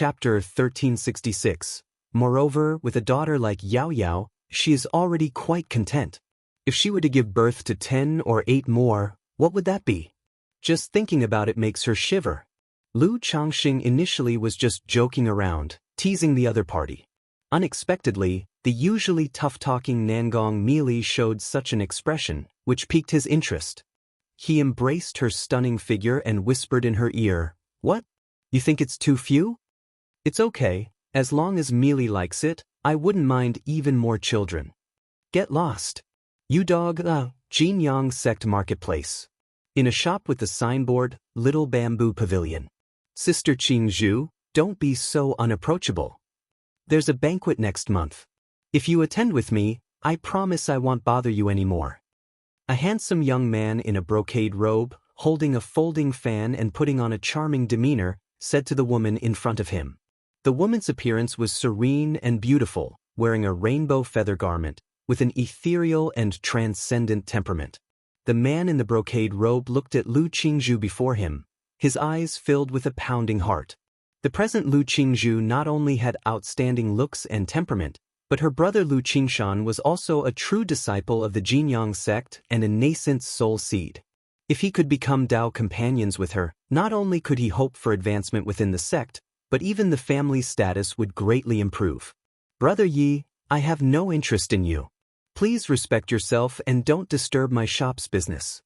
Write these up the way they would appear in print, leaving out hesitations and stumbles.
Chapter 1366. Moreover, with a daughter like Yao Yao, she is already quite content. If she were to give birth to 10 or 8 more, what would that be? Just thinking about it makes her shiver. Lu Changxing initially was just joking around, teasing the other party. Unexpectedly, the usually tough-talking Nangong Meili showed such an expression, which piqued his interest. He embraced her stunning figure and whispered in her ear, "What? You think it's too few? It's okay, as long as Meili likes it, I wouldn't mind even more children. Get lost. You dog, Jinyang Sect Marketplace. In a shop with the signboard, Little Bamboo Pavilion. Sister Qingzhu, don't be so unapproachable. There's a banquet next month. If you attend with me, I promise I won't bother you anymore." A handsome young man in a brocade robe, holding a folding fan and putting on a charming demeanor, said to the woman in front of him. The woman's appearance was serene and beautiful, wearing a rainbow feather garment, with an ethereal and transcendent temperament. The man in the brocade robe looked at Lu Qingzhu before him, his eyes filled with a pounding heart. The present Lu Qingzhu not only had outstanding looks and temperament, but her brother Lu Qingshan was also a true disciple of the Jinyang sect and a nascent soul seed. If he could become Dao companions with her, not only could he hope for advancement within the sect, but even the family's status would greatly improve. "Brother Yi, I have no interest in you. Please respect yourself and don't disturb my shop's business."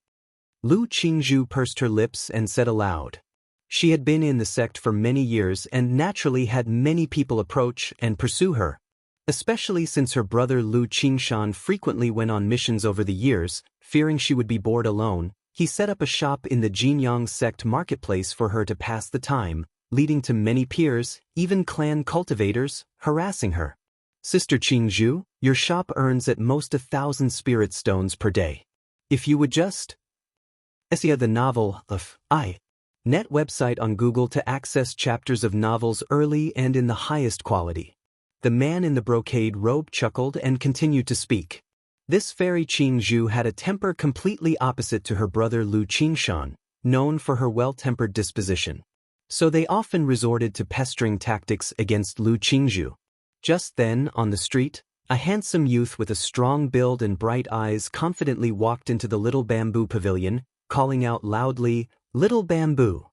Lu Qingzhu pursed her lips and said aloud. She had been in the sect for many years and naturally had many people approach and pursue her. Especially since her brother Lu Qingshan frequently went on missions over the years, fearing she would be bored alone, he set up a shop in the Jinyang sect marketplace for her to pass the time, leading to many peers, even clan cultivators, harassing her. "Sister Qingzhu, your shop earns at most 1,000 spirit stones per day. If you would just..." See the novel of net website on Google to access chapters of novels early and in the highest quality. The man in the brocade robe chuckled and continued to speak. This fairy Qingzhu had a temper completely opposite to her brother Lu Qingshan, known for her well-tempered disposition. So they often resorted to pestering tactics against Lu Qingzhu. Just then, on the street, a handsome youth with a strong build and bright eyes confidently walked into the Little Bamboo Pavilion, calling out loudly, "Little Bamboo."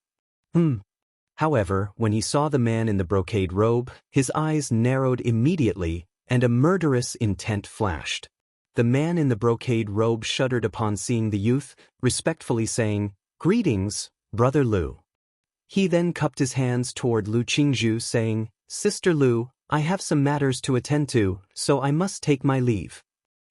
However, when he saw the man in the brocade robe, his eyes narrowed immediately, and a murderous intent flashed. The man in the brocade robe shuddered upon seeing the youth, respectfully saying, "Greetings, Brother Lu." He then cupped his hands toward Lu Qingzhu, saying, "Sister Lu, I have some matters to attend to, so I must take my leave."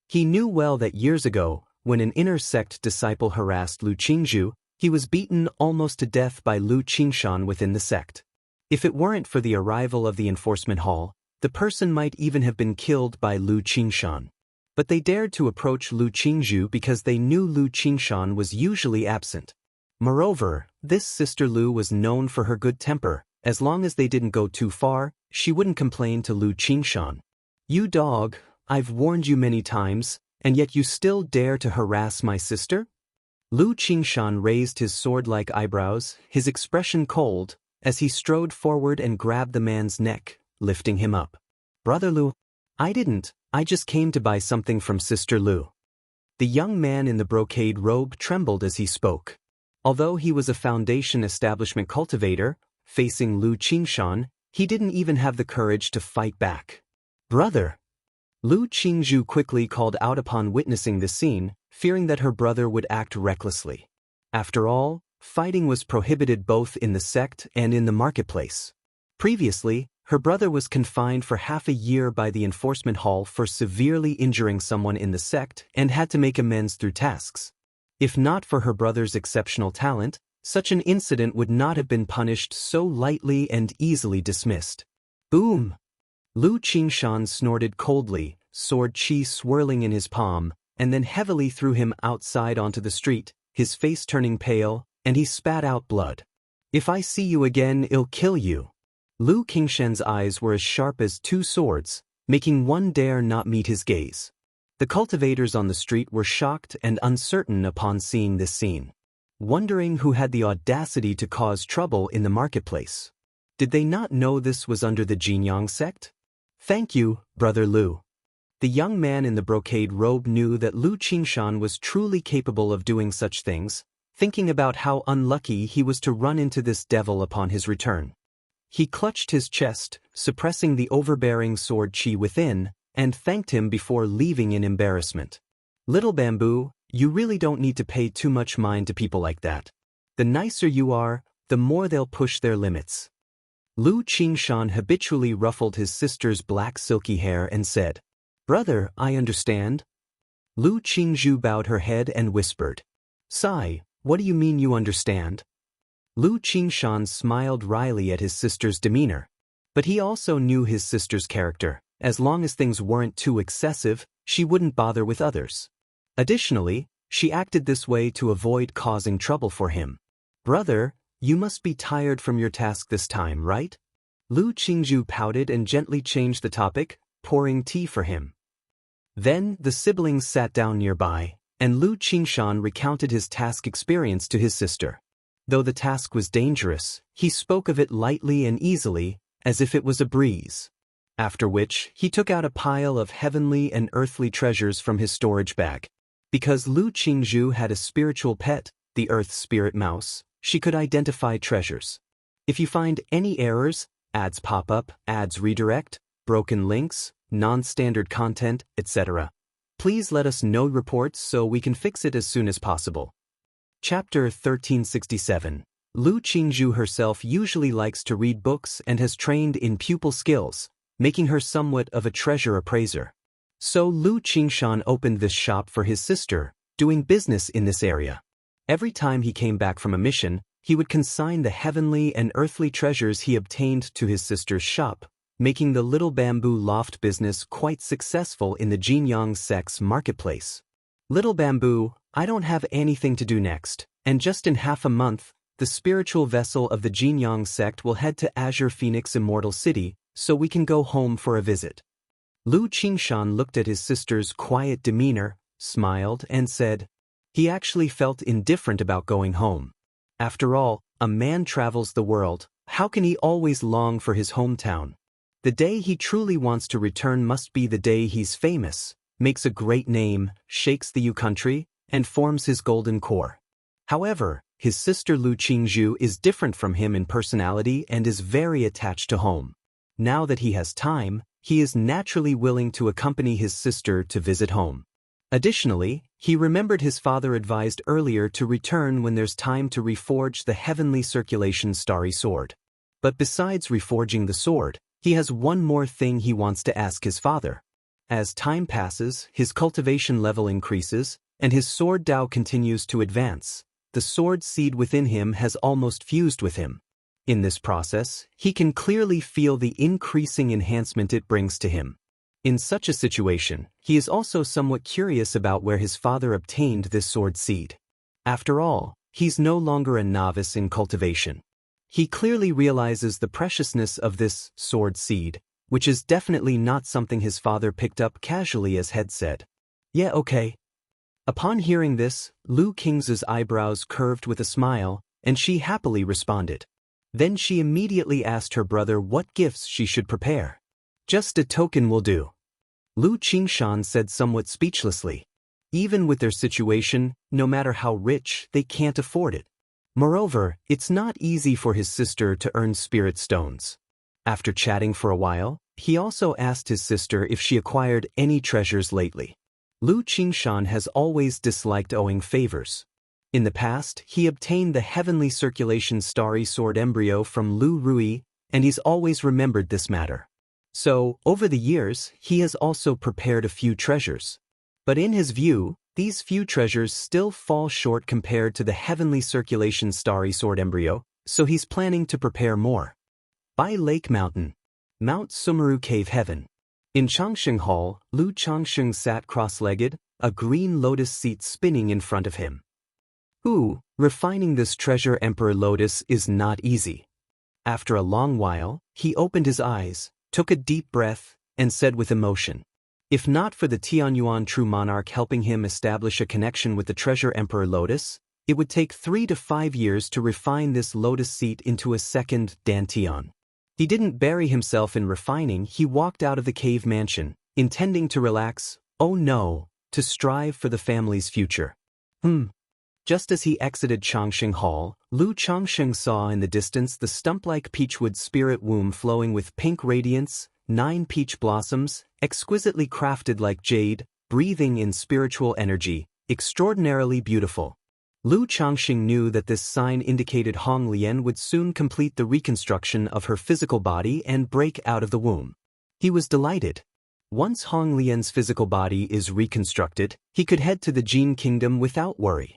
He knew well that years ago, when an inner sect disciple harassed Lu Qingzhu, he was beaten almost to death by Lu Qingshan within the sect. If it weren't for the arrival of the enforcement hall, the person might even have been killed by Lu Qingshan. But they dared to approach Lu Qingzhu because they knew Lu Qingshan was usually absent. Moreover, this Sister Lu was known for her good temper. As long as they didn't go too far, she wouldn't complain to Lu Qingshan. "You dog, I've warned you many times, and yet you still dare to harass my sister?" Lu Qingshan raised his sword-like eyebrows, his expression cold, as he strode forward and grabbed the man's neck, lifting him up. "Brother Lu, I just came to buy something from Sister Lu." The young man in the brocade robe trembled as he spoke. Although he was a foundation establishment cultivator, facing Lu Qingshan, he didn't even have the courage to fight back. "Brother!" Lu Qingzhu quickly called out upon witnessing the scene, fearing that her brother would act recklessly. After all, fighting was prohibited both in the sect and in the marketplace. Previously, her brother was confined for half a year by the enforcement hall for severely injuring someone in the sect and had to make amends through tasks. If not for her brother's exceptional talent, such an incident would not have been punished so lightly and easily dismissed. Boom! Lu Qingshan snorted coldly, sword chi swirling in his palm, and then heavily threw him outside onto the street, his face turning pale, and he spat out blood. "If I see you again, I'll kill you." Lu Qingshan's eyes were as sharp as 2 swords, making one dare not meet his gaze. The cultivators on the street were shocked and uncertain upon seeing this scene, wondering who had the audacity to cause trouble in the marketplace. Did they not know this was under the Jinyang sect? Thank you, Brother Lu. The young man in the brocade robe knew that Lu Qingshan was truly capable of doing such things, thinking about how unlucky he was to run into this devil upon his return. He clutched his chest, suppressing the overbearing sword chi within, and thanked him before leaving in embarrassment. Little Bamboo, you really don't need to pay too much mind to people like that. The nicer you are, the more they'll push their limits. Lu Qingshan habitually ruffled his sister's black silky hair and said, Brother, I understand. Lu Qingzhu bowed her head and whispered, Sai, what do you mean you understand? Lu Qingshan smiled wryly at his sister's demeanor. But he also knew his sister's character. As long as things weren't too excessive, she wouldn't bother with others. Additionally, she acted this way to avoid causing trouble for him. Brother, you must be tired from your task this time, right? Lu Qingzhu pouted and gently changed the topic, pouring tea for him. Then the siblings sat down nearby, and Lu Qingshan recounted his task experience to his sister. Though the task was dangerous, he spoke of it lightly and easily, as if it was a breeze. After which, he took out a pile of heavenly and earthly treasures from his storage bag. Because Lu Qingzhu had a spiritual pet, the earth spirit mouse, she could identify treasures. If you find any errors, ads pop up, ads redirect, broken links, non-standard content, etc., please let us know reports so we can fix it as soon as possible. Chapter 1367. Lu Qingzhu herself usually likes to read books and has trained in pupil skills, making her somewhat of a treasure appraiser. So Lu Qingshan opened this shop for his sister, doing business in this area. Every time he came back from a mission, he would consign the heavenly and earthly treasures he obtained to his sister's shop, making the Little Bamboo Loft business quite successful in the Jinyang sect's marketplace. Little Bamboo, I don't have anything to do next, and just in half a month, the spiritual vessel of the Jinyang sect will head to Azure Phoenix Immortal City, so we can go home for a visit. Lu Qingshan looked at his sister's quiet demeanor, smiled, and said, he actually felt indifferent about going home. After all, a man travels the world, how can he always long for his hometown? The day he truly wants to return must be the day he's famous, makes a great name, shakes the U country, and forms his golden core. However, his sister Lu Qingzhu is different from him in personality and is very attached to home. Now that he has time, he is naturally willing to accompany his sister to visit home. Additionally, he remembered his father advised earlier to return when there's time to reforge the heavenly circulation starry sword. But besides reforging the sword, he has one more thing he wants to ask his father. As time passes, his cultivation level increases, and his sword Dao continues to advance. The sword seed within him has almost fused with him. In this process, he can clearly feel the increasing enhancement it brings to him. In such a situation, he is also somewhat curious about where his father obtained this sword seed. After all, he's no longer a novice in cultivation. He clearly realizes the preciousness of this sword seed, which is definitely not something his father picked up casually, as Head said. Yeah, okay. Upon hearing this, Lu Qingzhu's eyebrows curved with a smile, and she happily responded. Then she immediately asked her brother what gifts she should prepare. Just a token will do. Lu Qingshan said somewhat speechlessly. Even with their situation, no matter how rich, they can't afford it. Moreover, it's not easy for his sister to earn spirit stones. After chatting for a while, he also asked his sister if she acquired any treasures lately. Lu Qingshan has always disliked owing favors. In the past, he obtained the heavenly circulation starry sword embryo from Lu Rui, and he's always remembered this matter. So, over the years, he has also prepared a few treasures. But in his view, these few treasures still fall short compared to the heavenly circulation starry sword embryo, so he's planning to prepare more. By Lake Mountain, Mount Sumeru Cave Heaven. In Changsheng Hall, Lu Changsheng sat cross-legged, a green lotus seat spinning in front of him. Refining this treasure Emperor Lotus is not easy. After a long while, he opened his eyes, took a deep breath, and said with emotion, if not for the Tianyuan true monarch helping him establish a connection with the treasure Emperor Lotus, it would take 3 to 5 years to refine this lotus seat into a second Dantian. He didn't bury himself in refining, he walked out of the cave mansion, intending to relax, oh no, to strive for the family's future. Just as he exited Changsheng Hall, Lu Changsheng saw in the distance the stump-like peachwood spirit womb flowing with pink radiance, 9 peach blossoms, exquisitely crafted like jade, breathing in spiritual energy, extraordinarily beautiful. Lu Changsheng knew that this sign indicated Hong Lian would soon complete the reconstruction of her physical body and break out of the womb. He was delighted. Once Hong Lian's physical body is reconstructed, he could head to the Jin Kingdom without worry.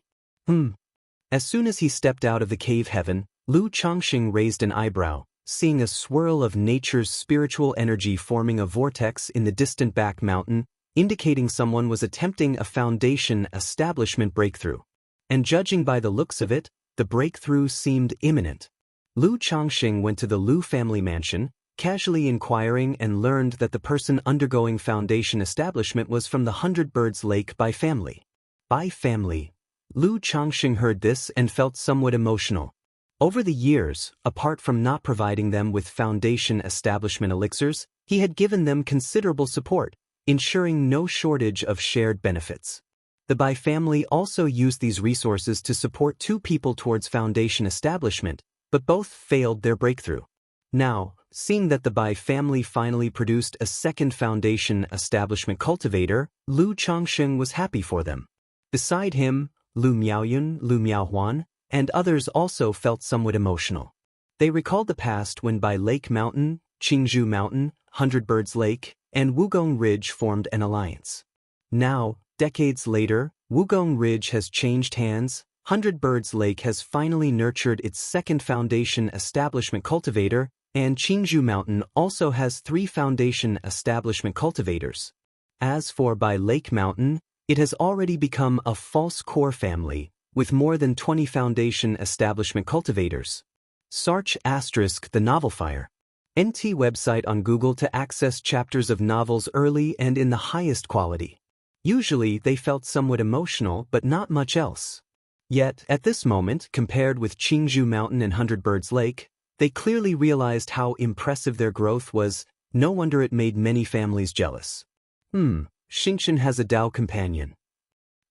As soon as he stepped out of the cave heaven, Lu Changsheng raised an eyebrow, seeing a swirl of nature's spiritual energy forming a vortex in the distant back mountain, indicating someone was attempting a foundation establishment breakthrough. And judging by the looks of it, the breakthrough seemed imminent. Lu Changsheng went to the Lu family mansion, casually inquiring, and learned that the person undergoing foundation establishment was from the 100 Birds Lake Bai family. Bai family. Lu Changsheng heard this and felt somewhat emotional. Over the years, apart from not providing them with foundation establishment elixirs, he had given them considerable support, ensuring no shortage of shared benefits. The Bai family also used these resources to support 2 people towards foundation establishment, but both failed their breakthrough. Now, seeing that the Bai family finally produced a second foundation establishment cultivator, Lu Changsheng was happy for them. Beside him, Lu Miaoyun, Lu Miaohuan, and others also felt somewhat emotional. They recalled the past when Bai Lake Mountain, Qingzhou Mountain, 100 Birds Lake, and Wugong Ridge formed an alliance. Now, decades later, Wugong Ridge has changed hands, 100 Birds Lake has finally nurtured its second foundation establishment cultivator, and Qingzhou Mountain also has 3 foundation establishment cultivators. As for Bai Lake Mountain, it has already become a false core family, with more than 20 foundation establishment cultivators. Search * the novel fire. NT website on Google to access chapters of novels early and in the highest quality. Usually they felt somewhat emotional but not much else. Yet, at this moment, compared with Qingzhou Mountain and 100 Birds Lake, they clearly realized how impressive their growth was. No wonder it made many families jealous. Xianxia has a Dao companion.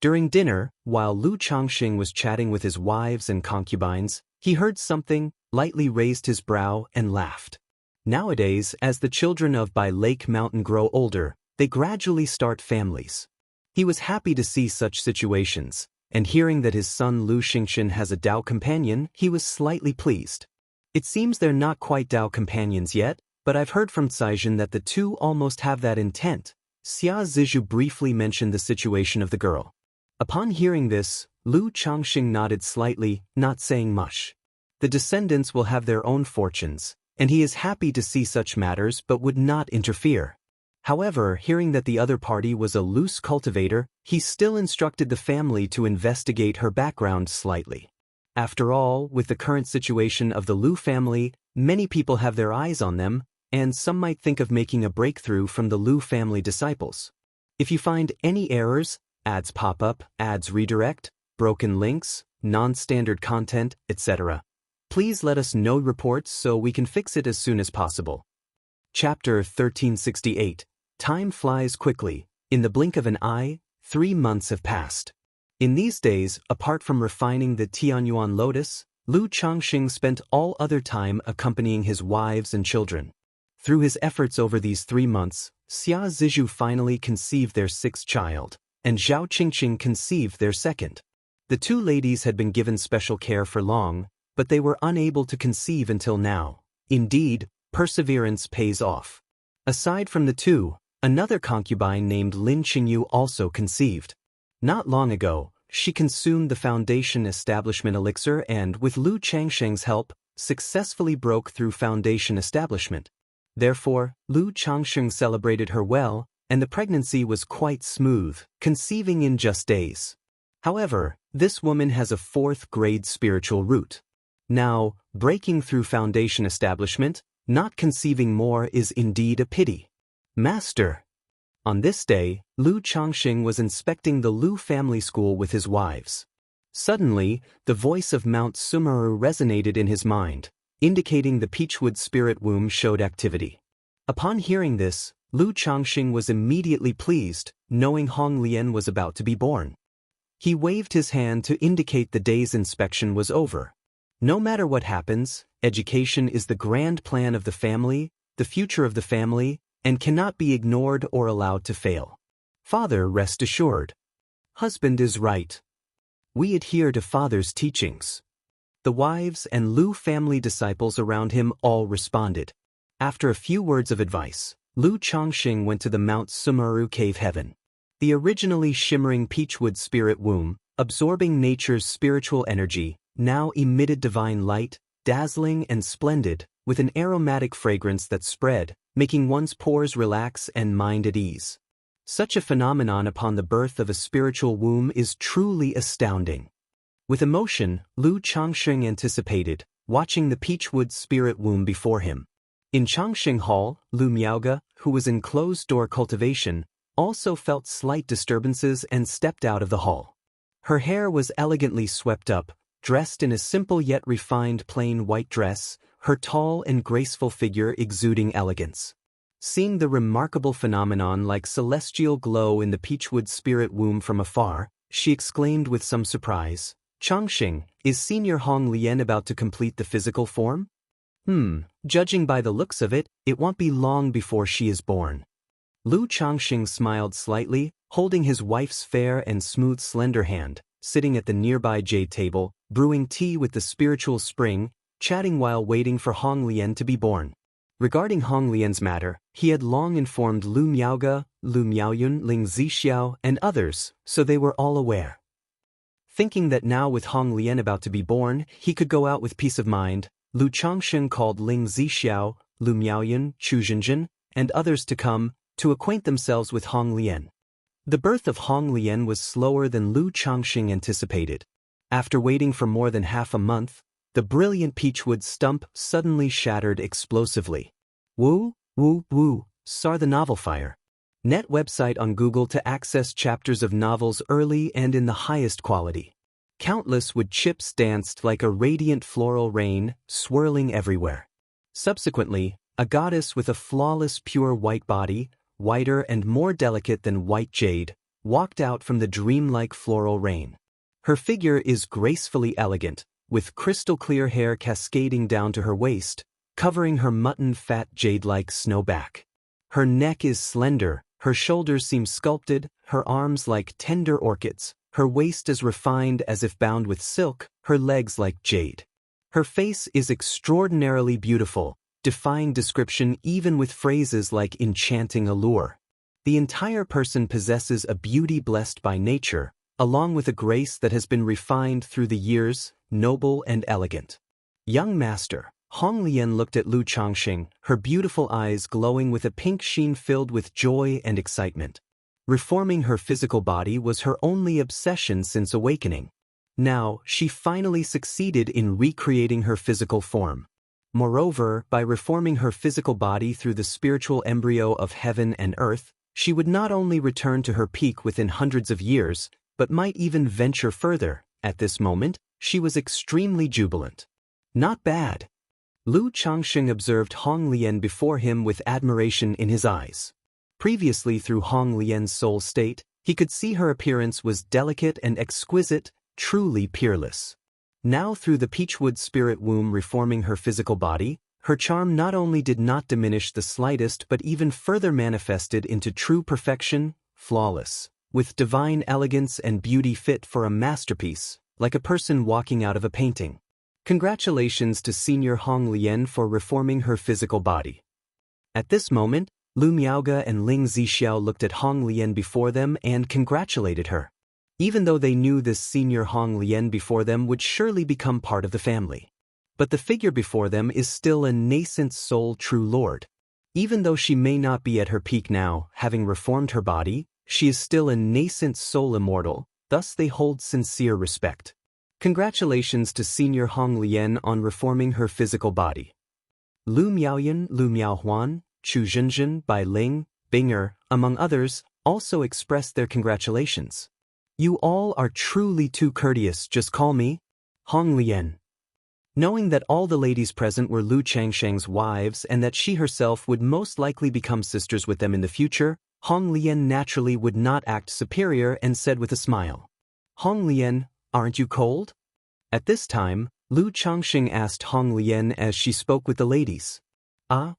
During dinner, while Lu Changsheng was chatting with his wives and concubines, he heard something, lightly raised his brow, and laughed. Nowadays, as the children of Bai Lake Mountain grow older, they gradually start families. He was happy to see such situations, and hearing that his son Lu Xianxia has a Dao companion, he was slightly pleased. It seems they're not quite Dao companions yet, but I've heard from Caizhen that the 2 almost have that intent. Xia Zizhu briefly mentioned the situation of the girl. Upon hearing this, Lu Changsheng nodded slightly, not saying much. The descendants will have their own fortunes, and he is happy to see such matters but would not interfere. However, hearing that the other party was a loose cultivator, he still instructed the family to investigate her background slightly. After all, with the current situation of the Lu family, many people have their eyes on them, and some might think of making a breakthrough from the Lu family disciples. If you find any errors, ads pop up, ads redirect, broken links, non-standard content, etc., please let us know reports so we can fix it as soon as possible. Chapter 1368. Time flies quickly. In the blink of an eye, 3 months have passed. In these days, apart from refining the Tianyuan lotus, Lu Changsheng spent all other time accompanying his wives and children. Through his efforts over these 3 months, Xia Zizhu finally conceived their 6th child, and Zhao Qingqing conceived their 2nd. The 2 ladies had been given special care for long, but they were unable to conceive until now. Indeed, perseverance pays off. Aside from the 2, another concubine named Lin Qingyu also conceived. Not long ago, she consumed the foundation establishment elixir and, with Lu Changsheng's help, successfully broke through foundation establishment. Therefore, Lu Changsheng celebrated her well, and the pregnancy was quite smooth, conceiving in just days. However, this woman has a 4th-grade spiritual root. Now, breaking through foundation establishment, not conceiving more is indeed a pity. Master. On this day, Lu Changsheng was inspecting the Lu family school with his wives. Suddenly, the voice of Mount Sumeru resonated in his mind, indicating the peachwood spirit womb showed activity. Upon hearing this, Lu Changxing was immediately pleased, knowing Hong Lian was about to be born. He waved his hand to indicate the day's inspection was over. No matter what happens, education is the grand plan of the family, the future of the family, and cannot be ignored or allowed to fail. Father, rest assured. Husband is right. We adhere to father's teachings. The wives and Lu family disciples around him all responded. After a few words of advice, Lu Changxing went to the Mount Sumeru cave heaven. The originally shimmering peachwood spirit womb, absorbing nature's spiritual energy, now emitted divine light, dazzling and splendid, with an aromatic fragrance that spread, making one's pores relax and mind at ease. Such a phenomenon upon the birth of a spiritual womb is truly astounding. With emotion, Lu Changxing anticipated, watching the peachwood spirit womb before him. In Changxing Hall, Lu Miaoge, who was in closed-door cultivation, also felt slight disturbances and stepped out of the hall. Her hair was elegantly swept up, dressed in a simple yet refined plain white dress, her tall and graceful figure exuding elegance. Seeing the remarkable phenomenon like celestial glow in the peachwood spirit womb from afar, she exclaimed with some surprise, "Changxing, is Senior Hong Lian about to complete the physical form? Judging by the looks of it, it won't be long before she is born." Lu Changxing smiled slightly, holding his wife's fair and smooth slender hand, sitting at the nearby jade table, brewing tea with the spiritual spring, chatting while waiting for Hong Lian to be born. Regarding Hong Lian's matter, he had long informed Lu Miaoge, Lu Miaoyun, Ling Zixiao, and others, so they were all aware. Thinking that now with Hong Lian about to be born, he could go out with peace of mind, Lu Changxing called Ling Zixiao, Lu Miaoyun, Chu Zhenjin, and others to come, to acquaint themselves with Hong Lian. The birth of Hong Lian was slower than Lu Changxing anticipated. After waiting for more than half a month, the brilliant peachwood stump suddenly shattered explosively. Woo, woo, woo, SAR the novel fire. Net website on Google to access chapters of novels early and in the highest quality. Countless wood chips danced like a radiant floral rain, swirling everywhere. Subsequently, a goddess with a flawless pure white body, whiter and more delicate than white jade, walked out from the dreamlike floral rain. Her figure is gracefully elegant, with crystal-clear hair cascading down to her waist, covering her mutton-fat jade-like snow back. Her neck is slender, her shoulders seem sculpted, her arms like tender orchids, her waist as refined as if bound with silk, her legs like jade. Her face is extraordinarily beautiful, defying description even with phrases like enchanting allure. The entire person possesses a beauty blessed by nature, along with a grace that has been refined through the years, noble and elegant. Young master, Hong Lian looked at Lu Changxing, her beautiful eyes glowing with a pink sheen filled with joy and excitement. Reforming her physical body was her only obsession since awakening. Now, she finally succeeded in recreating her physical form. Moreover, by reforming her physical body through the spiritual embryo of heaven and earth, she would not only return to her peak within hundreds of years, but might even venture further. At this moment, she was extremely jubilant. Not bad. Lu Changxing observed Hong Lian before him with admiration in his eyes. Previously through Hong Lian's soul state, he could see her appearance was delicate and exquisite, truly peerless. Now through the peachwood spirit womb reforming her physical body, her charm not only did not diminish the slightest but even further manifested into true perfection, flawless, with divine elegance and beauty fit for a masterpiece, like a person walking out of a painting. Congratulations to Senior Hong Lian for reforming her physical body. At this moment, Lu Miaoge and Ling Zixiao looked at Hong Lian before them and congratulated her. Even though they knew this Senior Hong Lian before them would surely become part of the family. But the figure before them is still a nascent soul true lord. Even though she may not be at her peak now, having reformed her body, she is still a nascent soul immortal, thus they hold sincere respect. Congratulations to Senior Hong Lian on reforming her physical body. Lu Miaoyun, Lu Miaohuan, Chu Zhenjin, Bai Ling, Binger, among others, also expressed their congratulations. You all are truly too courteous, just call me Hong Lian. Knowing that all the ladies present were Lu Changsheng's wives and that she herself would most likely become sisters with them in the future, Hong Lian naturally would not act superior and said with a smile, "Hong Lian, aren't you cold?" At this time, Lu Changsheng asked Hong Lian as she spoke with the ladies. "Ah?"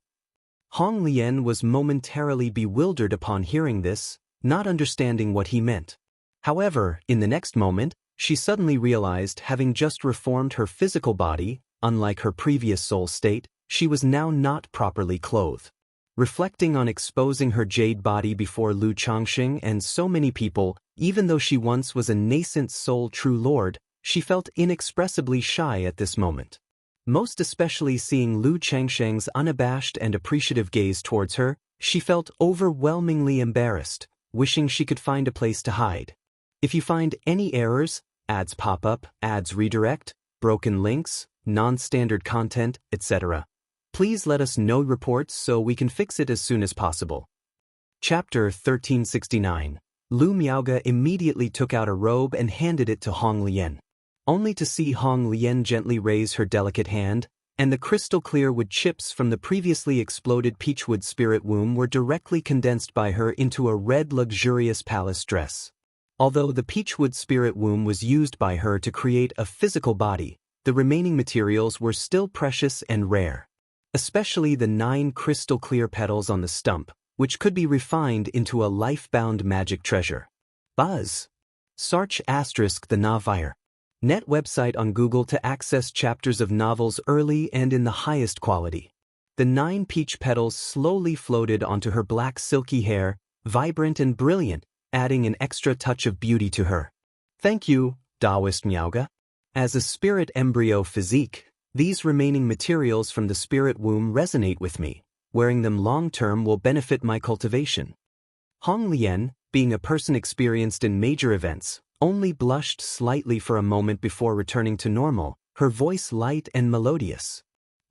Hong Lian was momentarily bewildered upon hearing this, not understanding what he meant. However, in the next moment, she suddenly realized having just reformed her physical body, unlike her previous soul state, she was now not properly clothed. Reflecting on exposing her jade body before Lu Changsheng and so many people, even though she once was a nascent soul true lord, she felt inexpressibly shy at this moment. Most especially seeing Lu Changsheng's unabashed and appreciative gaze towards her, she felt overwhelmingly embarrassed, wishing she could find a place to hide. If you find any errors, ads pop up, ads redirect, broken links, non-standard content, etc., please let us know reports so we can fix it as soon as possible. Chapter 1369. Lu Miaoge immediately took out a robe and handed it to Hong Lian. Only to see Hong Lian gently raise her delicate hand, and the crystal-clear wood chips from the previously exploded peachwood spirit womb were directly condensed by her into a red luxurious palace dress. Although the peachwood spirit womb was used by her to create a physical body, the remaining materials were still precious and rare. Especially the 9 crystal-clear petals on the stump, which could be refined into a life-bound magic treasure. Buzz. Search * the Novire. Net website on Google to access chapters of novels early and in the highest quality. The 9 peach petals slowly floated onto her black silky hair, vibrant and brilliant, adding an extra touch of beauty to her. Thank you, Daoist Miaoge. As a spirit embryo physique, these remaining materials from the spirit womb resonate with me. Wearing them long-term will benefit my cultivation. Hong Lian, being a person experienced in major events, only blushed slightly for a moment before returning to normal, her voice light and melodious.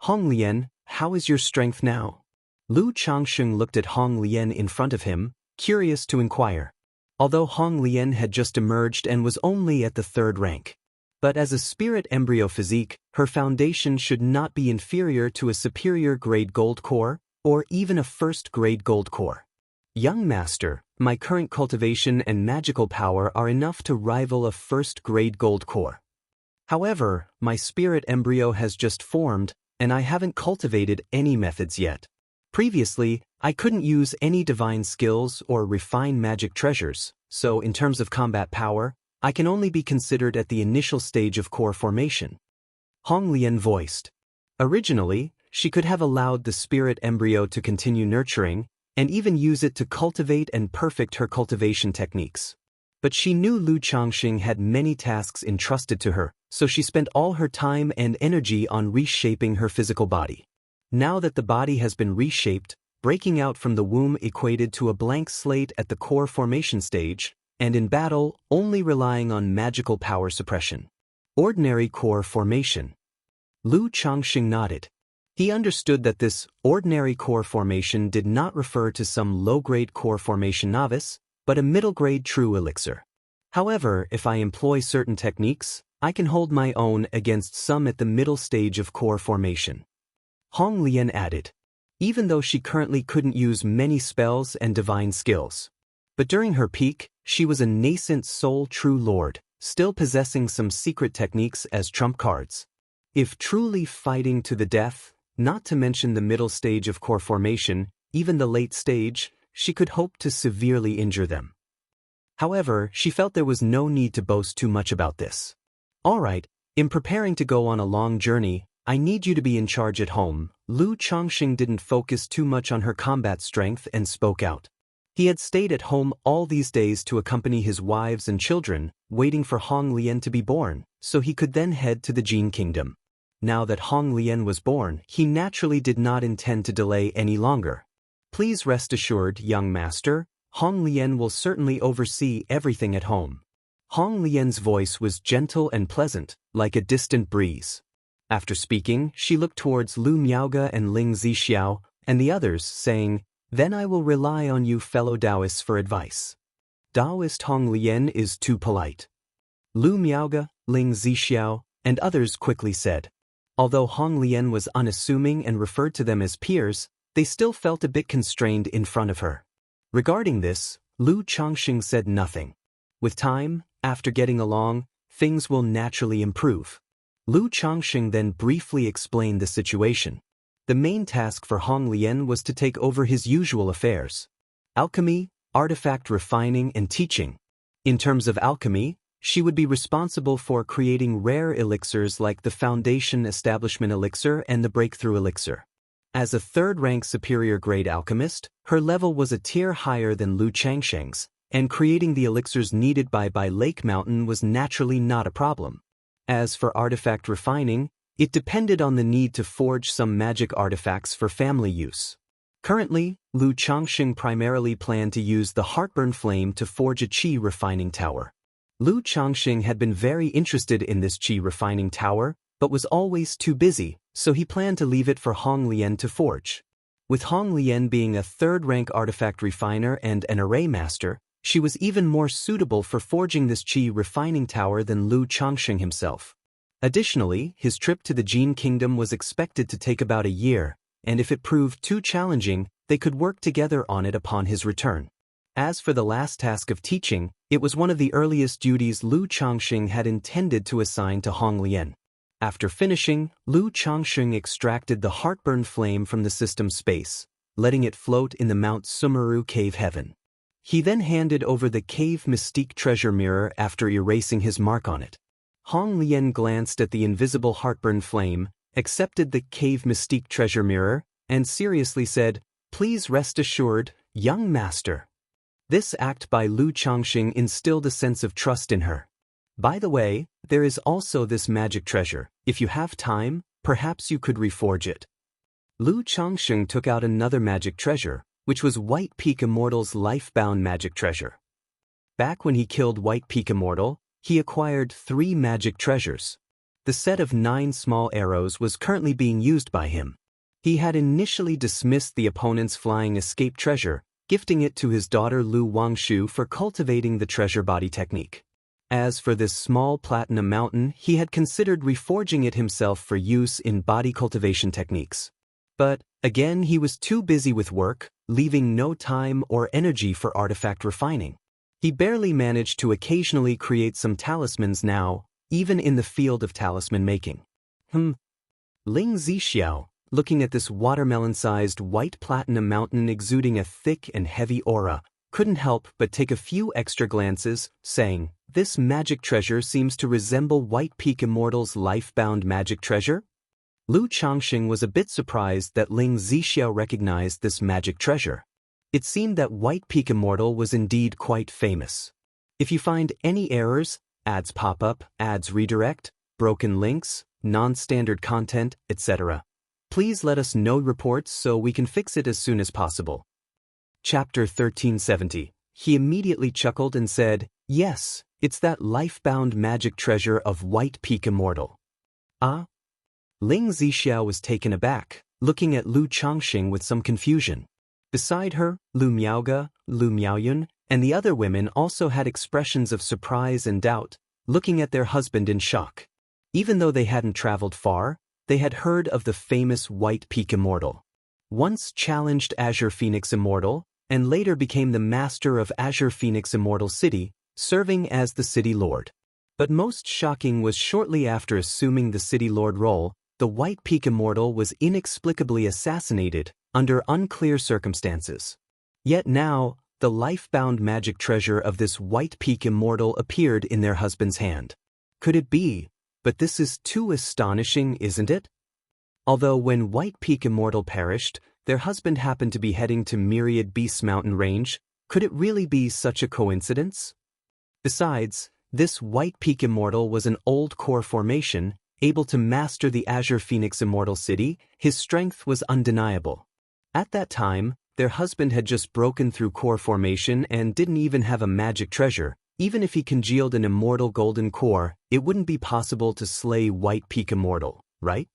Hong Lian, how is your strength now? Lu Changsheng looked at Hong Lian in front of him, curious to inquire. Although Hong Lian had just emerged and was only at the 3rd rank. But as a spirit embryo physique, her foundation should not be inferior to a superior grade gold core, or even a 1st grade gold core. Young master, my current cultivation and magical power are enough to rival a 1st grade gold core. However, my spirit embryo has just formed, and I haven't cultivated any methods yet. Previously, I couldn't use any divine skills or refine magic treasures, so in terms of combat power, I can only be considered at the initial stage of core formation. Hong Lian voiced. Originally, she could have allowed the spirit embryo to continue nurturing, and even use it to cultivate and perfect her cultivation techniques. But she knew Lu Changsheng had many tasks entrusted to her, so she spent all her time and energy on reshaping her physical body. Now that the body has been reshaped, breaking out from the womb equated to a blank slate at the core formation stage, and in battle, only relying on magical power suppression. Ordinary core formation. Lu Changsheng nodded. He understood that this ordinary core formation did not refer to some low-grade core formation novice, but a middle-grade true elixir. However, if I employ certain techniques, I can hold my own against some at the middle stage of core formation. Hong Lian added, even though she currently couldn't use many spells and divine skills. But during her peak, she was a nascent soul true lord, still possessing some secret techniques as trump cards. If truly fighting to the death, not to mention the middle stage of core formation, even the late stage, she could hope to severely injure them. However, she felt there was no need to boast too much about this. Alright, in preparing to go on a long journey, I need you to be in charge at home. Lu Changsheng didn't focus too much on her combat strength and spoke out. He had stayed at home all these days to accompany his wives and children, waiting for Hong Lian to be born, so he could then head to the Jin Kingdom. Now that Hong Lian was born, he naturally did not intend to delay any longer. Please rest assured, young master, Hong Lian will certainly oversee everything at home. Hong Lian's voice was gentle and pleasant, like a distant breeze. After speaking, she looked towards Lu Miaoge and Ling Zixiao, and the others, saying, then I will rely on you fellow Daoists for advice. Daoist Hong Lian is too polite. Lu Miaoge, Ling Zixiao, and others quickly said. Although Hong Lien was unassuming and referred to them as peers, they still felt a bit constrained in front of her. Regarding this, Lu Changxing said nothing. With time, after getting along, things will naturally improve. Lu Changxing then briefly explained the situation. The main task for Hong Lien was to take over his usual affairs: alchemy, artifact refining, and teaching. In terms of alchemy, she would be responsible for creating rare elixirs like the Foundation Establishment Elixir and the Breakthrough Elixir. As a third-rank superior grade alchemist, her level was a tier higher than Lu Changxing's, and creating the elixirs needed by Lake Mountain was naturally not a problem. As for artifact refining, it depended on the need to forge some magic artifacts for family use. Currently, Lu Changxing primarily planned to use the Heartburn Flame to forge a qi refining tower. Lu Changxing had been very interested in this qi refining tower, but was always too busy, so he planned to leave it for Hong Lien to forge. With Hong Lien being a third-rank artifact refiner and an array master, she was even more suitable for forging this qi refining tower than Lu Changxing himself. Additionally, his trip to the Jin Kingdom was expected to take about a year, and if it proved too challenging, they could work together on it upon his return. As for the last task of teaching, it was one of the earliest duties Lu Changxing had intended to assign to Hong Lien. After finishing, Lu Changxing extracted the Heartburn Flame from the system space, letting it float in the Mount Sumeru Cave Heaven. He then handed over the Cave Mystique treasure mirror after erasing his mark on it. Hong Lien glanced at the invisible Heartburn Flame, accepted the Cave Mystique treasure mirror, and seriously said, "Please rest assured, young master." This act by Lu Changxing instilled a sense of trust in her. By the way, there is also this magic treasure. If you have time, perhaps you could reforge it. Lu Changxing took out another magic treasure, which was White Peak Immortal's life-bound magic treasure. Back when he killed White Peak Immortal, he acquired 3 magic treasures. The set of 9 small arrows was currently being used by him. He had initially dismissed the opponent's flying escape treasure, gifting it to his daughter Lu Wangshu for cultivating the treasure body technique. As for this small platinum mountain, he had considered reforging it himself for use in body cultivation techniques. But, again, he was too busy with work, leaving no time or energy for artifact refining. He barely managed to occasionally create some talismans now, even in the field of talisman making. Ling Zixiao, looking at this watermelon-sized white platinum mountain exuding a thick and heavy aura, couldn't help but take a few extra glances, saying, "This magic treasure seems to resemble White Peak Immortal's life-bound magic treasure?" Lu Changxing was a bit surprised that Ling Zixiao recognized this magic treasure. It seemed that White Peak Immortal was indeed quite famous. If you find any errors, ads pop up, ads redirect, broken links, non-standard content, etc., please let us know reports so we can fix it as soon as possible. Chapter 1370. He immediately chuckled and said, "Yes, it's that life-bound magic treasure of White Peak Immortal." Ah? Ling Zixiao was taken aback, looking at Lu Changxing with some confusion. Beside her, Lu Miaoge, Lu Miaoyun, and the other women also had expressions of surprise and doubt, looking at their husband in shock. Even though they hadn't traveled far, they had heard of the famous White Peak Immortal. Once challenged Azure Phoenix Immortal, and later became the master of Azure Phoenix Immortal City, serving as the City Lord. But most shocking was shortly after assuming the City Lord role, the White Peak Immortal was inexplicably assassinated, under unclear circumstances. Yet now, the life-bound magic treasure of this White Peak Immortal appeared in their husband's hand. Could it be? But this is too astonishing, isn't it? Although when White Peak Immortal perished, their husband happened to be heading to Myriad Beasts Mountain Range, could it really be such a coincidence? Besides, this White Peak Immortal was an old core formation, able to master the Azure Phoenix Immortal City. His strength was undeniable. At that time, their husband had just broken through core formation and didn't even have a magic treasure. Even if he congealed an immortal golden core, it wouldn't be possible to slay White Peak Immortal, right?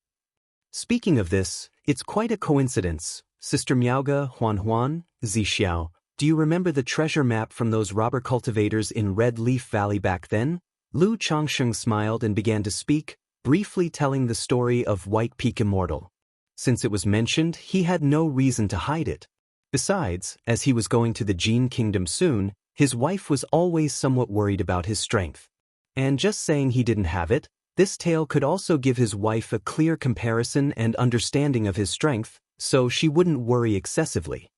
Speaking of this, it's quite a coincidence. Sister Miaoge, Huan, Zixiao, do you remember the treasure map from those robber cultivators in Red Leaf Valley back then? Lu Changxing smiled and began to speak, briefly telling the story of White Peak Immortal. Since it was mentioned, he had no reason to hide it. Besides, as he was going to the Jin Kingdom soon, his wife was always somewhat worried about his strength. And just saying he didn't have it, this tale could also give his wife a clear comparison and understanding of his strength, so she wouldn't worry excessively.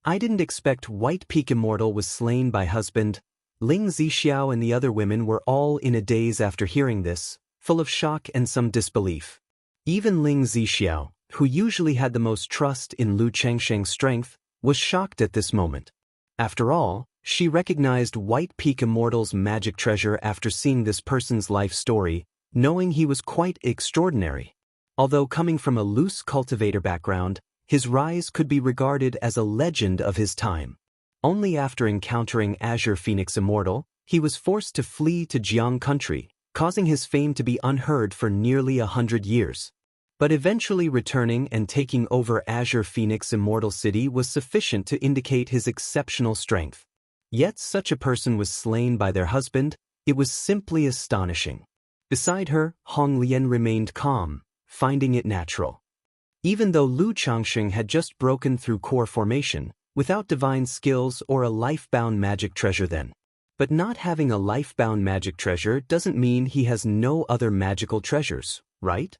I didn't expect White Peak Immortal was slain by husband. Ling Zixiao and the other women were all in a daze after hearing this, full of shock and some disbelief. Even Ling Zixiao, who usually had the most trust in Lu Chengsheng's strength, was shocked at this moment. After all, she recognized White Peak Immortal's magic treasure after seeing this person's life story, knowing he was quite extraordinary. Although coming from a loose cultivator background, his rise could be regarded as a legend of his time. Only after encountering Azure Phoenix Immortal, he was forced to flee to Jiang country, causing his fame to be unheard for nearly 100 years. But eventually returning and taking over Azure Phoenix Immortal City was sufficient to indicate his exceptional strength. Yet such a person was slain by their husband. It was simply astonishing. Beside her, Hong Lian remained calm, finding it natural. Even though Lu Changxing had just broken through core formation, without divine skills or a life-bound magic treasure then. But not having a life-bound magic treasure doesn't mean he has no other magical treasures, right?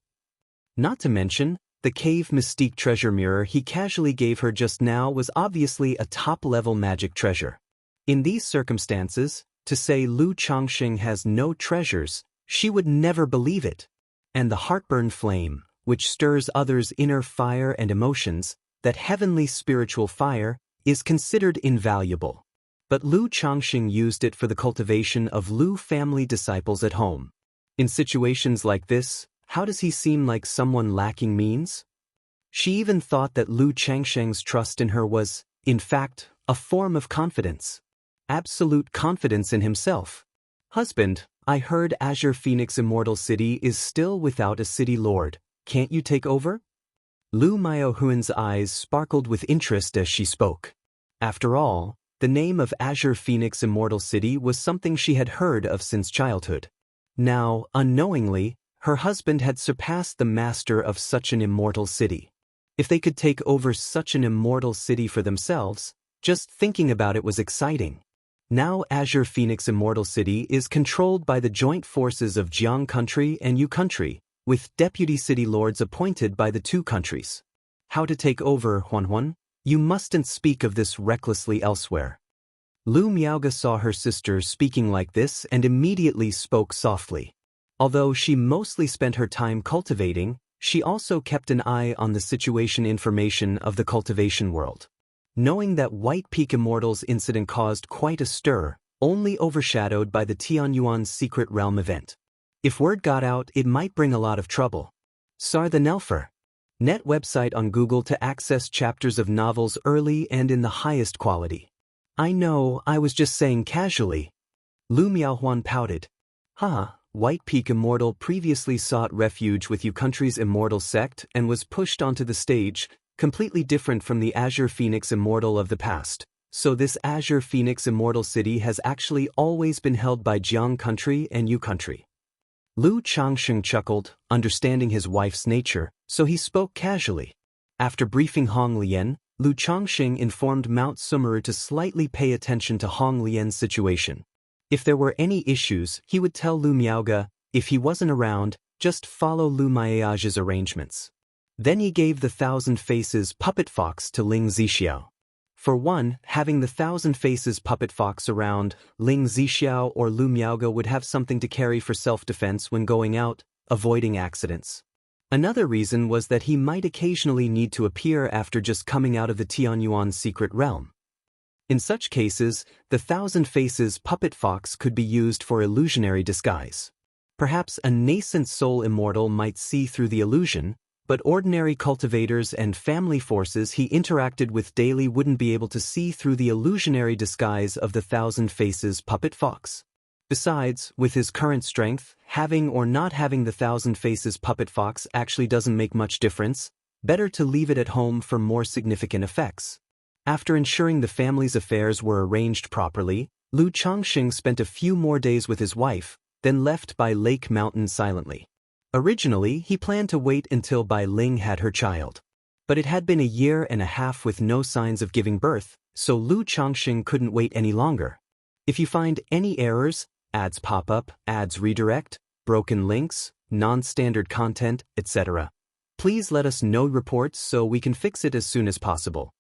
Not to mention, the cave mystique treasure mirror he casually gave her just now was obviously a top-level magic treasure. In these circumstances, to say Lu Changxing has no treasures, she would never believe it. And the heartburn flame, which stirs others' inner fire and emotions, that heavenly spiritual fire, is considered invaluable. But Lu Changxing used it for the cultivation of Lu family disciples at home. In situations like this, how does he seem like someone lacking means? She even thought that Lu Changsheng's trust in her was, in fact, a form of confidence. Absolute confidence in himself. Husband, I heard Azure Phoenix Immortal City is still without a city lord. Can't you take over? Lu Miaohuan's eyes sparkled with interest as she spoke. After all, the name of Azure Phoenix Immortal City was something she had heard of since childhood. Now, unknowingly, her husband had surpassed the master of such an immortal city. If they could take over such an immortal city for themselves, just thinking about it was exciting. Now Azure Phoenix Immortal City is controlled by the joint forces of Jiang Country and Yu Country, with deputy city lords appointed by the two countries. How to take over, Huanhuan? You mustn't speak of this recklessly elsewhere. Lu Miaoga saw her sister speaking like this and immediately spoke softly. Although she mostly spent her time cultivating, she also kept an eye on the situation information of the cultivation world. Knowing that White Peak Immortal's incident caused quite a stir, only overshadowed by the Tianyuan's Secret Realm event. If word got out, it might bring a lot of trouble. Sar the Nelfer. Net website on Google to access chapters of novels early and in the highest quality. I know, I was just saying casually. Lu Miaohuan pouted. White Peak Immortal previously sought refuge with Yu Country's Immortal sect and was pushed onto the stage, completely different from the Azure Phoenix Immortal of the past. So this Azure Phoenix Immortal City has actually always been held by Jiang Country and Yu Country. Lu Changxing chuckled, understanding his wife's nature, so he spoke casually. After briefing Hong Lian, Lu Changxing informed Mount Sumeru to slightly pay attention to Hong Lian's situation. If there were any issues, he would tell Lu Miaoga. If he wasn't around, just follow Lu Miaoga's arrangements. Then he gave the Thousand Faces puppet fox to Ling Zixiao. For one, having the Thousand Faces puppet fox around, Ling Zixiao or Lu Miaoga would have something to carry for self-defense when going out, avoiding accidents. Another reason was that he might occasionally need to appear after just coming out of the Tianyuan Secret Realm. In such cases, the Thousand Faces puppet fox could be used for illusionary disguise. Perhaps a nascent soul immortal might see through the illusion, but ordinary cultivators and family forces he interacted with daily wouldn't be able to see through the illusionary disguise of the Thousand Faces puppet fox. Besides, with his current strength, having or not having the Thousand Faces puppet fox actually doesn't make much difference. Better to leave it at home for more significant effects. After ensuring the family's affairs were arranged properly, Lu Changxing spent a few more days with his wife, then left Bai Lake Mountain silently. Originally, he planned to wait until Bai Ling had her child. But it had been a year and a half with no signs of giving birth, so Lu Changxing couldn't wait any longer. If you find any errors, ads pop up, ads redirect, broken links, non-standard content, etc., please let us know reports so we can fix it as soon as possible.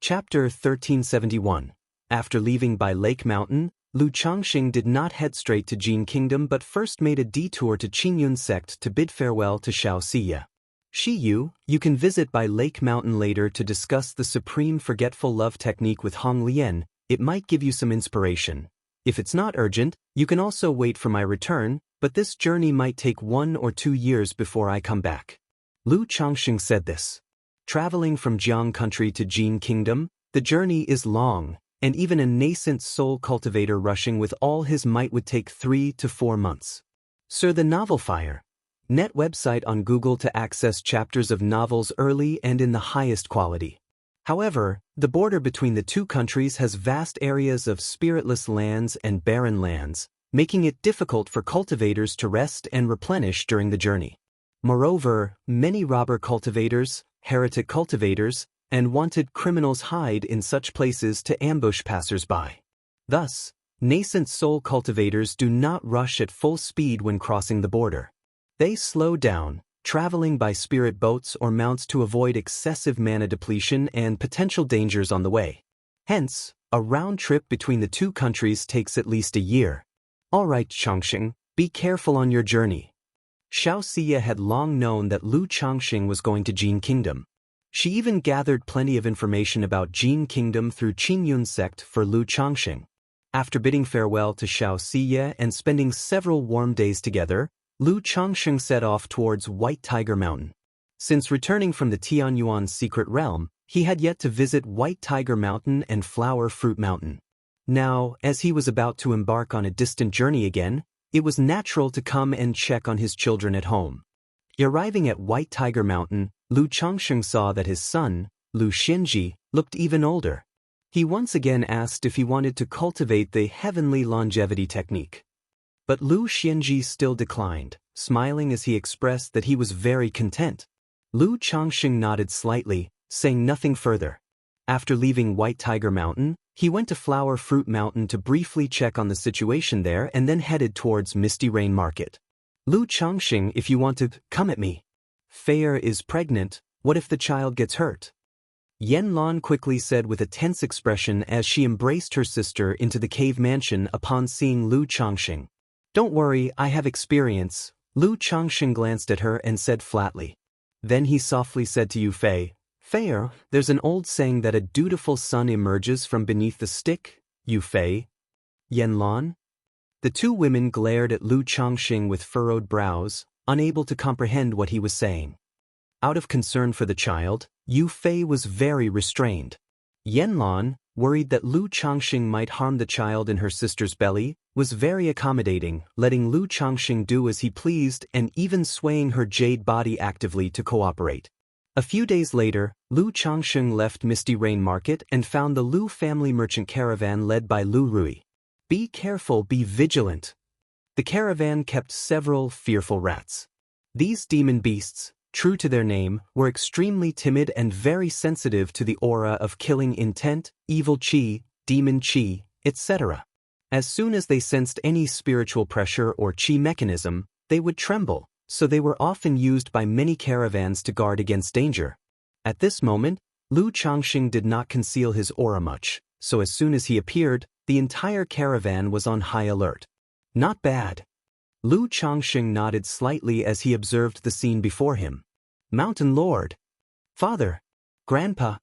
Chapter 1371. After leaving Bai Lake Mountain, Lu Changxing did not head straight to Jin Kingdom but first made a detour to Qingyun sect to bid farewell to Xianxia. Shiyu, you can visit Bai Lake Mountain later to discuss the supreme forgetful love technique with Wang Lin. It might give you some inspiration. If it's not urgent, you can also wait for my return, but this journey might take 1 or 2 years before I come back. Lu Changxing said this. Traveling from Jiang country to Jin Kingdom, the journey is long, and even a nascent soul cultivator rushing with all his might would take 3 to 4 months. Sir, the Novel Fire. Net website on Google to access chapters of novels early and in the highest quality. However, the border between the two countries has vast areas of spiritless lands and barren lands, making it difficult for cultivators to rest and replenish during the journey. Moreover, many robber cultivators, heretic cultivators, and wanted criminals hide in such places to ambush passers-by. Thus, nascent soul cultivators do not rush at full speed when crossing the border. They slow down, traveling by spirit boats or mounts to avoid excessive mana depletion and potential dangers on the way. Hence, a round trip between the two countries takes at least a year. All right, Changxing, be careful on your journey. Xianxia had long known that Lu Changxing was going to Jin Kingdom. She even gathered plenty of information about Jin Kingdom through Qingyun sect for Lu Changxing. After bidding farewell to Xianxia and spending several warm days together, Lu Changxing set off towards White Tiger Mountain. Since returning from the Tianyuan secret realm, he had yet to visit White Tiger Mountain and Flower Fruit Mountain. Now, as he was about to embark on a distant journey again, it was natural to come and check on his children at home. Arriving at White Tiger Mountain, Lu Changxing saw that his son, Lu Xinji, looked even older. He once again asked if he wanted to cultivate the heavenly longevity technique. But Lu Xinji still declined, smiling as he expressed that he was very content. Lu Changxing nodded slightly, saying nothing further. After leaving White Tiger Mountain, he went to Flower Fruit Mountain to briefly check on the situation there and then headed towards Misty Rain Market. Lu Changxing, if you want to, come at me. Fair is pregnant, what if the child gets hurt? Yen Lan quickly said with a tense expression as she embraced her sister into the cave mansion upon seeing Lu Changxing. Don't worry, I have experience, Lu Changxing glanced at her and said flatly. Then he softly said to Yu Fei, Fair, there's an old saying that a dutiful son emerges from beneath the stick, Yu Fei. Yen Lan? The two women glared at Lu Changxing with furrowed brows, unable to comprehend what he was saying. Out of concern for the child, Yu Fei was very restrained. Yen Lan, worried that Lu Changxing might harm the child in her sister's belly, was very accommodating, letting Lu Changxing do as he pleased and even swaying her jade body actively to cooperate. A few days later, Lu Changxing left Misty Rain Market and found the Lu family merchant caravan led by Lu Rui. Be careful, be vigilant. The caravan kept several fearful rats. These demon beasts, true to their name, were extremely timid and very sensitive to the aura of killing intent, evil chi, demon chi, etc. As soon as they sensed any spiritual pressure or chi mechanism, they would tremble, so they were often used by many caravans to guard against danger. At this moment, Lu Changxing did not conceal his aura much, so as soon as he appeared, the entire caravan was on high alert. Not bad. Lu Changxing nodded slightly as he observed the scene before him. Mountain Lord. Father. Grandpa.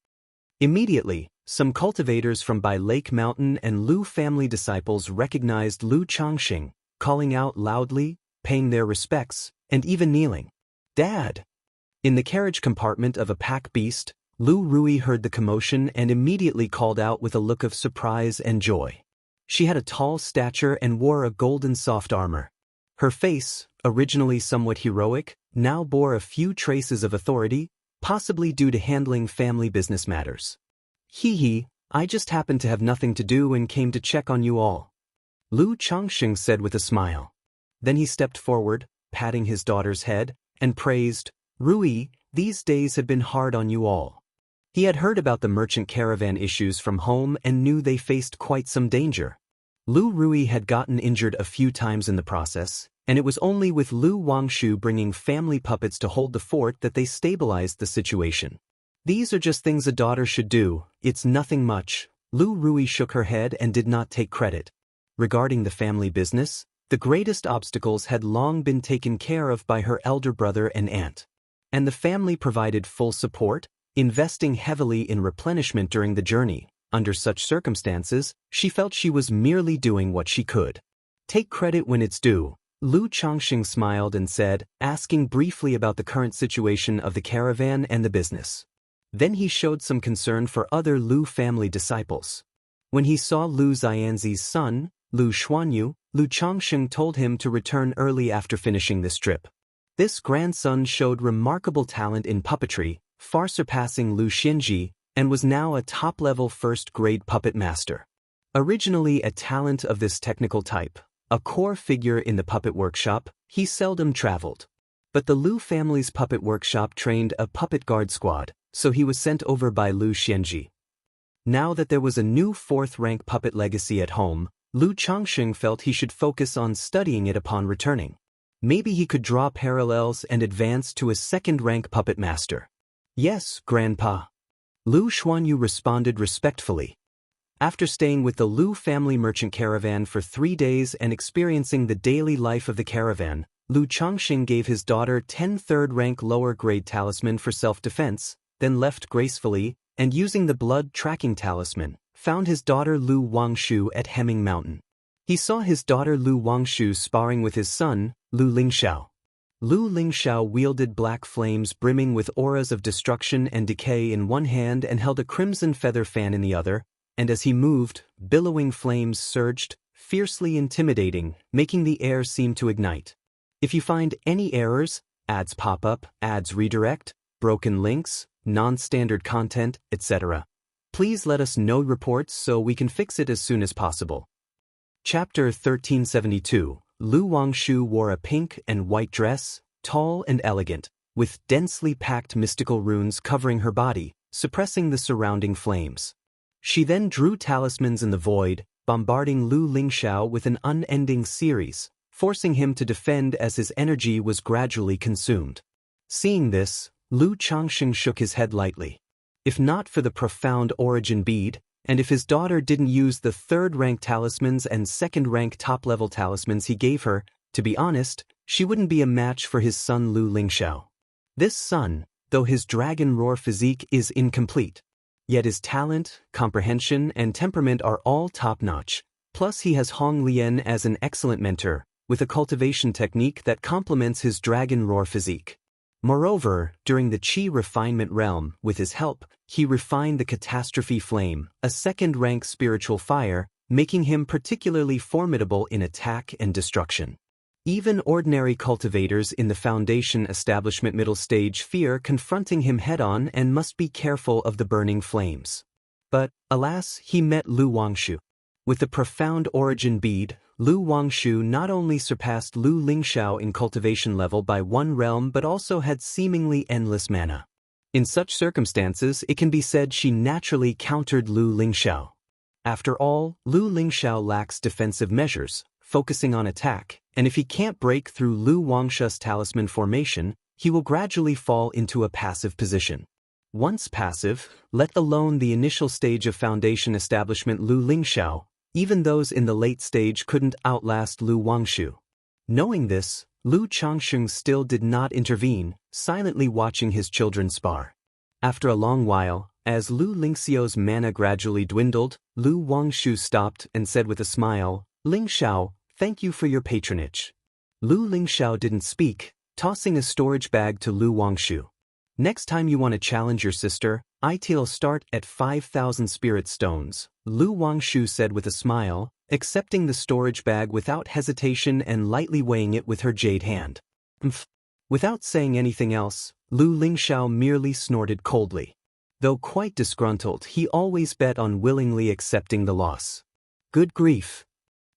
Immediately, some cultivators from Bai Lake Mountain and Lu family disciples recognized Lu Changxing, calling out loudly, paying their respects, and even kneeling. Dad! In the carriage compartment of a pack beast, Lu Rui heard the commotion and immediately called out with a look of surprise and joy. She had a tall stature and wore a golden soft armor. Her face, originally somewhat heroic, now bore a few traces of authority, possibly due to handling family business matters. Hee, I just happened to have nothing to do and came to check on you all. Lu Changxing said with a smile. Then he stepped forward, patting his daughter's head, and praised, "Rui, these days have been hard on you all." He had heard about the merchant caravan issues from home and knew they faced quite some danger. Lu Rui had gotten injured a few times in the process, and it was only with Lu Wangshu bringing family puppets to hold the fort that they stabilized the situation. "These are just things a daughter should do, it's nothing much." Lu Rui shook her head and did not take credit. Regarding the family business, the greatest obstacles had long been taken care of by her elder brother and aunt. And the family provided full support, investing heavily in replenishment during the journey. Under such circumstances, she felt she was merely doing what she could. "Take credit when it's due." Lu Changxing smiled and said, asking briefly about the current situation of the caravan and the business. Then he showed some concern for other Lu family disciples. When he saw Lu Xianxi's son, Lu Xuanyu, Lu Changxing told him to return early after finishing this trip. This grandson showed remarkable talent in puppetry, far surpassing Lu Xinji, and was now a top-level first-grade puppet master. Originally a talent of this technical type, a core figure in the puppet workshop, he seldom traveled. But the Lu family's puppet workshop trained a puppet guard squad, so he was sent over by Lu Xinji. Now that there was a new fourth-rank puppet legacy at home, Lu Changxing felt he should focus on studying it upon returning. Maybe he could draw parallels and advance to a second-rank puppet master. "Yes, Grandpa." Lu Xuanyu responded respectfully. After staying with the Lu family merchant caravan for 3 days and experiencing the daily life of the caravan, Lu Changxing gave his daughter 10 third-rank lower-grade talisman for self-defense, then left gracefully, and using the blood-tracking talisman, found his daughter Lu Wangshu at Hemming Mountain. He saw his daughter Lu Wangshu sparring with his son, Lu Lingxiao. Lu Lingxiao wielded black flames brimming with auras of destruction and decay in one hand and held a crimson feather fan in the other, and as he moved, billowing flames surged, fiercely intimidating, making the air seem to ignite. If you find any errors, ads pop up, ads redirect, broken links, non-standard content, etc., please let us know reports so we can fix it as soon as possible. Chapter 1372. Lu Wangshu wore a pink and white dress, tall and elegant, with densely packed mystical runes covering her body, suppressing the surrounding flames. She then drew talismans in the void, bombarding Lu Lingxiao with an unending series, forcing him to defend as his energy was gradually consumed. Seeing this, Lu Changxing shook his head lightly. If not for the profound origin bead, and if his daughter didn't use the third-rank talismans and second-rank top-level talismans he gave her, to be honest, she wouldn't be a match for his son Lu Lingxiao. This son, though his dragon roar physique is incomplete, yet his talent, comprehension, and temperament are all top-notch, plus he has Hong Lian as an excellent mentor, with a cultivation technique that complements his dragon roar physique. Moreover, during the Qi refinement realm, with his help, he refined the catastrophe flame, a second-rank spiritual fire, making him particularly formidable in attack and destruction. Even ordinary cultivators in the Foundation establishment middle stage fear confronting him head-on and must be careful of the burning flames. But, alas, he met Lu Wangshu. With the profound origin bead, Lu Wangshu not only surpassed Lu Lingxiao in cultivation level by 1 realm but also had seemingly endless mana. In such circumstances, it can be said she naturally countered Lu Lingxiao. After all, Lu Lingxiao lacks defensive measures, focusing on attack, and if he can't break through Lu Wangshu's talisman formation, he will gradually fall into a passive position. Once passive, let alone the initial stage of Foundation establishment Lu Lingxiao, even those in the late stage couldn't outlast Lu Wangshu. Knowing this, Lu Changxing still did not intervene, silently watching his children spar. After a long while, as Lu Lingxiao's mana gradually dwindled, Lu Wangshu stopped and said with a smile, "Lingxiao, thank you for your patronage." Lu Lingxiao didn't speak, tossing a storage bag to Lu Wangshu. "Next time you want to challenge your sister, I'll start at 5,000 spirit stones," Lu Wangshu said with a smile, accepting the storage bag without hesitation and lightly weighing it with her jade hand. Without saying anything else, Lu Lingxiao merely snorted coldly. Though quite disgruntled, he always bet on willingly accepting the loss. Good grief!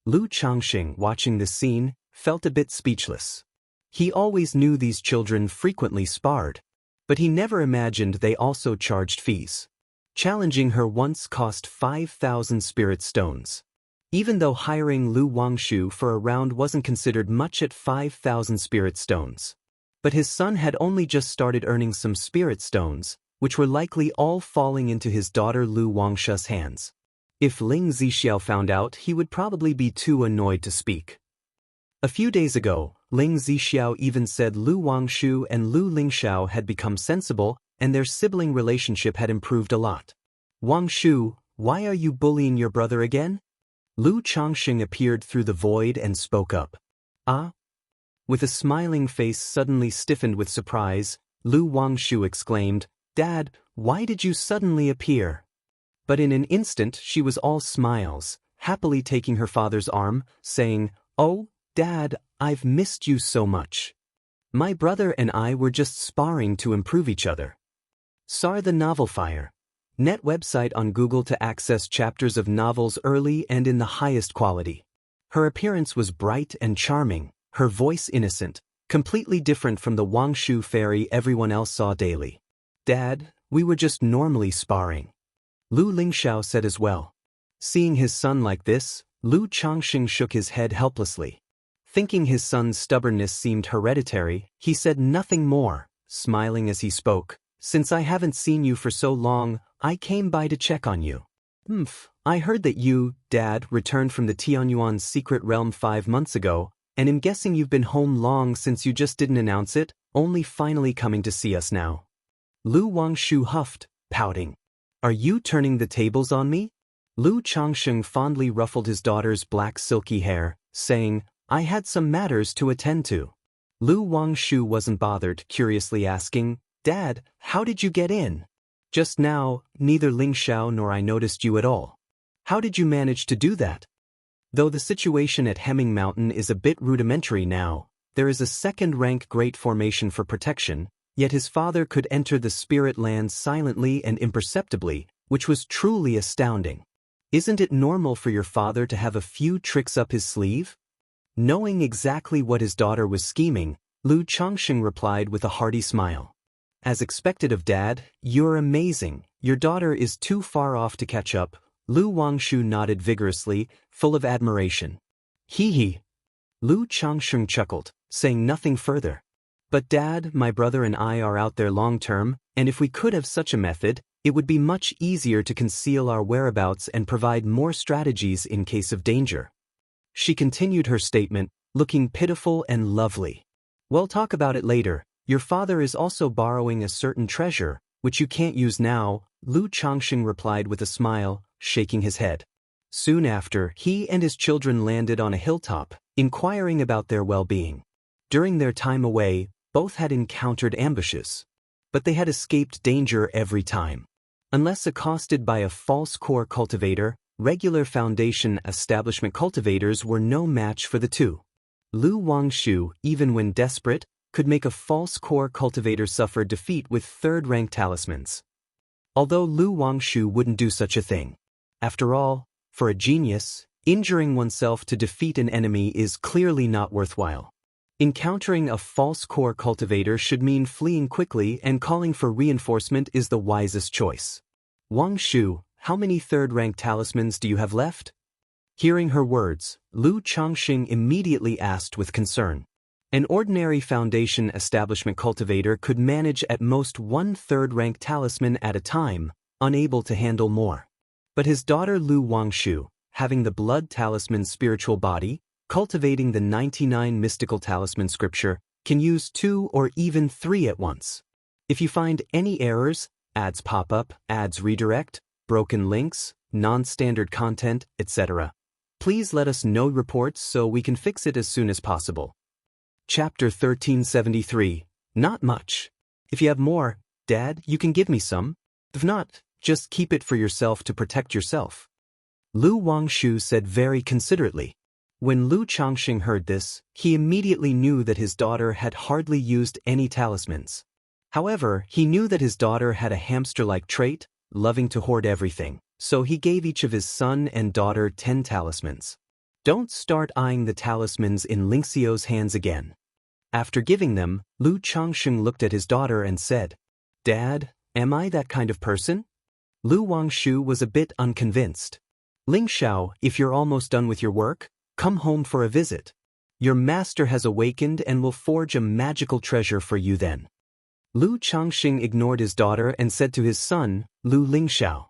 Lu Changxing, watching this scene, felt a bit speechless. He always knew these children frequently sparred, but he never imagined they also charged fees. Challenging her once cost 5,000 spirit stones. Even though hiring Lu Wangshu for a round wasn't considered much at 5,000 spirit stones. But his son had only just started earning some spirit stones, which were likely all falling into his daughter Lu Wangshu's hands. If Ling Zixiao found out, he would probably be too annoyed to speak. A few days ago, Ling Zixiao even said Lu Wangshu and Lu Lingxiao had become sensible and their sibling relationship had improved a lot. Wangshu, why are you bullying your brother again? Lu Changxing appeared through the void and spoke up. Ah? With a smiling face suddenly stiffened with surprise, Lu Wangshu exclaimed, Dad, why did you suddenly appear? But in an instant she was all smiles, happily taking her father's arm, saying, Oh, Dad, I've missed you so much. My brother and I were just sparring to improve each other. Sar the Novel Fire. Net website on Google to access chapters of novels early and in the highest quality. Her appearance was bright and charming, her voice innocent, completely different from the Wangshu fairy everyone else saw daily. Dad, we were just normally sparring. Lu Lingxiao said as well. Seeing his son like this, Lu Changxing shook his head helplessly. Thinking his son's stubbornness seemed hereditary, he said nothing more, smiling as he spoke. Since I haven't seen you for so long, I came by to check on you. I heard that you, Dad, returned from the Tianyuan secret realm 5 months ago, and I'm guessing you've been home long since you just didn't announce it, only finally coming to see us now. Lu Wangshu huffed, pouting. Are you turning the tables on me? Lu Changxing fondly ruffled his daughter's black silky hair, saying, I had some matters to attend to. Lu Wangshu wasn't bothered, curiously asking, Dad, how did you get in? Just now, neither Ling Xiao nor I noticed you at all. How did you manage to do that? Though the situation at Hemming Mountain is a bit rudimentary now, there is a second-rank great formation for protection, yet his father could enter the spirit lands silently and imperceptibly, which was truly astounding. Isn't it normal for your father to have a few tricks up his sleeve? Knowing exactly what his daughter was scheming, Lu Changxing replied with a hearty smile. As expected of Dad, you're amazing. Your daughter is too far off to catch up. Lu Wangshu nodded vigorously, full of admiration. Hee hee. Lu Changxing chuckled, saying nothing further. But Dad, my brother and I are out there long-term, and if we could have such a method, it would be much easier to conceal our whereabouts and provide more strategies in case of danger. She continued her statement, looking pitiful and lovely. We'll talk about it later. Your father is also borrowing a certain treasure, which you can't use now, Lu Changxing replied with a smile, shaking his head. Soon after, he and his children landed on a hilltop, inquiring about their well-being. During their time away, both had encountered ambushes. But they had escaped danger every time. Unless accosted by a false core cultivator, regular Foundation establishment cultivators were no match for the two. Lu Wangshu, even when desperate, could make a false core cultivator suffer defeat with third-rank talismans. Although Lu Wangshu wouldn't do such a thing. After all, for a genius, injuring oneself to defeat an enemy is clearly not worthwhile. Encountering a false core cultivator should mean fleeing quickly, and calling for reinforcement is the wisest choice. Wangshu, how many third-rank talismans do you have left? Hearing her words, Lu Changxing immediately asked with concern. An ordinary Foundation establishment cultivator could manage at most 1 third-rank talisman at a time, unable to handle more. But his daughter Lu Wangshu, having the blood talisman spiritual body, cultivating the 99 mystical talisman scripture, can use 2 or even 3 at once. If you find any errors, ads pop up, ads redirect, broken links, non-standard content, etc., please let us know reports so we can fix it as soon as possible. Chapter 1373. Not much. If you have more, Dad, you can give me some. If not, just keep it for yourself to protect yourself. Lu Wangshu said very considerately. When Lu Changxing heard this, he immediately knew that his daughter had hardly used any talismans. However, he knew that his daughter had a hamster-like trait, loving to hoard everything, so he gave each of his son and daughter 10 talismans. Don't start eyeing the talismans in Lingxiao's hands again. After giving them, Lu Changsheng looked at his daughter and said, Dad, am I that kind of person? Lu Wangshu was a bit unconvinced. Ling Xiao, if you're almost done with your work, come home for a visit. Your master has awakened and will forge a magical treasure for you then. Lu Changxing ignored his daughter and said to his son, Lu Lingxiao.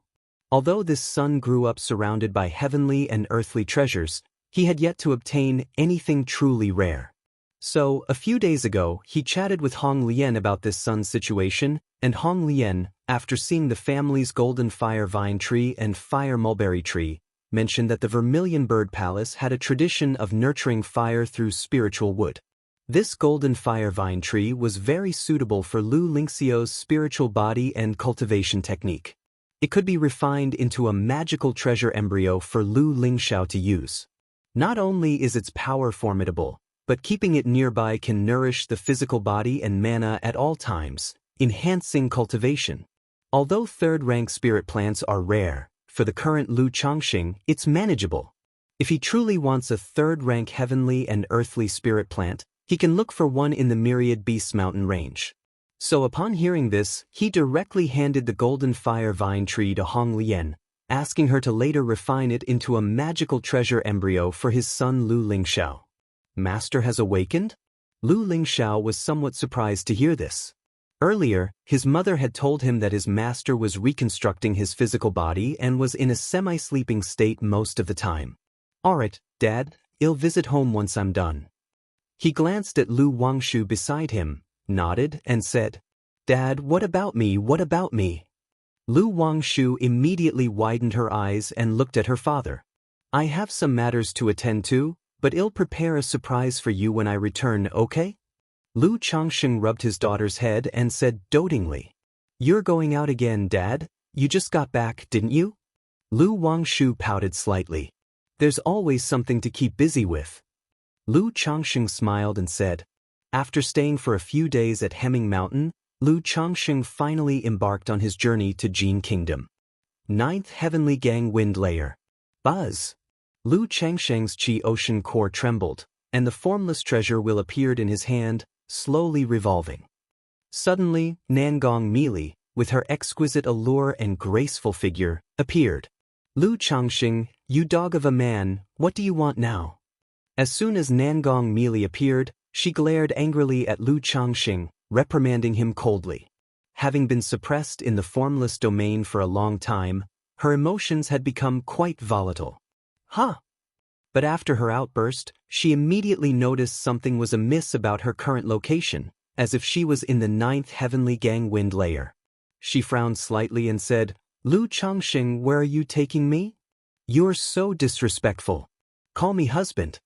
Although this son grew up surrounded by heavenly and earthly treasures, he had yet to obtain anything truly rare. So, a few days ago, he chatted with Hong Lian about this son's situation, and Hong Lian, after seeing the family's golden fire vine tree and fire mulberry tree, mentioned that the Vermilion Bird Palace had a tradition of nurturing fire through spiritual wood. This golden fire vine tree was very suitable for Lu Lingxiao's spiritual body and cultivation technique. It could be refined into a magical treasure embryo for Lu Lingxiao to use. Not only is its power formidable, but keeping it nearby can nourish the physical body and mana at all times, enhancing cultivation. Although third-rank spirit plants are rare, for the current Lu Changxing, it's manageable. If he truly wants a third-rank heavenly and earthly spirit plant, he can look for one in the Myriad Beasts mountain range. So upon hearing this, he directly handed the golden fire vine tree to Hong Lian, asking her to later refine it into a magical treasure embryo for his son Lu Lingxiao. Master has awakened? Lu Lingxiao was somewhat surprised to hear this. Earlier, his mother had told him that his master was reconstructing his physical body and was in a semi-sleeping state most of the time. Alright, Dad, I'll visit home once I'm done. He glanced at Lu Wangshu beside him, nodded, and said, Dad, what about me, what about me? Lu Wangshu immediately widened her eyes and looked at her father. I have some matters to attend to, but I'll prepare a surprise for you when I return, okay? Lu Changxing rubbed his daughter's head and said dotingly, You're going out again, Dad? You just got back, didn't you? Lu Wangshu pouted slightly. There's always something to keep busy with. Lu Changxing smiled and said, After staying for a few days at Hemming Mountain, Lu Changxing finally embarked on his journey to Jin Kingdom. 9th Heavenly Gang Wind Layer. Buzz. Lu Changsheng's Qi Ocean core trembled, and the formless treasure wheel appeared in his hand, slowly revolving. Suddenly, Nangong Meili, with her exquisite allure and graceful figure, appeared. Lu Changxing, you dog of a man, what do you want now? As soon as Nangong Meili appeared, she glared angrily at Lu Changxing, reprimanding him coldly. Having been suppressed in the formless domain for a long time, her emotions had become quite volatile. Huh! But after her outburst, she immediately noticed something was amiss about her current location, as if she was in the 9th Heavenly Gang Wind Layer. She frowned slightly and said, Lu Changxing, where are you taking me? You're so disrespectful. Call me husband.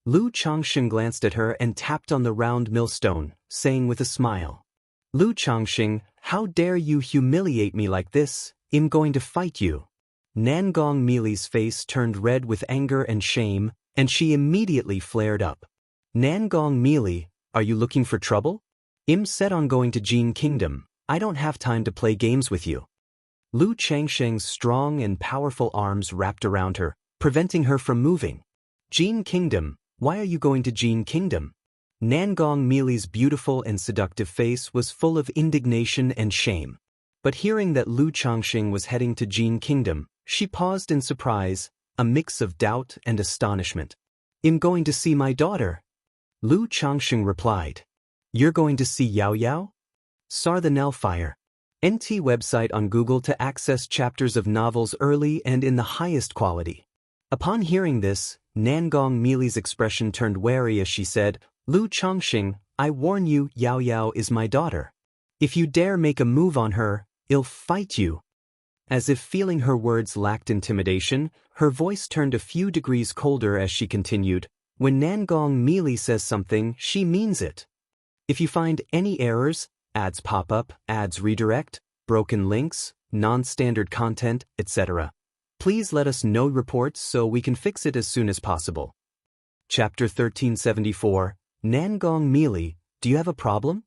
Lu Changxing glanced at her and tapped on the round millstone, saying with a smile, Lu Changxing, how dare you humiliate me like this? I'm going to fight you. Nangong Meili's face turned red with anger and shame, and she immediately flared up. Nangong Meili, are you looking for trouble? I'm set on going to Jin Kingdom. I don't have time to play games with you. Lu Changsheng's strong and powerful arms wrapped around her, preventing her from moving. Jin Kingdom, why are you going to Jin Kingdom? Nangong Meili's beautiful and seductive face was full of indignation and shame. But hearing that Lu Changxing was heading to Jin Kingdom, she paused in surprise, a mix of doubt and astonishment. I'm going to see my daughter. Lu Changxing replied. You're going to see Yao Yao? Sar the Nellfire. NT website on Google to access chapters of novels early and in the highest quality. Upon hearing this, Nangong Meili's expression turned wary as she said, Lu Changxing, I warn you, Yao Yao is my daughter. If you dare make a move on her, I'll fight you. As if feeling her words lacked intimidation, her voice turned a few degrees colder as she continued, when Nangong Meili says something, she means it. If you find any errors, ads pop up, ads redirect, broken links, non-standard content, etc., please let us know reports so we can fix it as soon as possible. Chapter 1374, Nangong Meili, do you have a problem?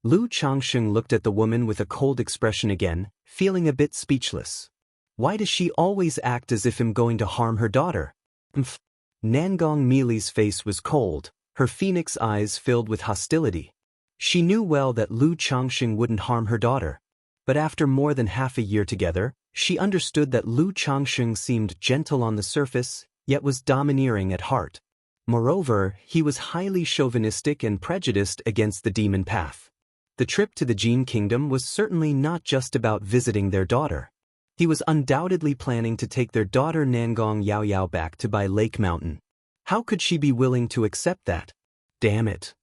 Lu Changxing looked at the woman with a cold expression again, feeling a bit speechless. Why does she always act as if I'm going to harm her daughter? Nangong Meili's face was cold, her phoenix eyes filled with hostility. She knew well that Lu Changxing wouldn't harm her daughter. But after more than half a year together, she understood that Lu Changxing seemed gentle on the surface, yet was domineering at heart. Moreover, he was highly chauvinistic and prejudiced against the demon path. The trip to the Jin Kingdom was certainly not just about visiting their daughter. He was undoubtedly planning to take their daughter Nangong Yaoyao back to Bai Lake Mountain. How could she be willing to accept that? Damn it.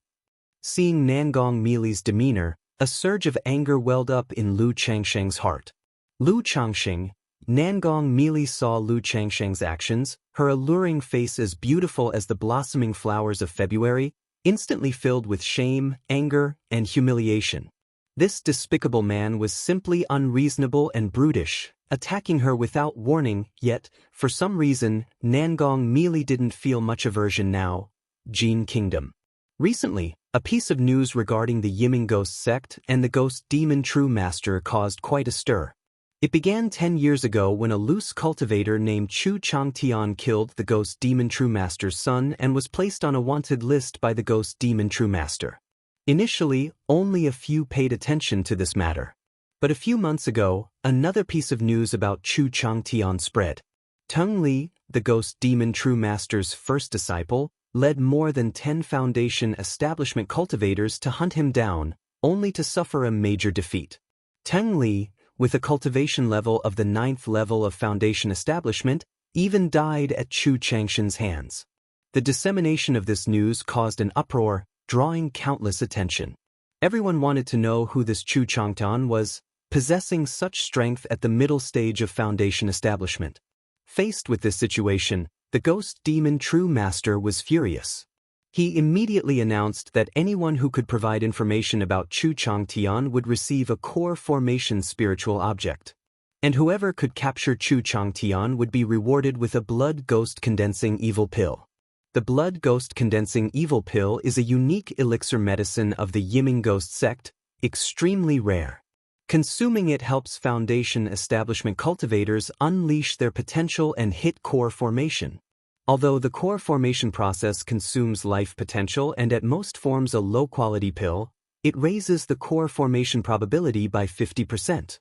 Seeing Nangong Meili's demeanor, a surge of anger welled up in Lu Changsheng's heart. Lu Changxing, Nangong Meili saw Lu Changsheng's actions, her alluring face as beautiful as the blossoming flowers of February, instantly filled with shame, anger, and humiliation. This despicable man was simply unreasonable and brutish, attacking her without warning, yet, for some reason, Nangong Meili didn't feel much aversion now. Jin Kingdom. Recently, a piece of news regarding the Yiming Ghost sect and the Ghost Demon True Master caused quite a stir. It began 10 years ago when a loose cultivator named Chu Changtian killed the Ghost Demon True Master's son and was placed on a wanted list by the Ghost Demon True Master. Initially, only a few paid attention to this matter. But a few months ago, another piece of news about Chu Changtian spread. Teng Li, the Ghost Demon True Master's first disciple, led more than 10 Foundation establishment cultivators to hunt him down, only to suffer a major defeat. Teng Li, with a cultivation level of the 9th level of Foundation establishment, even died at Chu Changshan's hands. The dissemination of this news caused an uproar, drawing countless attention. Everyone wanted to know who this Chu Changtian was, possessing such strength at the middle stage of Foundation establishment. Faced with this situation, the Ghost Demon True Master was furious. He immediately announced that anyone who could provide information about Chu Changtian would receive a core formation spiritual object. And whoever could capture Chu Changtian would be rewarded with a blood ghost condensing evil pill. The blood ghost condensing evil pill is a unique elixir medicine of the Yiming Ghost sect, extremely rare. Consuming it helps Foundation establishment cultivators unleash their potential and hit core formation. Although the core formation process consumes life potential and at most forms a low-quality pill, it raises the core formation probability by 50%.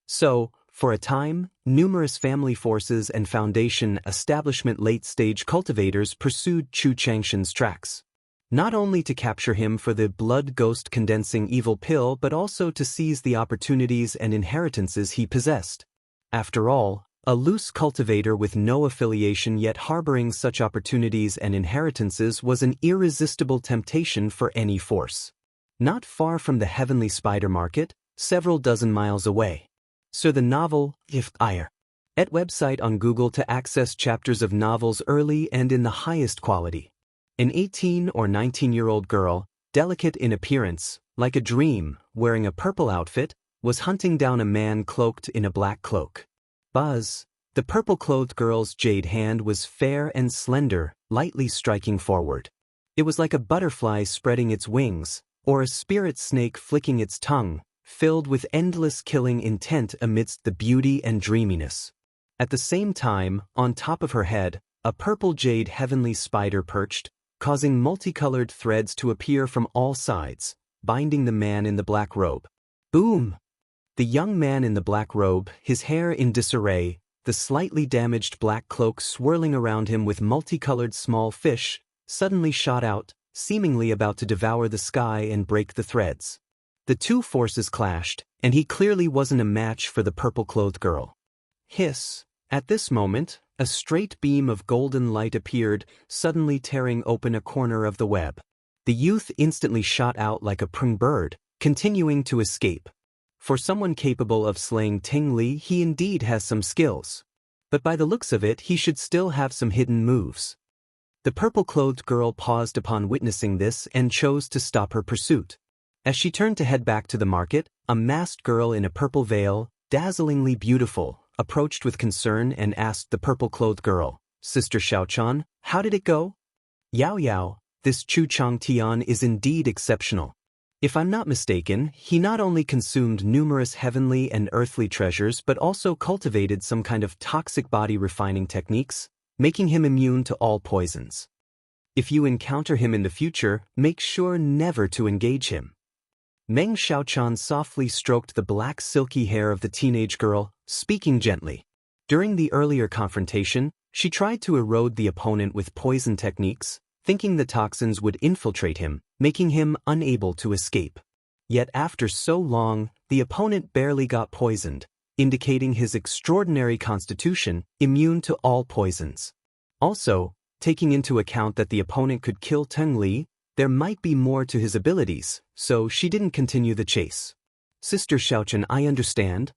So, for a time, numerous family forces and Foundation establishment late-stage cultivators pursued Chu Changshan's tracks. Not only to capture him for the blood ghost condensing evil pill but also to seize the opportunities and inheritances he possessed. After all, a loose cultivator with no affiliation yet harboring such opportunities and inheritances was an irresistible temptation for any force. Not far from the Heavenly Spider Market, several dozen miles away. So the novel, If Ire. At website on Google to access chapters of novels early and in the highest quality. An 18 or 19-year-old girl, delicate in appearance, like a dream, wearing a purple outfit, was hunting down a man cloaked in a black cloak. Buzz, the purple-clothed girl's jade hand was fair and slender, lightly striking forward. It was like a butterfly spreading its wings, or a spirit snake flicking its tongue, filled with endless killing intent amidst the beauty and dreaminess. At the same time, on top of her head, a purple jade heavenly spider perched, causing multicolored threads to appear from all sides, binding the man in the black robe. Boom! The young man in the black robe, his hair in disarray, the slightly damaged black cloak swirling around him with multicolored small fish, suddenly shot out, seemingly about to devour the sky and break the threads. The two forces clashed, and he clearly wasn't a match for the purple-clothed girl. Hiss! At this moment, a straight beam of golden light appeared, suddenly tearing open a corner of the web. The youth instantly shot out like a prung bird, continuing to escape. For someone capable of slaying Teng Li, he indeed has some skills. But by the looks of it, he should still have some hidden moves. The purple-clothed girl paused upon witnessing this and chose to stop her pursuit. As she turned to head back to the market, a masked girl in a purple veil, dazzlingly beautiful, approached with concern and asked the purple-clothed girl, "Sister Xiaochan, how did it go?" "Yao Yao, this Chu Changtian is indeed exceptional. If I'm not mistaken, he not only consumed numerous heavenly and earthly treasures but also cultivated some kind of toxic body refining techniques. making him immune to all poisons. If you encounter him in the future, make sure never to engage him. Meng Xiaochan softly stroked the black silky hair of the teenage girl, speaking gently. During the earlier confrontation, she tried to erode the opponent with poison techniques, thinking the toxins would infiltrate him, making him unable to escape. Yet after so long, the opponent barely got poisoned, indicating his extraordinary constitution, immune to all poisons. Also, taking into account that the opponent could kill Teng Li, there might be more to his abilities, so she didn't continue the chase. Sister Xiaochen, I understand.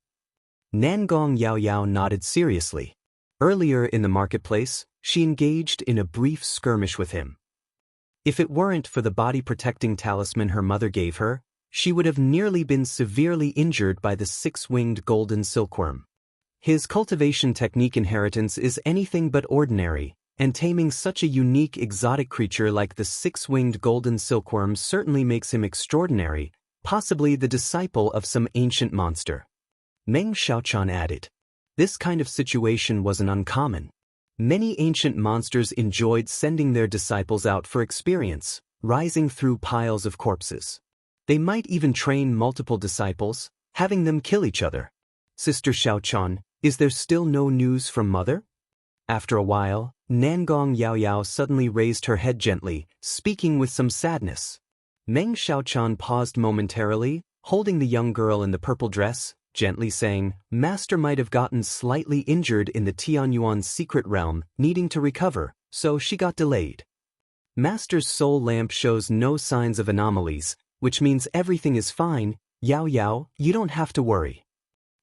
Nangong Yao Yao nodded seriously. Earlier in the marketplace, she engaged in a brief skirmish with him. If it weren't for the body-protecting talisman her mother gave her, she would have nearly been severely injured by the six-winged golden silkworm. His cultivation technique inheritance is anything but ordinary, and taming such a unique exotic creature like the six-winged golden silkworm certainly makes him extraordinary, possibly the disciple of some ancient monster. Meng Xiaochan added. This kind of situation wasn't uncommon. Many ancient monsters enjoyed sending their disciples out for experience, rising through piles of corpses. They might even train multiple disciples, having them kill each other. Sister Xiaochan, is there still no news from Mother? After a while, Nangong Yao Yao suddenly raised her head gently, speaking with some sadness. Meng Xiaochan paused momentarily, holding the young girl in the purple dress, gently saying, Master might have gotten slightly injured in the Tianyuan secret realm, needing to recover, so she got delayed. Master's soul lamp shows no signs of anomalies, which means everything is fine. Yao Yao, you don't have to worry.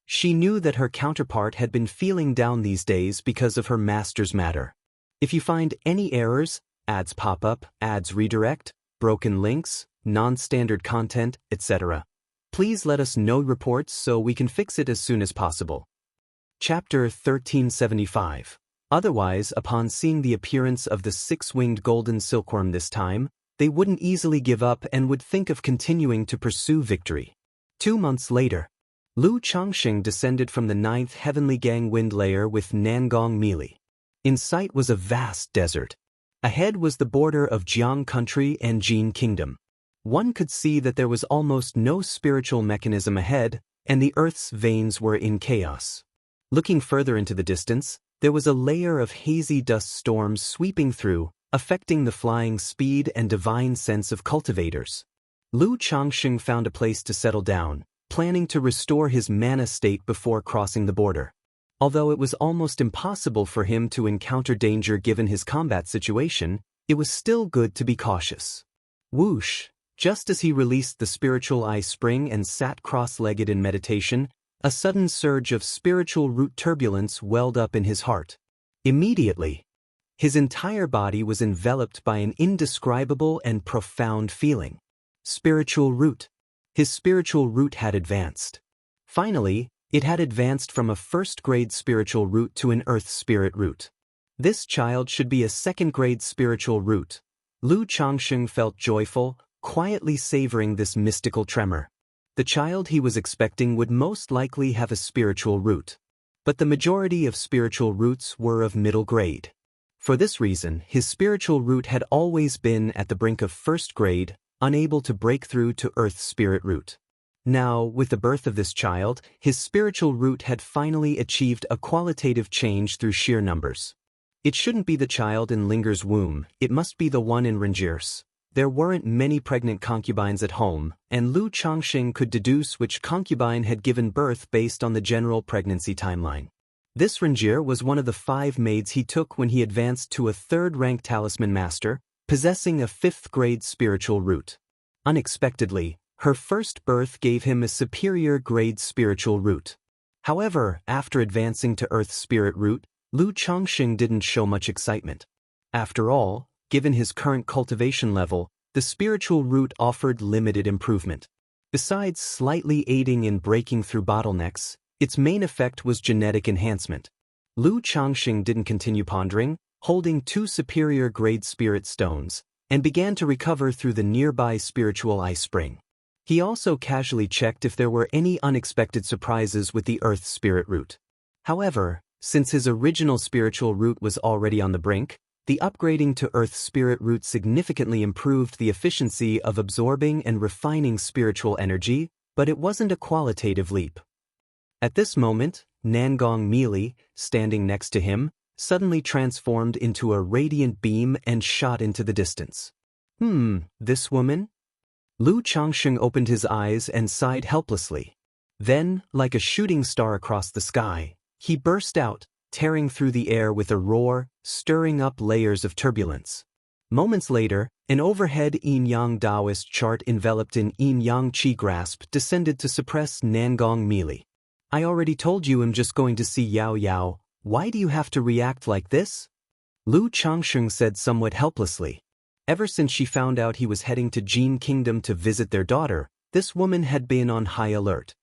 She knew that her counterpart had been feeling down these days because of her master's matter. If you find any errors, ads pop up, ads redirect, broken links, non-standard content, etc., please let us know reports so we can fix it as soon as possible. Chapter 1375. Otherwise, upon seeing the appearance of the six-winged golden silkworm this time, they wouldn't easily give up and would think of continuing to pursue victory. 2 months later, Lu Changxing descended from the 9th heavenly gang wind layer with Nangong Meili. In sight was a vast desert. Ahead was the border of Jiang country and Jin kingdom. One could see that there was almost no spiritual mechanism ahead, and the earth's veins were in chaos. Looking further into the distance, there was a layer of hazy dust storms sweeping through, affecting the flying speed and divine sense of cultivators. Lu Changxing found a place to settle down, planning to restore his mana state before crossing the border. Although it was almost impossible for him to encounter danger given his combat situation, it was still good to be cautious. Whoosh! Just as he released the spiritual eye spring and sat cross-legged in meditation, a sudden surge of spiritual root turbulence welled up in his heart. Immediately, his entire body was enveloped by an indescribable and profound feeling. Spiritual root. His spiritual root had advanced. Finally, it had advanced from a first-grade spiritual root to an earth spirit root. This child should be a second-grade spiritual root. Lu Changxing felt joyful, quietly savoring this mystical tremor. The child he was expecting would most likely have a spiritual root. But the majority of spiritual roots were of middle grade. For this reason, his spiritual root had always been at the brink of first grade, unable to break through to earth spirit root. Now, with the birth of this child, his spiritual root had finally achieved a qualitative change through sheer numbers. It shouldn't be the child in Linger's womb, it must be the one in Rengier's. There weren't many pregnant concubines at home, and Lu Changxing could deduce which concubine had given birth based on the general pregnancy timeline. This Rengier was one of the 5 maids he took when he advanced to a 3rd-rank talisman master, possessing a 5th-grade spiritual root. Unexpectedly, her first birth gave him a superior grade spiritual root. However, after advancing to Earth Spirit root, Lu Changxing didn't show much excitement. After all, given his current cultivation level, the spiritual root offered limited improvement. Besides slightly aiding in breaking through bottlenecks, its main effect was genetic enhancement. Lu Changxing didn't continue pondering, holding 2 superior grade spirit stones, and began to recover through the nearby spiritual eye spring. He also casually checked if there were any unexpected surprises with the Earth Spirit root. However, Since his original spiritual root was already on the brink, the upgrading to Earth's spirit root significantly improved the efficiency of absorbing and refining spiritual energy, but it wasn't a qualitative leap. At this moment, Nangong Meili, standing next to him, suddenly transformed into a radiant beam and shot into the distance. This woman? Lu Changsheng opened his eyes and sighed helplessly. Then, like a shooting star across the sky, he burst out, tearing through the air with a roar, stirring up layers of turbulence. Moments later, an overhead yin-yang Daoist chart enveloped in yin-yang qi grasp descended to suppress Nangong Meili. I already told you I'm just going to see Yao Yao. Why do you have to react like this? Lu Changsheng said somewhat helplessly. Ever since she found out he was heading to Jin Kingdom to visit their daughter, this woman had been on high alert.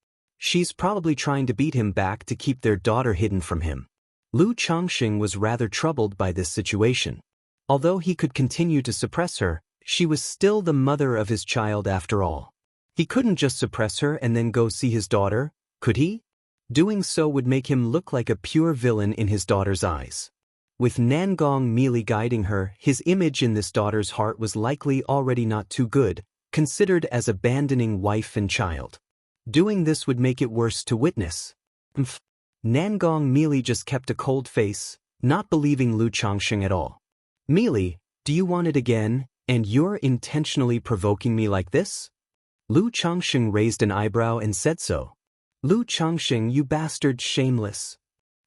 She's probably trying to beat him back to keep their daughter hidden from him. Lu Changsheng was rather troubled by this situation. Although he could continue to suppress her, she was still the mother of his child after all. He couldn't just suppress her and then go see his daughter, could he? Doing so would make him look like a pure villain in his daughter's eyes. With Nangong Meili guiding her, his image in this daughter's heart was likely already not too good, considered as abandoning wife and child. Doing this would make it worse to witness. Nangong Meili just kept a cold face, not believing Lu Changsheng at all. Meili, do you want it again, and you're intentionally provoking me like this? Lu Changsheng raised an eyebrow and said so. Lu Changsheng, you bastard, shameless.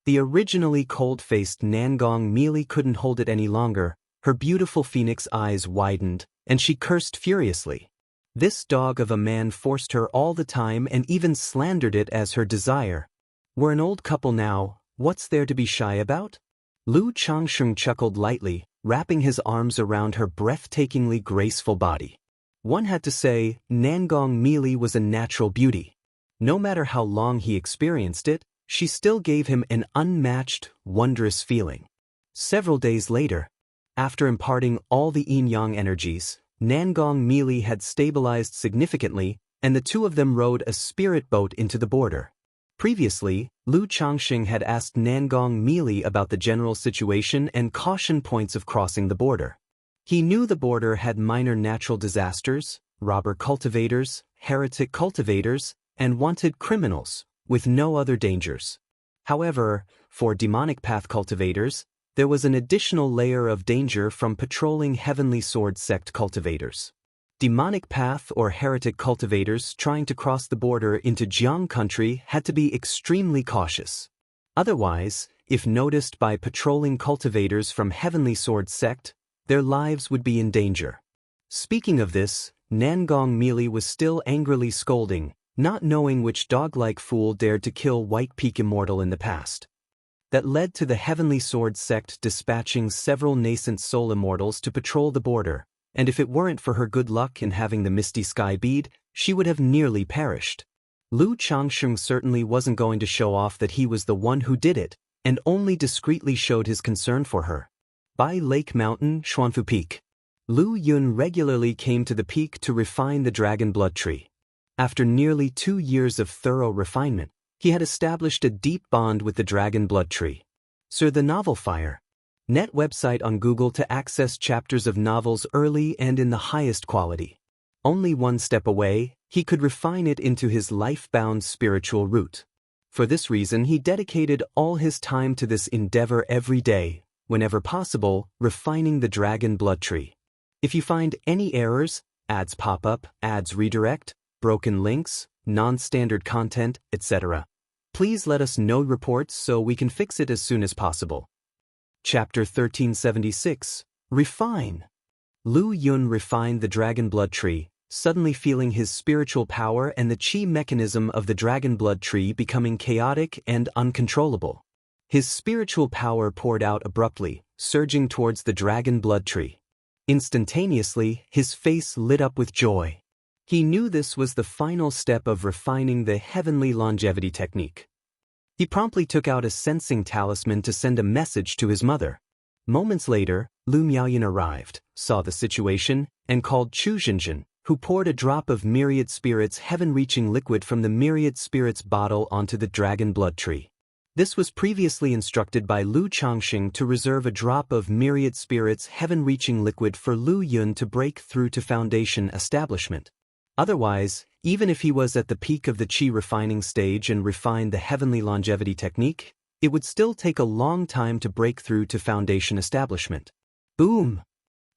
The originally cold-faced Nangong Meili couldn't hold it any longer. Her beautiful phoenix eyes widened, and she cursed furiously. This dog of a man forced her all the time and even slandered it as her desire. We're an old couple now, what's there to be shy about? Lu Changsheng chuckled lightly, wrapping his arms around her breathtakingly graceful body. One had to say, Nangong Meili was a natural beauty. No matter how long he experienced it, she still gave him an unmatched, wondrous feeling. Several days later, after imparting all the yin-yang energies, Nangong Meili had stabilized significantly, and the two of them rode a spirit boat into the border. Previously, Lu Changsheng had asked Nangong Meili about the general situation and caution points of crossing the border. He knew the border had minor natural disasters, robber cultivators, heretic cultivators, and wanted criminals, with no other dangers. However, for demonic path cultivators, there was an additional layer of danger from patrolling Heavenly Sword sect cultivators. Demonic path or heretic cultivators trying to cross the border into Jiang country had to be extremely cautious. Otherwise, if noticed by patrolling cultivators from Heavenly Sword sect, their lives would be in danger. Speaking of this, Nangong Meili was still angrily scolding, not knowing which dog-like fool dared to kill White Peak Immortal in the past. That led to the Heavenly Sword sect dispatching several nascent soul immortals to patrol the border, and if it weren't for her good luck in having the Misty Sky bead, she would have nearly perished. Lu Changsheng certainly wasn't going to show off that he was the one who did it, and only discreetly showed his concern for her. By Lake Mountain, Xuanfu Peak. Lu Yun regularly came to the peak to refine the dragon blood tree. After nearly 2 years of thorough refinement, he had established a deep bond with the dragon blood tree. Sir, the novel Fire. Net website on Google to access chapters of novels early and in the highest quality. Only one step away, he could refine it into his life-bound spiritual root. For this reason, he dedicated all his time to this endeavor every day, whenever possible, refining the dragon blood tree. If you find any errors, ads pop up, ads redirect, broken links, non-standard content, etc., please let us know reports so we can fix it as soon as possible. Chapter 1376, Refine. Lu Yun refined the dragon blood tree, suddenly feeling his spiritual power and the chi mechanism of the dragon blood tree becoming chaotic and uncontrollable. His spiritual power poured out abruptly, surging towards the dragon blood tree. Instantaneously, his face lit up with joy. He knew this was the final step of refining the heavenly longevity technique. He promptly took out a sensing talisman to send a message to his mother. Moments later, Lu Miaoyan arrived, saw the situation, and called Chu Zhenzhen, who poured a drop of Myriad Spirits heaven-reaching liquid from the Myriad Spirits bottle onto the dragon blood tree. This was previously instructed by Lu Changxing to reserve a drop of myriad spirits heaven-reaching liquid for Lu Yun to break through to foundation establishment. Otherwise, even if he was at the peak of the qi refining stage and refined the heavenly longevity technique, it would still take a long time to break through to foundation establishment. Boom!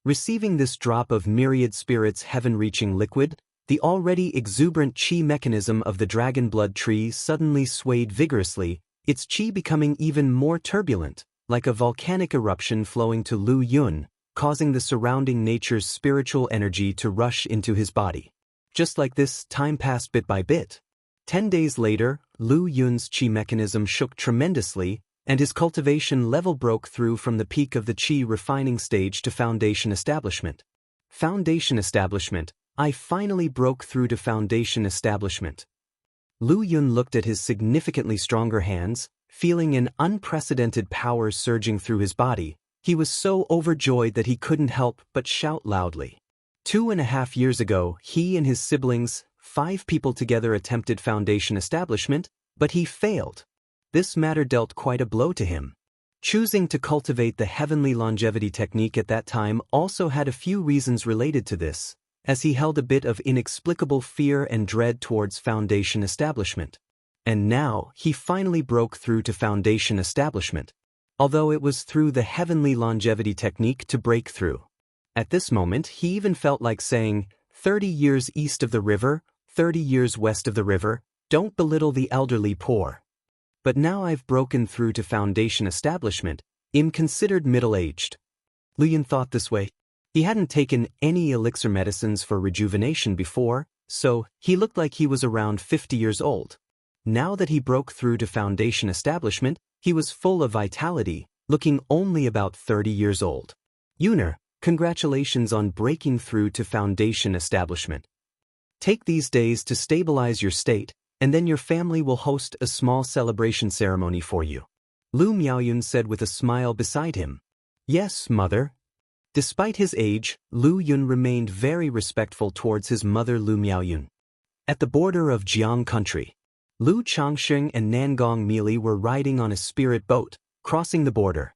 Receiving this drop of myriad spirits heaven-reaching liquid, the already exuberant qi mechanism of the dragon blood tree suddenly swayed vigorously, its qi becoming even more turbulent, like a volcanic eruption flowing to Lu Yun, causing the surrounding nature's spiritual energy to rush into his body. Just like this, time passed bit by bit. 10 days later, Lu Yun's qi mechanism shook tremendously, and his cultivation level broke through from the peak of the qi refining stage to foundation establishment. Foundation establishment. I finally broke through to foundation establishment. Lu Yun looked at his significantly stronger hands, feeling an unprecedented power surging through his body. He was so overjoyed that he couldn't help but shout loudly. 2.5 years ago, he and his siblings, 5 people together, attempted foundation establishment, but he failed. This matter dealt quite a blow to him. Choosing to cultivate the heavenly longevity technique at that time also had a few reasons related to this, as he held a bit of inexplicable fear and dread towards foundation establishment. And now, he finally broke through to foundation establishment, although it was through the heavenly longevity technique to break through. At this moment, he even felt like saying, 30 years east of the river, 30 years west of the river, don't belittle the elderly poor. But now I've broken through to foundation establishment, I'm considered middle-aged. Lu Yun thought this way. He hadn't taken any elixir medicines for rejuvenation before, so he looked like he was around 50 years old. Now that he broke through to foundation establishment, he was full of vitality, looking only about 30 years old. Yuner, congratulations on breaking through to foundation establishment. Take these days to stabilize your state, and then your family will host a small celebration ceremony for you. Lu Miaoyun said with a smile beside him. Yes, mother. Despite his age, Lu Yun remained very respectful towards his mother Lu Miaoyun. At the border of Jiang country, Lu Changxing and Nangong Mili were riding on a spirit boat, crossing the border.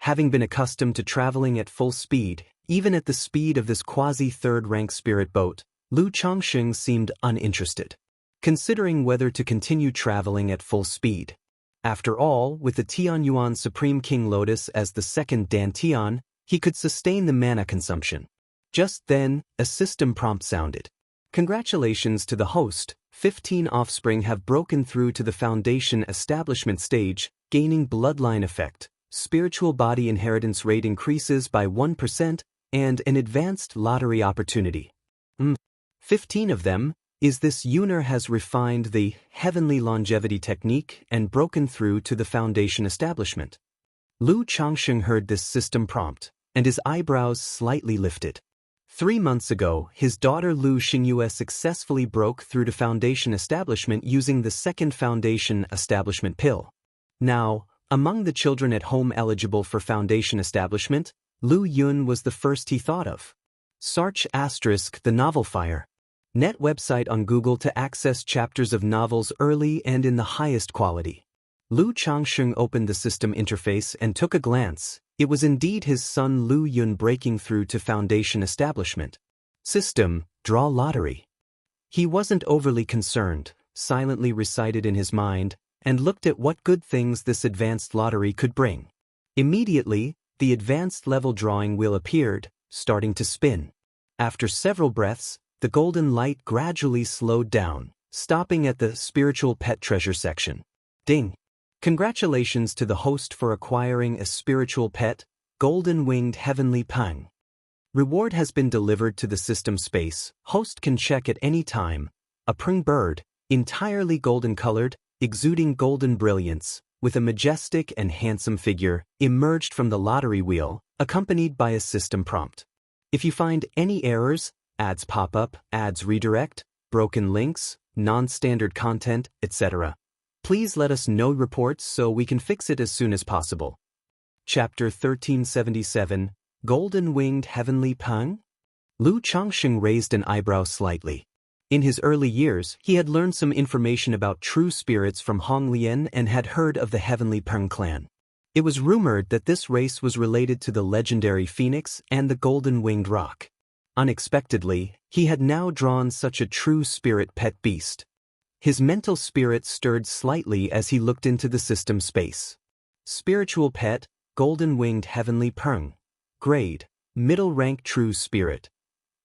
Having been accustomed to traveling at full speed, even at the speed of this quasi-third-rank spirit boat, Lu Changxing seemed uninterested, considering whether to continue traveling at full speed. After all, with the Tianyuan Supreme King Lotus as the second Dantian, he could sustain the mana consumption. Just then, a system prompt sounded. Congratulations to the host, 15 offspring have broken through to the foundation establishment stage, gaining bloodline effect. Spiritual body inheritance rate increases by 1%, and an advanced lottery opportunity. 15 of them. Is this Yuner has refined the heavenly longevity technique and broken through to the foundation establishment. Lu Changxing heard this system prompt, and his eyebrows slightly lifted. 3 months ago, his daughter Lu Xingyue successfully broke through to foundation establishment using the second foundation establishment pill. Now, among the children at home eligible for foundation establishment, Lu Yun was the first he thought of. Search * the novel Fire. Net website on Google to access chapters of novels early and in the highest quality. Lu Changxing opened the system interface and took a glance. It was indeed his son Lu Yun breaking through to foundation establishment. System, draw lottery. He wasn't overly concerned, silently recited in his mind, and looked at what good things this advanced lottery could bring. Immediately, the advanced level drawing wheel appeared, starting to spin. After several breaths, the golden light gradually slowed down, stopping at the spiritual pet treasure section. Ding! Congratulations to the host for acquiring a spiritual pet, golden-winged heavenly pang. Reward has been delivered to the system space. Host can check at any time. A prung bird, entirely golden-colored, exuding golden brilliance, with a majestic and handsome figure, emerged from the lottery wheel, accompanied by a system prompt. If you find any errors, ads pop up, ads redirect, broken links, non-standard content, etc., please let us know reports so we can fix it as soon as possible. Chapter 1377, Golden Winged Heavenly Pang? Lu Changxing raised an eyebrow slightly. In his early years, he had learned some information about true spirits from Wang Lin and had heard of the Heavenly Peng clan. It was rumored that this race was related to the legendary phoenix and the golden-winged roc. Unexpectedly, he had now drawn such a true spirit pet beast. His mental spirit stirred slightly as he looked into the system space. Spiritual pet, golden-winged heavenly peng. Grade, middle rank true spirit.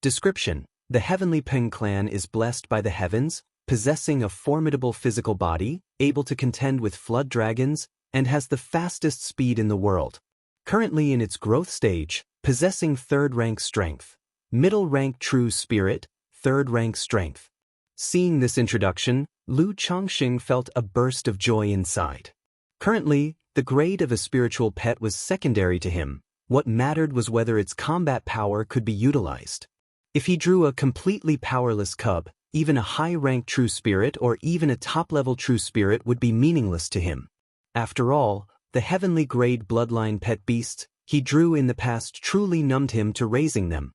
Description: the Heavenly Peng clan is blessed by the heavens, possessing a formidable physical body, able to contend with flood dragons, and has the fastest speed in the world. Currently in its growth stage, possessing third-rank strength. Middle-rank true spirit, third-rank strength. Seeing this introduction, Lu Changxing felt a burst of joy inside. Currently, the grade of a spiritual pet was secondary to him. What mattered was whether its combat power could be utilized. If he drew a completely powerless cub, even a high-rank true spirit or even a top-level true spirit would be meaningless to him. After all, the heavenly grade bloodline pet beasts he drew in the past truly numbed him to raising them.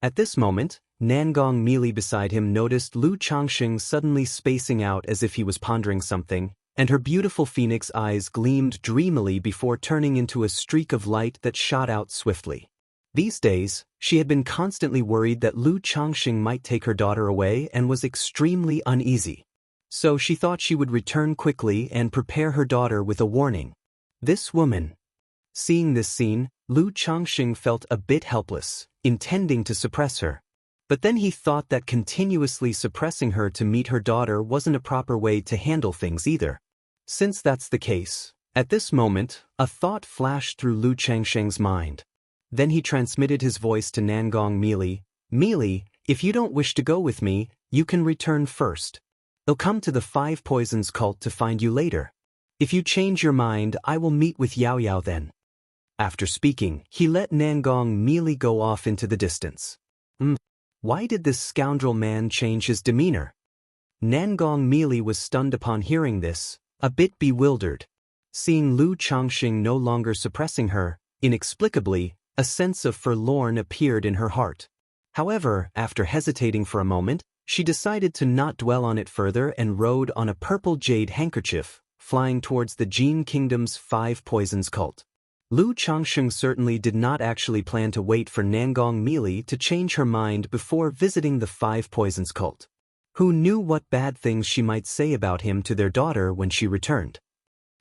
At this moment, Nangong Meili beside him noticed Lu Changxing suddenly spacing out as if he was pondering something, and her beautiful phoenix eyes gleamed dreamily before turning into a streak of light that shot out swiftly. These days, she had been constantly worried that Lu Changxing might take her daughter away and was extremely uneasy. So she thought she would return quickly and prepare her daughter with a warning. This woman. Seeing this scene, Lu Changxing felt a bit helpless, intending to suppress her. But then he thought that continuously suppressing her to meet her daughter wasn't a proper way to handle things either. Since that's the case, at this moment, a thought flashed through Lu Changxing's mind. Then he transmitted his voice to Nangong Meili. Meili, if you don't wish to go with me, you can return first. I'll come to the Five Poisons cult to find you later. If you change your mind, I will meet with Yao Yao then. After speaking, he let Nangong Meili go off into the distance. Why did this scoundrel man change his demeanor? Nangong Meili was stunned upon hearing this, a bit bewildered. Seeing Lu Changxing no longer suppressing her, inexplicably, a sense of forlorn appeared in her heart. However, after hesitating for a moment, she decided to not dwell on it further and rode on a purple jade handkerchief, flying towards the Jin Kingdom's Five Poisons cult. Lu Changxing certainly did not actually plan to wait for Nangong Meili to change her mind before visiting the Five Poisons cult. Who knew what bad things she might say about him to their daughter when she returned?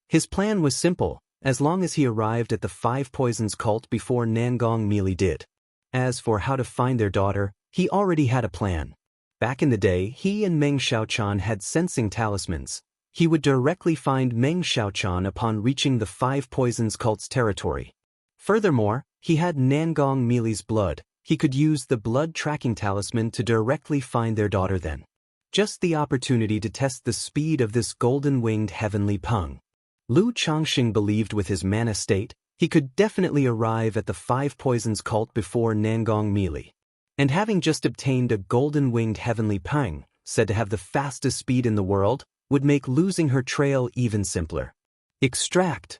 His plan was simple, as long as he arrived at the Five Poisons cult before Nangong Meili did. As for how to find their daughter, he already had a plan. Back in the day, he and Meng Xiaochan had sensing talismans. He would directly find Meng Xiaochan upon reaching the Five Poisons cult's territory. Furthermore, he had Nangong Meili's blood. He could use the blood tracking talisman to directly find their daughter then. Just the opportunity to test the speed of this golden-winged heavenly peng. Lu Changxing believed with his mana state, he could definitely arrive at the Five Poisons cult before Nangong Meili. And having just obtained a golden-winged heavenly peng, said to have the fastest speed in the world, would make losing her trail even simpler. Extract.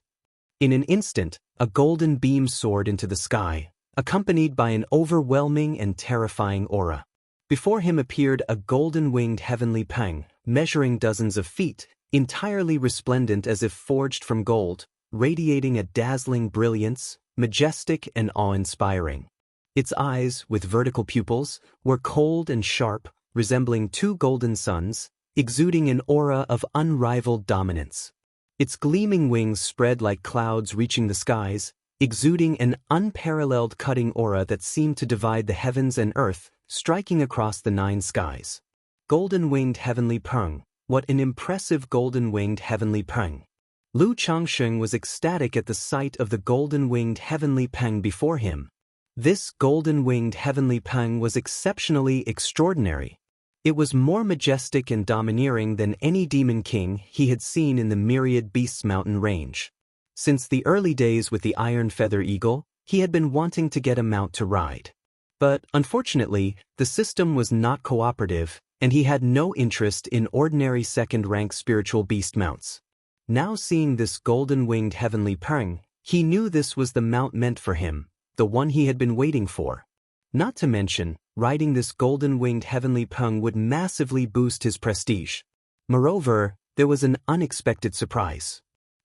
In an instant, a golden beam soared into the sky, accompanied by an overwhelming and terrifying aura. Before him appeared a golden-winged heavenly peng, measuring dozens of feet, entirely resplendent as if forged from gold, radiating a dazzling brilliance, majestic and awe-inspiring. Its eyes, with vertical pupils, were cold and sharp, resembling two golden suns, exuding an aura of unrivaled dominance. Its gleaming wings spread like clouds reaching the skies, exuding an unparalleled cutting aura that seemed to divide the heavens and earth, striking across the nine skies. Golden-winged heavenly peng. What an impressive golden-winged heavenly peng. Lu Changxing was ecstatic at the sight of the golden-winged heavenly peng before him. This golden-winged heavenly peng was exceptionally extraordinary. It was more majestic and domineering than any demon king he had seen in the Myriad Beasts mountain range. Since the early days with the Iron Feather Eagle, he had been wanting to get a mount to ride. But, unfortunately, the system was not cooperative, and he had no interest in ordinary second-rank spiritual beast mounts. Now seeing this golden-winged heavenly peng, he knew this was the mount meant for him, the one he had been waiting for. Not to mention, riding this golden-winged heavenly peng would massively boost his prestige. Moreover, there was an unexpected surprise.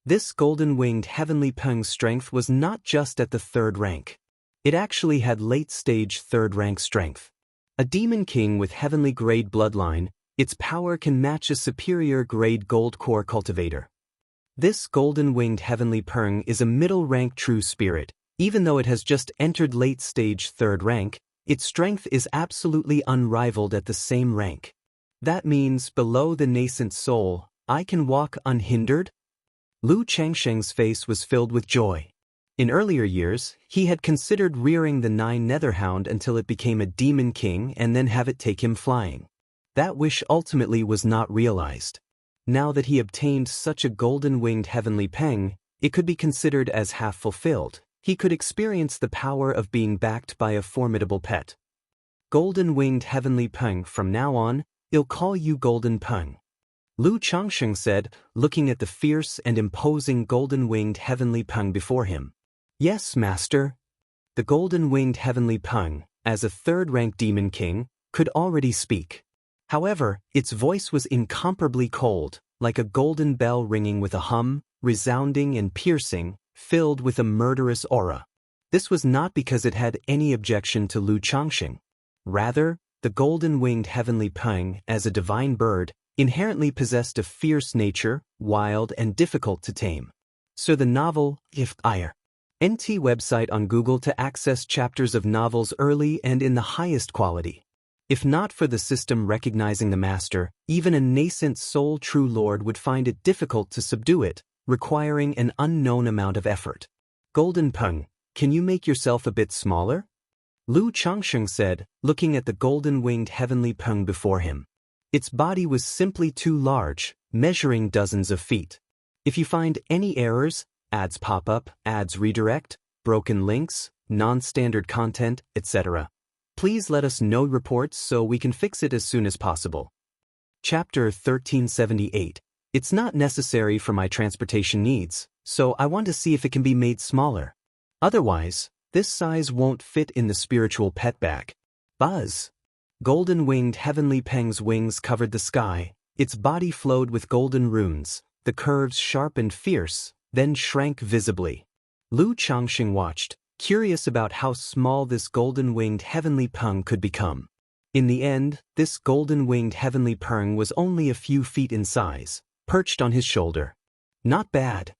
This golden-winged heavenly peng's strength was not just at the 3rd rank. It actually had late-stage 3rd rank strength. A demon king with heavenly grade bloodline, its power can match a superior grade gold core cultivator. This golden-winged heavenly peng is a middle-rank true spirit. Even though it has just entered late-stage 3rd rank, its strength is absolutely unrivaled at the same rank. That means, below the nascent soul, I can walk unhindered? Lu Changsheng's face was filled with joy. In earlier years, he had considered rearing the 9 netherhound until it became a demon king and then have it take him flying. That wish ultimately was not realized. Now that he obtained such a golden-winged heavenly peng, it could be considered as half fulfilled. He could experience the power of being backed by a formidable pet. Golden-winged heavenly peng, from now on, I'll call you Golden Peng. Lu Changsheng said, looking at the fierce and imposing golden-winged heavenly peng before him. Yes, master. The golden-winged heavenly peng, as a 3rd-rank demon king, could already speak. However, its voice was incomparably cold, like a golden bell ringing with a hum, resounding and piercing, filled with a murderous aura. This was not because it had any objection to Lu Changsheng. Rather, the golden-winged heavenly peng, as a divine bird, inherently possessed a fierce nature, wild and difficult to tame. So the novel, If Ire. NT website on Google to access chapters of novels early and in the highest quality. If not for the system recognizing the master, even a nascent soul true lord would find it difficult to subdue it, requiring an unknown amount of effort. Golden Peng, can you make yourself a bit smaller? Lu Changsheng said, looking at the golden-winged heavenly peng before him. Its body was simply too large, measuring dozens of feet. If you find any errors, ads pop up, ads redirect, broken links, non-standard content, etc., please let us know reports so we can fix it as soon as possible. Chapter 1378. It's not necessary for my transportation needs, so I want to see if it can be made smaller. Otherwise, this size won't fit in the spiritual pet bag. Buzz. Golden-winged heavenly peng's wings covered the sky, its body flowed with golden runes, the curves sharp and fierce, then shrank visibly. Lu Changsheng watched, curious about how small this golden-winged heavenly peng could become. In the end, this golden-winged heavenly peng was only a few feet in size, perched on his shoulder. Not bad.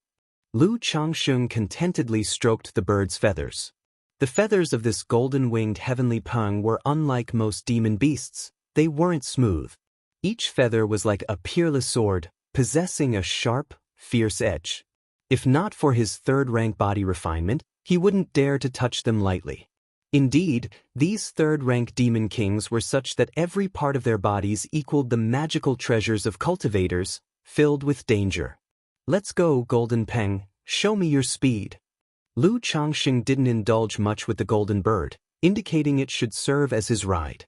Lu Changsheng contentedly stroked the bird's feathers. The feathers of this golden-winged heavenly peng were unlike most demon beasts. They weren't smooth. Each feather was like a peerless sword, possessing a sharp, fierce edge. If not for his 3rd-rank body refinement, he wouldn't dare to touch them lightly. Indeed, these 3rd-rank demon kings were such that every part of their bodies equaled the magical treasures of cultivators, filled with danger. Let's go, Golden Peng, show me your speed. Lu Changsheng didn't indulge much with the golden bird, indicating it should serve as his ride.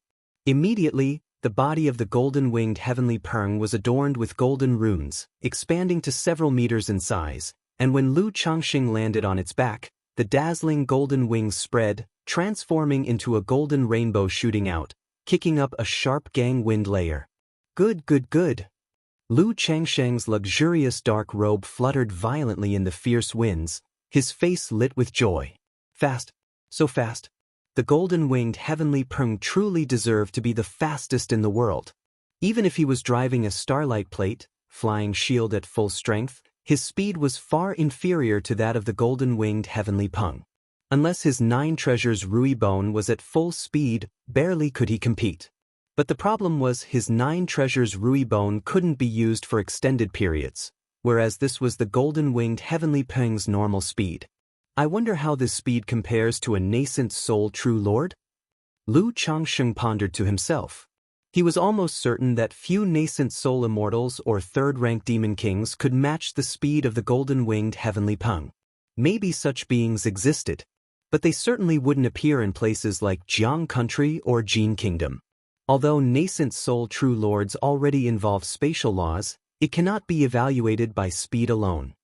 Immediately, the body of the golden-winged heavenly peng was adorned with golden runes, expanding to several meters in size, and when Lu Changsheng landed on its back, the dazzling golden wings spread, transforming into a golden rainbow shooting out, kicking up a sharp gang wind layer. Good, good, good. Lu Changsheng's luxurious dark robe fluttered violently in the fierce winds, his face lit with joy. Fast, so fast. The golden-winged heavenly peng truly deserved to be the fastest in the world. Even if he was driving a starlight plate, flying shield at full strength, his speed was far inferior to that of the golden-winged heavenly peng. Unless his 9 treasures Rui Bone was at full speed, barely could he compete. But the problem was his 9 treasures Rui Bone couldn't be used for extended periods, whereas this was the golden-winged heavenly peng's normal speed. I wonder how this speed compares to a nascent soul true lord? Lu Changsheng pondered to himself. He was almost certain that few nascent soul immortals or 3rd-rank demon kings could match the speed of the golden-winged heavenly peng. Maybe such beings existed, but they certainly wouldn't appear in places like Jiang Country or Jin Kingdom. Although nascent soul true lords already involve spatial laws, it cannot be evaluated by speed alone.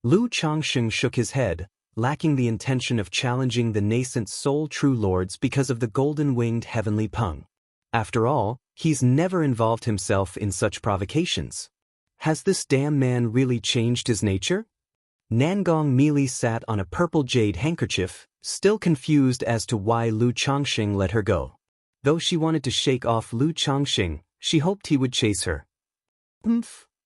Lu Changsheng shook his head, lacking the intention of challenging the nascent soul true lords because of the golden-winged heavenly Peng. After all, he's never involved himself in such provocations. Has this damn man really changed his nature? Nangong Meili sat on a purple jade handkerchief, still confused as to why Lu Changxing let her go. Though she wanted to shake off Lu Changxing, she hoped he would chase her.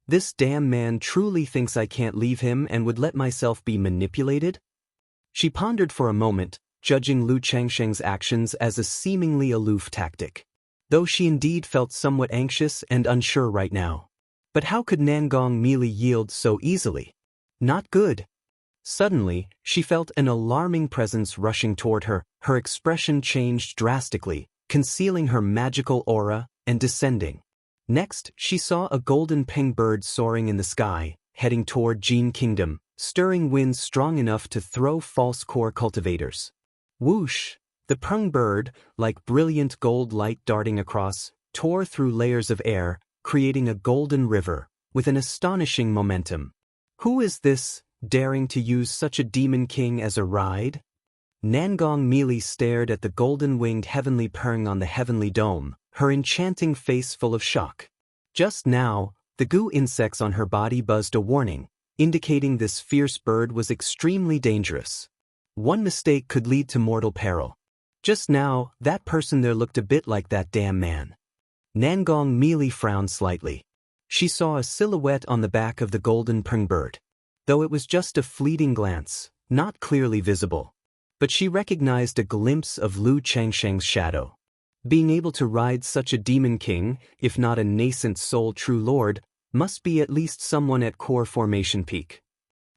This damn man truly thinks I can't leave him and would let myself be manipulated? She pondered for a moment, judging Lu Changxing's actions as a seemingly aloof tactic. Though she indeed felt somewhat anxious and unsure right now. But how could Nangong Meili yield so easily? Not good. Suddenly, she felt an alarming presence rushing toward her. Her expression changed drastically, concealing her magical aura and descending. Next, she saw a golden peng bird soaring in the sky, heading toward Jin Kingdom, stirring winds strong enough to throw false core cultivators. Whoosh! The peng bird, like brilliant gold light darting across, tore through layers of air, creating a golden river, with an astonishing momentum. Who is this, daring to use such a demon king as a ride? Nangong Meili stared at the golden-winged heavenly peng on the heavenly dome, her enchanting face full of shock. Just now, the goo insects on her body buzzed a warning, indicating this fierce bird was extremely dangerous. One mistake could lead to mortal peril. Just now, that person there looked a bit like that damn man. Nangong Meili frowned slightly. She saw a silhouette on the back of the golden peng bird. Though it was just a fleeting glance, not clearly visible. But she recognized a glimpse of Lu Changxing's shadow. Being able to ride such a demon king, if not a nascent soul true lord, must be at least someone at core formation peak.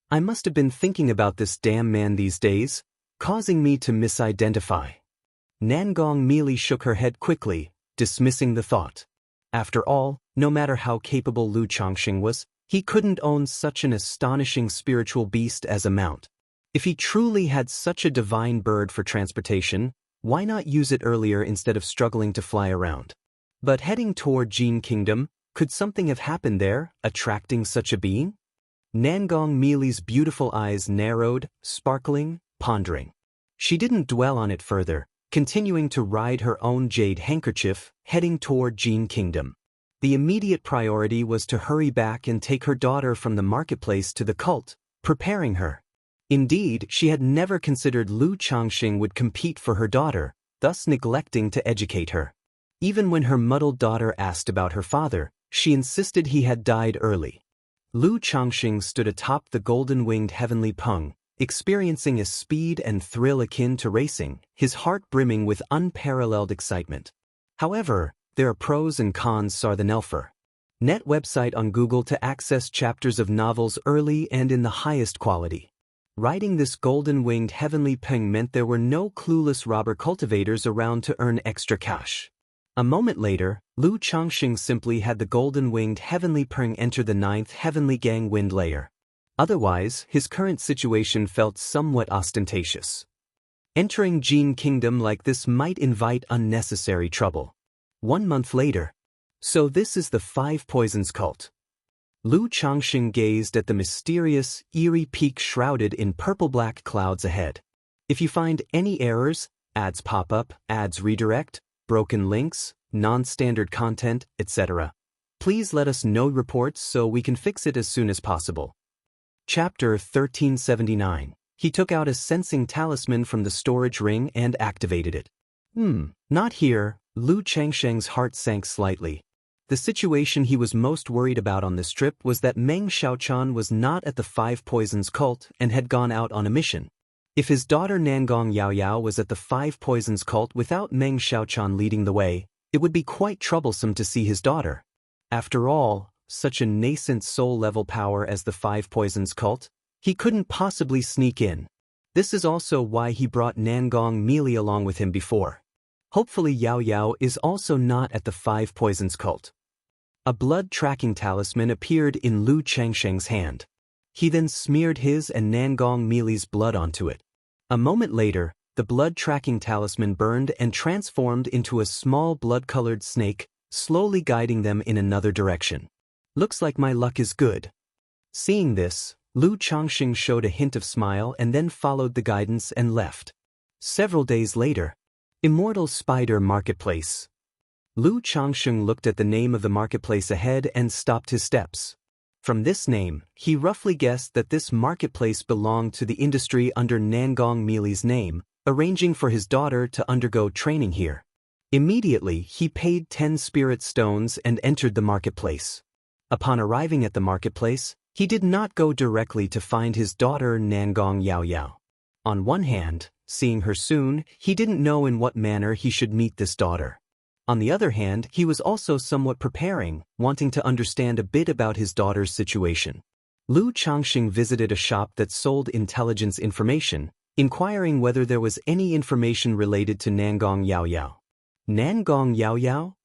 I must have been thinking about this damn man these days, causing me to misidentify. Nangong Meili shook her head quickly, dismissing the thought. After all, no matter how capable Lu Changxing was, he couldn't own such an astonishing spiritual beast as a mount. If he truly had such a divine bird for transportation, why not use it earlier instead of struggling to fly around? But heading toward Jin Kingdom, could something have happened there, attracting such a being? Nangong Meili's beautiful eyes narrowed, sparkling, pondering. She didn't dwell on it further, continuing to ride her own jade handkerchief, heading toward Jin Kingdom. The immediate priority was to hurry back and take her daughter from the marketplace to the cult, preparing her. Indeed, she had never considered Lu Changxing would compete for her daughter, thus neglecting to educate her. Even when her muddled daughter asked about her father, she insisted he had died early. Lu Changxing stood atop the golden-winged heavenly peng, experiencing a speed and thrill akin to racing, his heart brimming with unparalleled excitement. However, there are pros and cons. Saw the Nelfer. Net website on Google to access chapters of novels early and in the highest quality. Riding this golden-winged heavenly peng meant there were no clueless robber cultivators around to earn extra cash. A moment later, Lu Changxing simply had the golden-winged heavenly peng enter the 9th heavenly gang wind layer. Otherwise, his current situation felt somewhat ostentatious. Entering Jin Kingdom like this might invite unnecessary trouble. 1 month later. So this is the Five Poisons cult. Lu Changxing gazed at the mysterious, eerie peak shrouded in purple-black clouds ahead. If you find any errors, ads pop up, ads redirect, broken links, non-standard content, etc., please let us know reports so we can fix it as soon as possible. Chapter 1379. He took out a sensing talisman from the storage ring and activated it. Not here. Lu Changxing's heart sank slightly. The situation he was most worried about on this trip was that Meng Xiaochan was not at the Five Poisons cult and had gone out on a mission. If his daughter Nangong Yaoyao was at the Five Poisons cult without Meng Xiaochan leading the way, it would be quite troublesome to see his daughter. After all, such a nascent soul-level power as the Five Poisons cult, he couldn't possibly sneak in. This is also why he brought Nangong Meili along with him before. Hopefully Yaoyao is also not at the Five Poisons cult. A blood-tracking talisman appeared in Lu Changxing's hand. He then smeared his and Nangong Meili's blood onto it. A moment later, the blood-tracking talisman burned and transformed into a small blood-colored snake, slowly guiding them in another direction. Looks like my luck is good. Seeing this, Lu Changxing showed a hint of smile and then followed the guidance and left. Several days later. Immortal Spider Marketplace. Lu Changxing looked at the name of the marketplace ahead and stopped his steps. From this name, he roughly guessed that this marketplace belonged to the industry under Nangong Meili's name, arranging for his daughter to undergo training here. Immediately, he paid 10 spirit stones and entered the marketplace. Upon arriving at the marketplace, he did not go directly to find his daughter Nangong Yaoyao. On one hand, seeing her soon, he didn't know in what manner he should meet this daughter. On the other hand, he was also somewhat preparing, wanting to understand a bit about his daughter's situation. Lu Changxing visited a shop that sold intelligence information, inquiring whether there was any information related to Nangong Yaoyao. Nangong Yaoyao?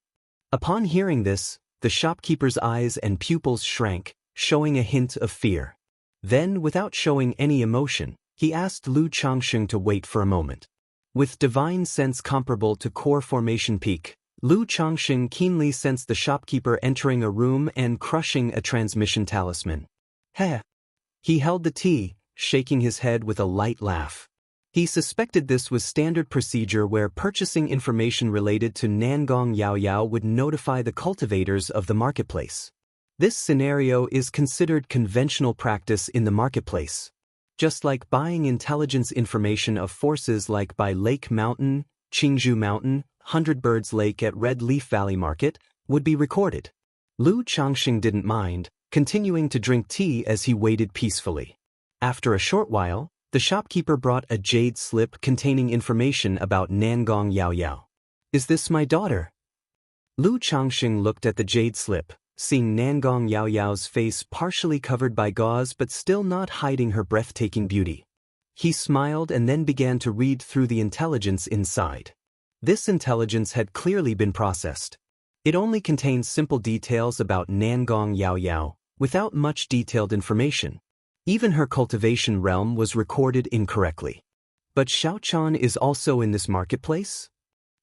Upon hearing this, the shopkeeper's eyes and pupils shrank, showing a hint of fear. Then, without showing any emotion, he asked Lu Changxing to wait for a moment. With divine sense comparable to core formation peak, Lu Changxing keenly sensed the shopkeeper entering a room and crushing a transmission talisman. Heh. He held the tea, shaking his head with a light laugh. He suspected this was standard procedure where purchasing information related to Nangong Yaoyao would notify the cultivators of the marketplace. This scenario is considered conventional practice in the marketplace. Just like buying intelligence information of forces like by Lake Mountain, Qingzhou Mountain, 100 Birds Lake at Red Leaf Valley Market, would be recorded. Lu Changxing didn't mind, continuing to drink tea as he waited peacefully. After a short while, the shopkeeper brought a jade slip containing information about Nangong Yaoyao. Is this my daughter? Lu Changxing looked at the jade slip, seeing Nangong Yaoyao's face partially covered by gauze but still not hiding her breathtaking beauty. He smiled and then began to read through the intelligence inside. This intelligence had clearly been processed. It only contained simple details about Nangong Yaoyao, without much detailed information. Even her cultivation realm was recorded incorrectly. But Xiaochan is also in this marketplace?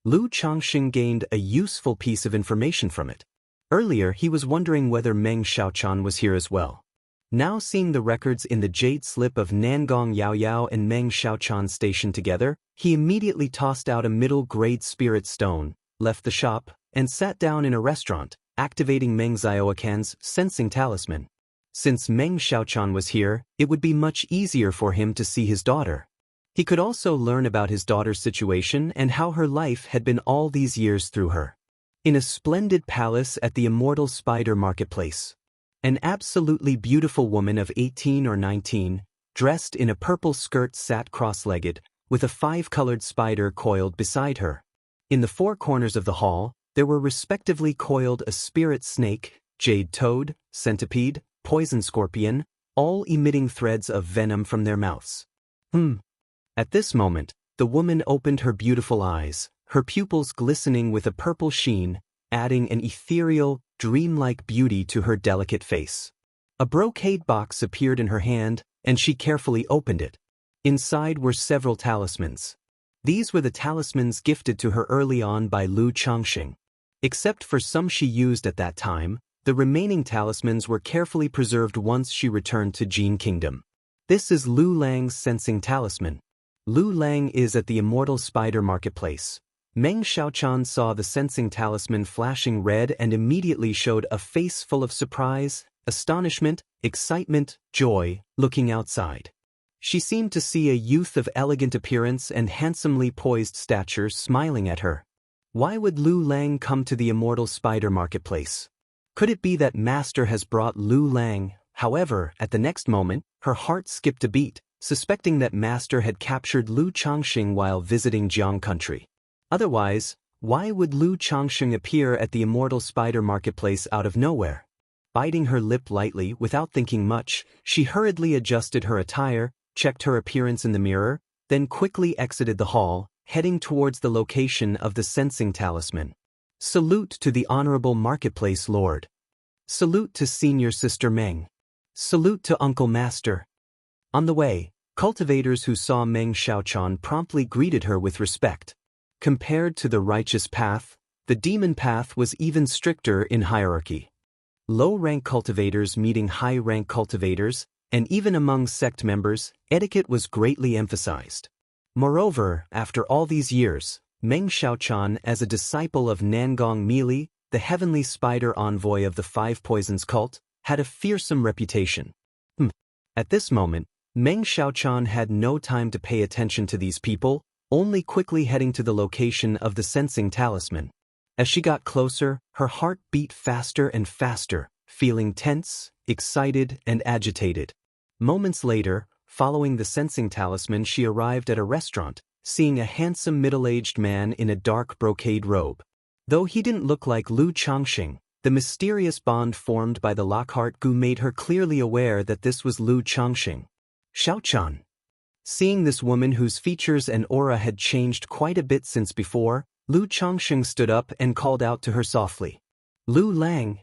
Lu Changxing gained a useful piece of information from it. Earlier, he was wondering whether Meng Xiaochan was here as well. Now seeing the records in the jade slip of Nangong Yaoyao and Meng Xiaochan stationed together, he immediately tossed out a middle-grade spirit stone, left the shop, and sat down in a restaurant, activating Meng Xiaocan's sensing talisman. Since Meng Xiaochan was here, it would be much easier for him to see his daughter. He could also learn about his daughter's situation and how her life had been all these years through her. In a splendid palace at the Immortal Spider Marketplace. An absolutely beautiful woman of 18 or 19, dressed in a purple skirt sat cross-legged, with a 5-colored spider coiled beside her. In the 4 corners of the hall, there were respectively coiled a spirit snake, jade toad, centipede, poison scorpion, all emitting threads of venom from their mouths. At this moment, the woman opened her beautiful eyes, her pupils glistening with a purple sheen, adding an ethereal, dreamlike beauty to her delicate face. A brocade box appeared in her hand, and she carefully opened it. Inside were several talismans. These were the talismans gifted to her early on by Lu Changxing. Except for some she used at that time, the remaining talismans were carefully preserved once she returned to Jin Kingdom. This is Lu Lang's sensing talisman. Lu Lang is at the Immortal Spider Marketplace. Meng Xiaochan saw the sensing talisman flashing red and immediately showed a face full of surprise, astonishment, excitement, joy, looking outside. She seemed to see a youth of elegant appearance and handsomely poised stature smiling at her. Why would Lu Lang come to the Immortal Spider Marketplace? Could it be that Master has brought Lu Lang? However, at the next moment, her heart skipped a beat, suspecting that Master had captured Lu Changxing while visiting Jiang country. Otherwise, why would Lu Changxing appear at the Immortal Spider Marketplace out of nowhere? Biting her lip lightly without thinking much, she hurriedly adjusted her attire, checked her appearance in the mirror, then quickly exited the hall, heading towards the location of the sensing talisman. Salute to the Honorable Marketplace Lord. Salute to Senior Sister Meng. Salute to Uncle Master. On the way, cultivators who saw Meng Xiaochan promptly greeted her with respect. Compared to the righteous path, the demon path was even stricter in hierarchy. Low-rank cultivators meeting high-rank cultivators, and even among sect members, etiquette was greatly emphasized. Moreover, after all these years, Meng Xiaochan, as a disciple of Nangong Mili, the heavenly spider envoy of the Five Poisons cult, had a fearsome reputation. At this moment, Meng Xiaochan had no time to pay attention to these people, only quickly heading to the location of the sensing talisman. As she got closer, her heart beat faster and faster, feeling tense, excited, and agitated. Moments later, following the sensing talisman, she arrived at a restaurant, seeing a handsome middle-aged man in a dark brocade robe. Though he didn't look like Lu Changxing, the mysterious bond formed by the Lockhart Gu made her clearly aware that this was Lu Changxing. Xiaochan. Seeing this woman whose features and aura had changed quite a bit since before, Lu Changxing stood up and called out to her softly. Lu Lang.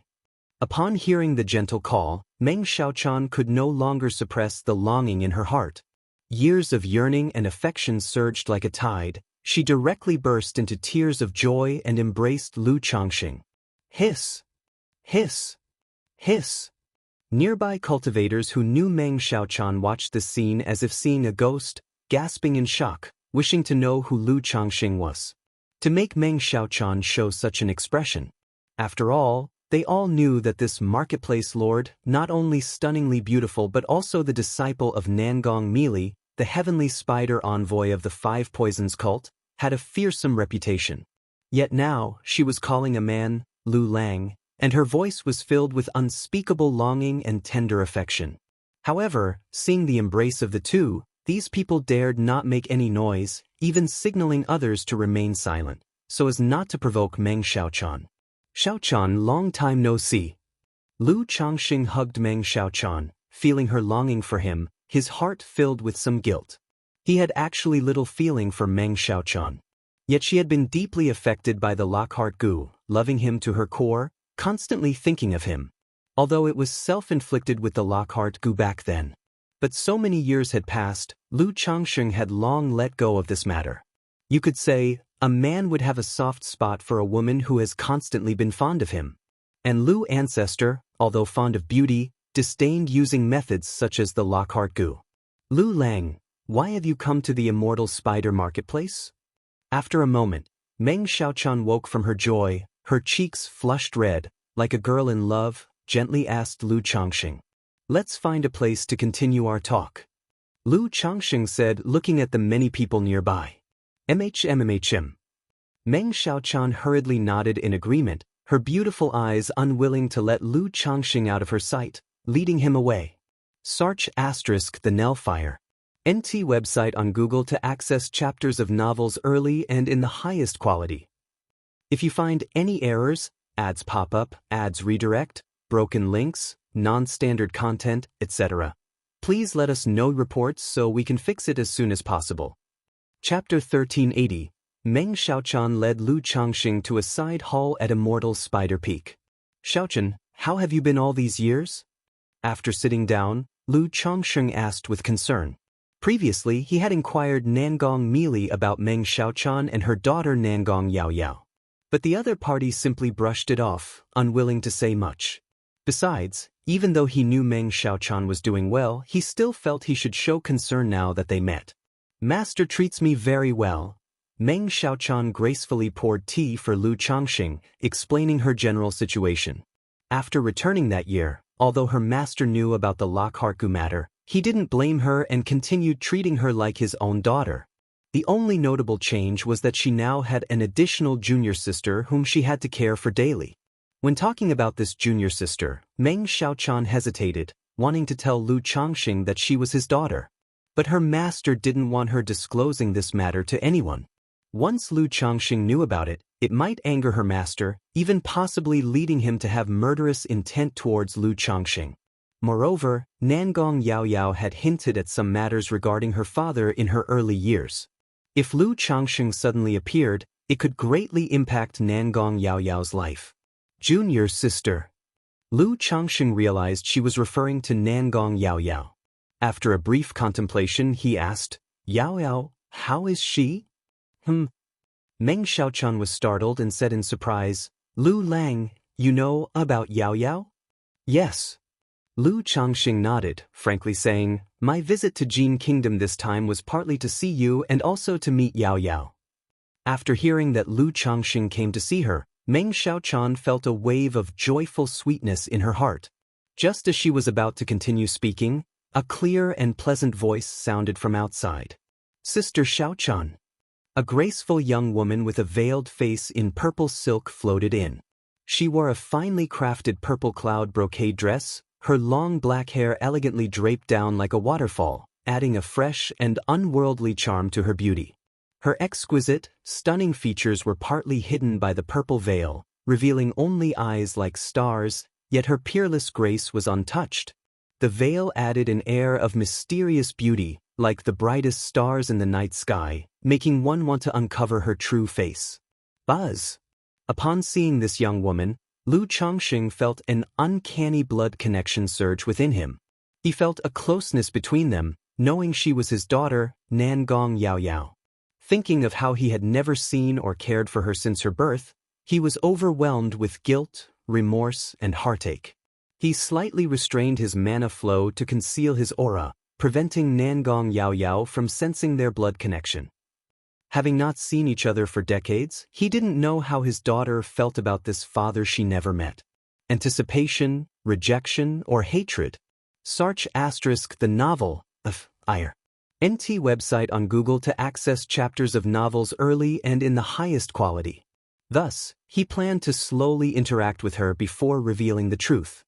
Upon hearing the gentle call, Meng Xiaochan could no longer suppress the longing in her heart. Years of yearning and affection surged like a tide. She directly burst into tears of joy and embraced Lu Changxing. Hiss! Hiss! Hiss! Nearby cultivators who knew Meng Xiaochan watched this scene as if seeing a ghost, gasping in shock, wishing to know who Lu Changxing was. To make Meng Xiaochan show such an expression. After all, they all knew that this marketplace lord, not only stunningly beautiful but also the disciple of Nangong Mili, the heavenly spider envoy of the Five Poisons cult, had a fearsome reputation. Yet now, she was calling a man, Lu Lang, and her voice was filled with unspeakable longing and tender affection. However, seeing the embrace of the two, these people dared not make any noise, even signaling others to remain silent, so as not to provoke Meng Xiaochan. Xiaochan, long time no see. Lu Changxing hugged Meng Xiaochan, feeling her longing for him, his heart filled with some guilt. He had actually little feeling for Meng Xiaochan. Yet she had been deeply affected by the Lockhart Gu, loving him to her core, constantly thinking of him. Although it was self-inflicted with the Lockhart Gu back then. But so many years had passed, Lu Changxing had long let go of this matter. You could say, a man would have a soft spot for a woman who has constantly been fond of him. And Lu ancestor, although fond of beauty, disdained using methods such as the Lockhart Gu. Lu Lang, why have you come to the Immortal Spider Marketplace? After a moment, Meng Xiaochan woke from her joy, her cheeks flushed red, like a girl in love, gently asked Lu Changxing. Let's find a place to continue our talk. Lu Changxing said, looking at the many people nearby. MHM. Meng Xiaochan hurriedly nodded in agreement, her beautiful eyes unwilling to let Lu Changxing out of her sight, leading him away. Search * the Nellfire. NT website on Google to access chapters of novels early and in the highest quality. If you find any errors, ads pop up, ads redirect, broken links, non-standard content, etc., please let us know reports so we can fix it as soon as possible. Chapter 1380. Meng Xiaochan led Lu Changxing to a side hall at Immortal Spider Peak. Xiaochan, how have you been all these years? After sitting down, Lu Changxing asked with concern. Previously, he had inquired Nangong Mili about Meng Xiaochan and her daughter Nangong Yaoyao. But the other party simply brushed it off, unwilling to say much. Besides, even though he knew Meng Xiaochan was doing well, he still felt he should show concern now that they met. Master treats me very well. Meng Xiaochan gracefully poured tea for Lu Changxing, explaining her general situation. After returning that year, although her master knew about the Lockhart Gu matter, he didn't blame her and continued treating her like his own daughter. The only notable change was that she now had an additional junior sister whom she had to care for daily. When talking about this junior sister, Meng Xiaochan hesitated, wanting to tell Lu Changxing that she was his daughter. But her master didn't want her disclosing this matter to anyone. Once Lu Changxing knew about it, it might anger her master, even possibly leading him to have murderous intent towards Lu Changxing. Moreover, Nangong Yaoyao had hinted at some matters regarding her father in her early years. If Lu Changxing suddenly appeared, it could greatly impact Nangong Yaoyao's life. Junior sister. Lu Changxing realized she was referring to Nangong Yaoyao. After a brief contemplation, he asked, Yaoyao, how is she? Meng Xiaochan was startled and said in surprise, Lu Lang, you know about Yaoyao? Yes. Lu Changxing nodded, frankly saying, "My visit to Jin Kingdom this time was partly to see you and also to meet Yao Yao." After hearing that Lu Changxing came to see her, Meng Xiaochan felt a wave of joyful sweetness in her heart. Just as she was about to continue speaking, a clear and pleasant voice sounded from outside. "Sister Xiaochan." A graceful young woman with a veiled face in purple silk floated in. She wore a finely crafted purple cloud brocade dress, her long black hair elegantly draped down like a waterfall, adding a fresh and unworldly charm to her beauty. Her exquisite, stunning features were partly hidden by the purple veil, revealing only eyes like stars, yet her peerless grace was untouched. The veil added an air of mysterious beauty, like the brightest stars in the night sky, making one want to uncover her true face. Buzz! Upon seeing this young woman, Lu Changxing felt an uncanny blood connection surge within him. He felt a closeness between them, knowing she was his daughter, Nangong Yao Yao. Thinking of how he had never seen or cared for her since her birth, he was overwhelmed with guilt, remorse, and heartache. He slightly restrained his mana flow to conceal his aura, preventing Nangong Yao Yao from sensing their blood connection. Having not seen each other for decades, he didn't know how his daughter felt about this father she never met. Anticipation, rejection, or hatred? Search * the novel of Ire. NT website on Google to access chapters of novels early and in the highest quality. Thus, he planned to slowly interact with her before revealing the truth.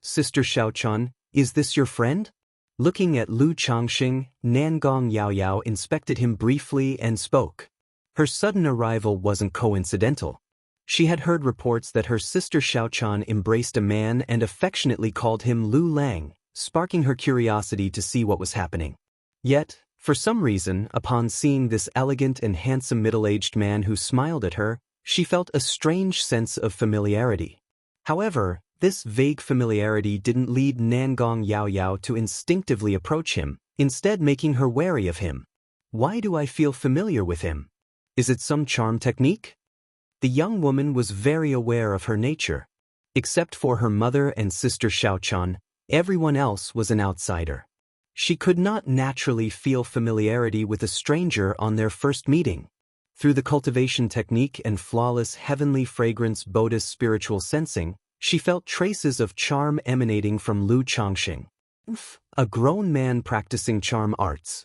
Sister Xiaochan, is this your friend? Looking at Lu Changxing, Nangong Yao Yao inspected him briefly and spoke. Her sudden arrival wasn't coincidental. She had heard reports that her sister Xiaochan embraced a man and affectionately called him Lu Lang, sparking her curiosity to see what was happening. Yet, for some reason, upon seeing this elegant and handsome middle-aged man who smiled at her, she felt a strange sense of familiarity. However, this vague familiarity didn't lead Nangong Yao Yao to instinctively approach him, instead making her wary of him. Why do I feel familiar with him? Is it some charm technique? The young woman was very aware of her nature. Except for her mother and sister Xiaochan, everyone else was an outsider. She could not naturally feel familiarity with a stranger on their first meeting. Through the cultivation technique and flawless heavenly fragrance Buddhist spiritual sensing, she felt traces of charm emanating from Lu Changxing, a grown man practicing charm arts.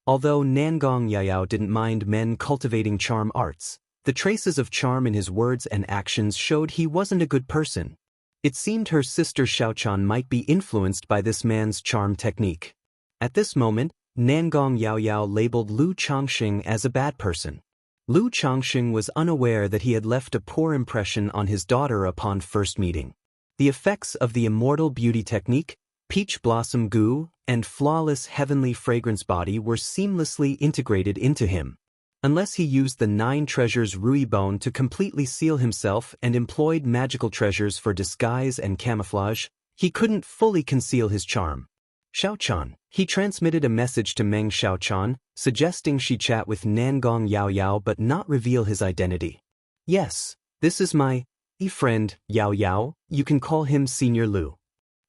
Although Nangong Yao Yao didn't mind men cultivating charm arts, the traces of charm in his words and actions showed he wasn't a good person. It seemed her sister Xiaochan might be influenced by this man's charm technique. At this moment, Nangong Yao Yao labeled Lu Changxing as a bad person. Lu Changxing was unaware that he had left a poor impression on his daughter upon first meeting. The effects of the immortal beauty technique, peach blossom goo, and flawless heavenly fragrance body were seamlessly integrated into him. Unless he used the 9 treasures Rui Bone to completely seal himself and employed magical treasures for disguise and camouflage, he couldn't fully conceal his charm. Xiaochan. He transmitted a message to Meng Xiaochan, suggesting she chat with Nangong Yao Yao but not reveal his identity. "Yes, this is my friend, Yao Yao, you can call him Senior Lu."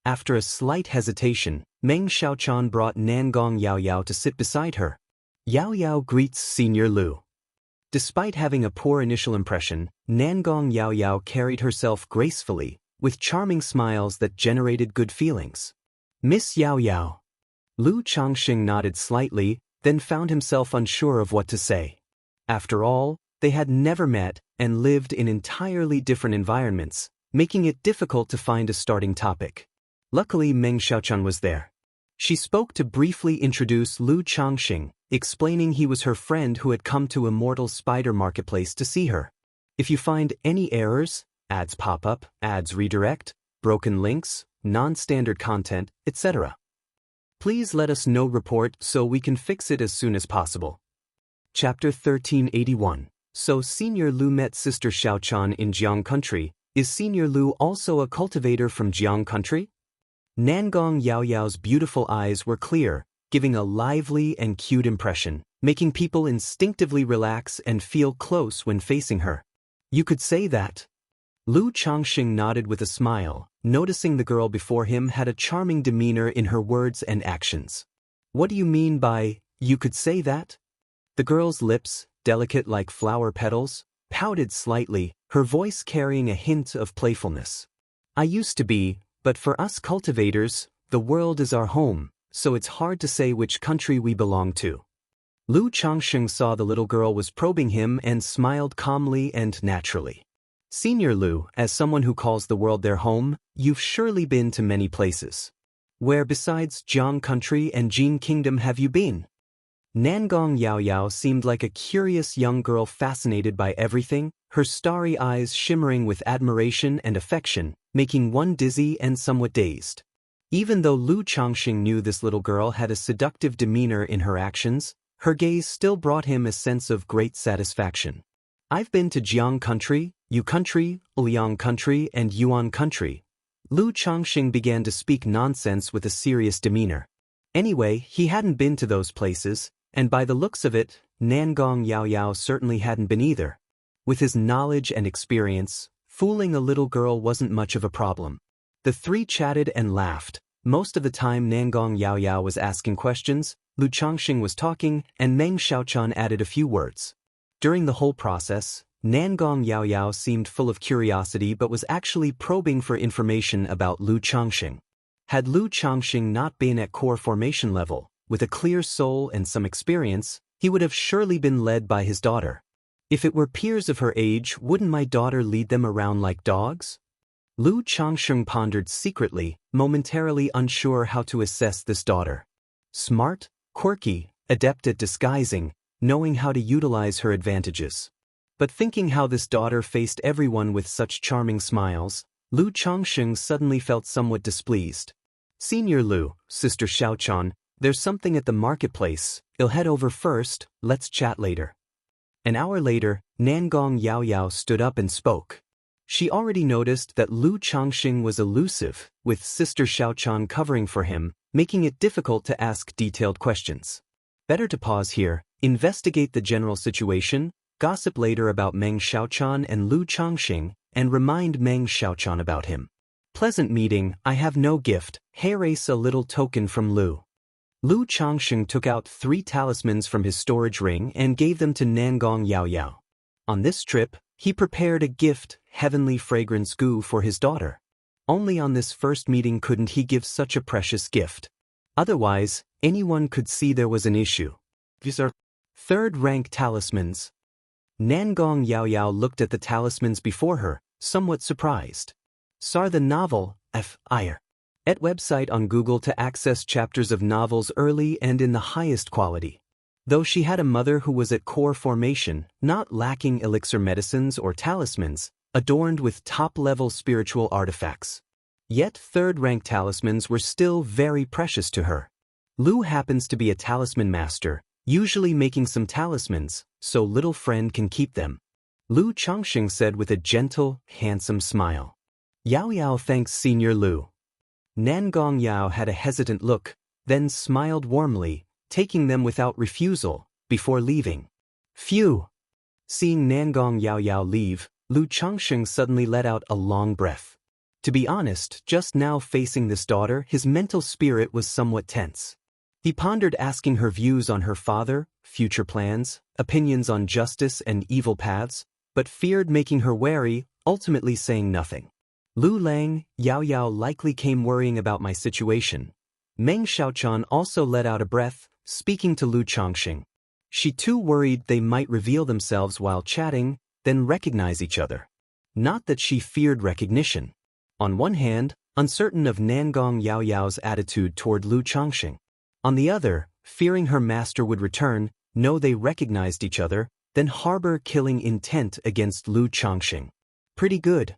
After a slight hesitation, Meng Xiaochan brought Nangong Yao Yao to sit beside her. Yao Yao greets Senior Lu. Despite having a poor initial impression, Nangong Yao Yao carried herself gracefully, with charming smiles that generated good feelings. "Miss Yao Yao." Lu Changxing nodded slightly, then found himself unsure of what to say. After all, they had never met and lived in entirely different environments, making it difficult to find a starting topic. Luckily, Meng Xiaochan was there. She spoke to briefly introduce Lu Changxing, explaining he was her friend who had come to Immortal Spider Marketplace to see her. If you find any errors, ads pop up, ads redirect, broken links, non-standard content, etc., please let us know report so we can fix it as soon as possible. Chapter 1381. So Senior Lu met Sister Xiaochan in Jiang Country. Is Senior Lu also a cultivator from Jiang Country? Nangong Yao Yao's beautiful eyes were clear, giving a lively and cute impression, making people instinctively relax and feel close when facing her. You could say that. Lu Changxing nodded with a smile, noticing the girl before him had a charming demeanor in her words and actions. "What do you mean by, you could say that?" The girl's lips, delicate like flower petals, pouted slightly, her voice carrying a hint of playfulness. "I used to be, but for us cultivators, the world is our home, so it's hard to say which country we belong to." Lu Changsheng saw the little girl was probing him and smiled calmly and naturally. "Senior Lu, as someone who calls the world their home, you've surely been to many places. Where besides Jiang country and Jin kingdom have you been?" Nangong Yaoyao seemed like a curious young girl fascinated by everything, her starry eyes shimmering with admiration and affection, making one dizzy and somewhat dazed. Even though Lu Changxing knew this little girl had a seductive demeanor in her actions, her gaze still brought him a sense of great satisfaction. "I've been to Jiang country, Yu country, Liang country, and Yuan country." Lu Changxing began to speak nonsense with a serious demeanor. Anyway, he hadn't been to those places, and by the looks of it, Nangong Yaoyao certainly hadn't been either. With his knowledge and experience, fooling a little girl wasn't much of a problem. The three chatted and laughed. Most of the time Nangong Yaoyao was asking questions, Lu Changxing was talking, and Meng Xiaochan added a few words. During the whole process, Nangong Yaoyao seemed full of curiosity but was actually probing for information about Lu Changxing. Had Lu Changxing not been at core formation level, with a clear soul and some experience, he would have surely been led by his daughter. "If it were peers of her age, wouldn't my daughter lead them around like dogs?" Lu Changxing pondered secretly, momentarily unsure how to assess this daughter. Smart, quirky, adept at disguising, knowing how to utilize her advantages. But thinking how this daughter faced everyone with such charming smiles, Lu Changxing suddenly felt somewhat displeased. "Senior Lu, Sister Xiaochan, there's something at the marketplace, I'll head over first, let's chat later." An hour later, Nangong Yaoyao stood up and spoke. She already noticed that Lu Changxing was elusive, with Sister Xiaochan covering for him, making it difficult to ask detailed questions. Better to pause here, investigate the general situation, gossip later about Meng Xiaochan and Lu Changxing, and remind Meng Xiaochan about him. "Pleasant meeting, I have no gift, erase a little token from Lu." Lu Changxing took out 3 talismans from his storage ring and gave them to Nangong Yaoyao. On this trip, he prepared a gift, heavenly fragrance goo, for his daughter. Only on this first meeting couldn't he give such a precious gift. Otherwise, anyone could see there was an issue. These are third-rank talismans. Nangong Yaoyao looked at the talismans before her, somewhat surprised. Saw the novel, F.I.R. at website on Google to access chapters of novels early and in the highest quality. Though she had a mother who was at core formation, not lacking elixir medicines or talismans, adorned with top-level spiritual artifacts. Yet third-rank talismans were still very precious to her. Lu happens to be a talisman master, usually making some talismans, so little friend can keep them. Lu Changxing said with a gentle, handsome smile. "Yao Yao thanks Senior Lu." Nangong Yao had a hesitant look, then smiled warmly, taking them without refusal, before leaving. "Phew!" Seeing Nangong Yaoyao leave, Lu Changxing suddenly let out a long breath. To be honest, just now facing this daughter, his mental spirit was somewhat tense. He pondered asking her views on her father, future plans, opinions on justice and evil paths, but feared making her wary, ultimately saying nothing. "Lu Lang, Yao Yao likely came worrying about my situation." Meng Xiaochan also let out a breath, speaking to Lu Changxing. She too worried they might reveal themselves while chatting, then recognize each other. Not that she feared recognition. On one hand, uncertain of Nangong Yaoyao's attitude toward Lu Changxing. On the other, fearing her master would return, know they recognized each other, then harbor killing intent against Lu Changxing. Pretty good.